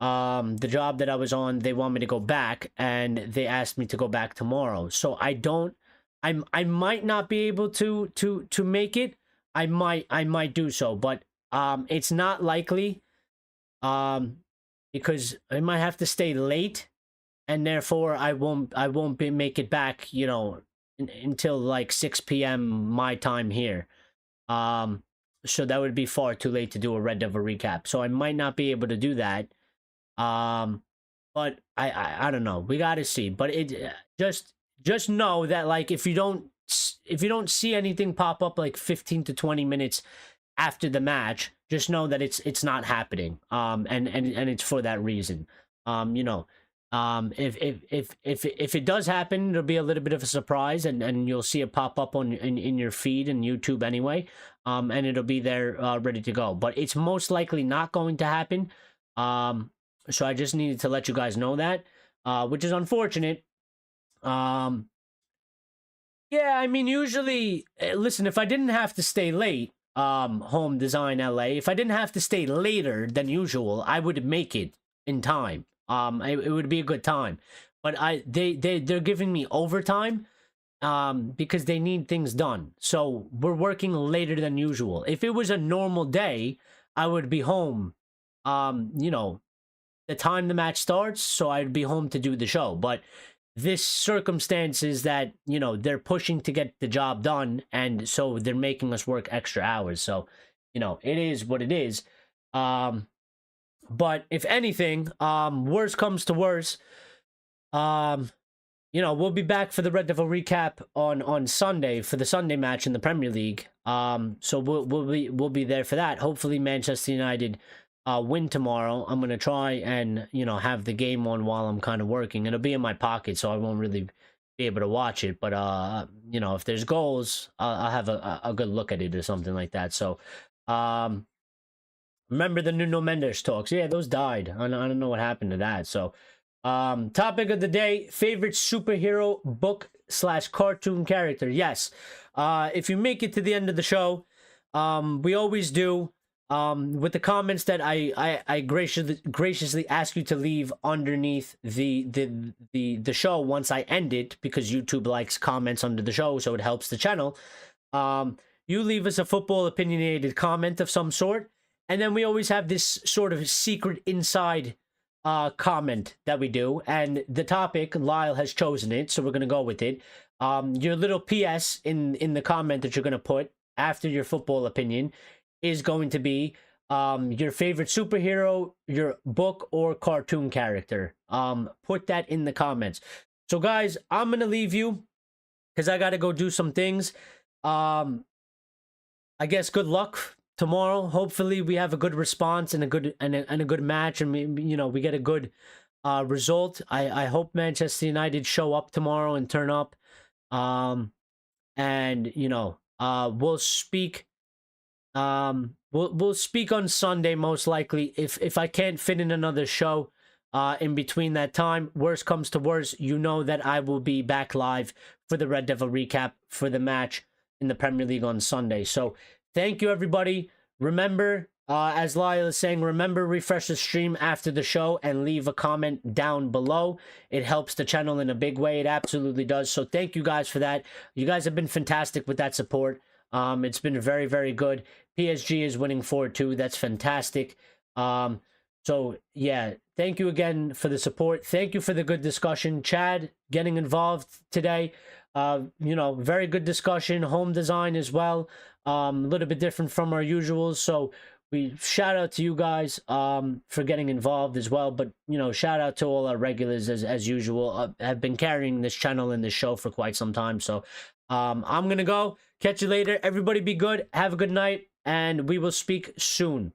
The job that I was on, they want me to go back, and they asked me to go back tomorrow. So I might not be able to make it. I might do so, but it's not likely, because I might have to stay late, and therefore I won't make it back, until like 6 p.m. my time here. So that would be far too late to do a Red Devil recap. So I might not be able to do that. But I don't know. We gotta see. But it just know that, like, if you don't see anything pop up like 15 to 20 minutes after the match, just know that it's not happening. And it's for that reason. You know, if it does happen, it'll be a little bit of a surprise, and you'll see it pop up on in your feed and YouTube anyway. And it'll be there ready to go. But it's most likely not going to happen. So I just needed to let you guys know that, which is unfortunate. Yeah, I mean, usually, listen, if I didn't have to stay late, Home Design LA, if I didn't have to stay later than usual, I would make it in time. It would be a good time. But they're giving me overtime, because they need things done. So we're working later than usual. If it was a normal day, I would be home, you know, the time the match starts, so I'd be home to do the show. But this circumstance is that, you know, they're pushing to get the job done, and so they're making us work extra hours. So, you know, it is what it is. But if anything, worse comes to worse, you know, we'll be back for the Red Devil recap on Sunday for the Sunday match in the Premier League. So we'll be there for that. Hopefully Manchester United win tomorrow. I'm gonna try and, you know, have the game on while I'm kind of working. It'll be in my pocket, so I won't really be able to watch it. But you know, if there's goals, I'll have a good look at it or something like that. So remember the Nuno Mendes talks? Yeah, those died. I don't know what happened to that. So topic of the day: favorite superhero book / cartoon character. Yes, if you make it to the end of the show, we always do. With the comments that I graciously ask you to leave underneath the show once I end it, because YouTube likes comments under the show, so it helps the channel. You leave us a football opinionated comment of some sort, and then we always have this sort of secret inside comment that we do, and the topic, Lyle has chosen it, so we're gonna go with it. Your little PS in the comment that you're gonna put after your football opinion is going to be your favorite superhero, your book, or cartoon character. Put that in the comments. So guys, I'm gonna leave you because I gotta go do some things. I guess good luck tomorrow. Hopefully we have a good response and a good match, and we get a good result. I hope Manchester United show up tomorrow and turn up. And we'll speak. We'll speak on Sunday most likely. If I can't fit in another show in between that time, worst comes to worst, you know that I will be back live for the Red Devil recap for the match in the Premier League on Sunday. So thank you, everybody. Remember, as Lyle is saying, remember, refresh the stream after the show and leave a comment down below. It helps the channel in a big way. It absolutely does. So thank you guys for that. You guys have been fantastic with that support. It's been very, very good. PSG is winning 4-2. That's fantastic. So yeah, thank you again for the support. Thank you for the good discussion. Chad getting involved today. Very good discussion. Home design as well. A little bit different from our usuals. So we shout out to you guys for getting involved as well. But shout out to all our regulars as usual. Have been carrying this channel and this show for quite some time. So I'm gonna go. Catch you later. Everybody be good. Have a good night, and we will speak soon.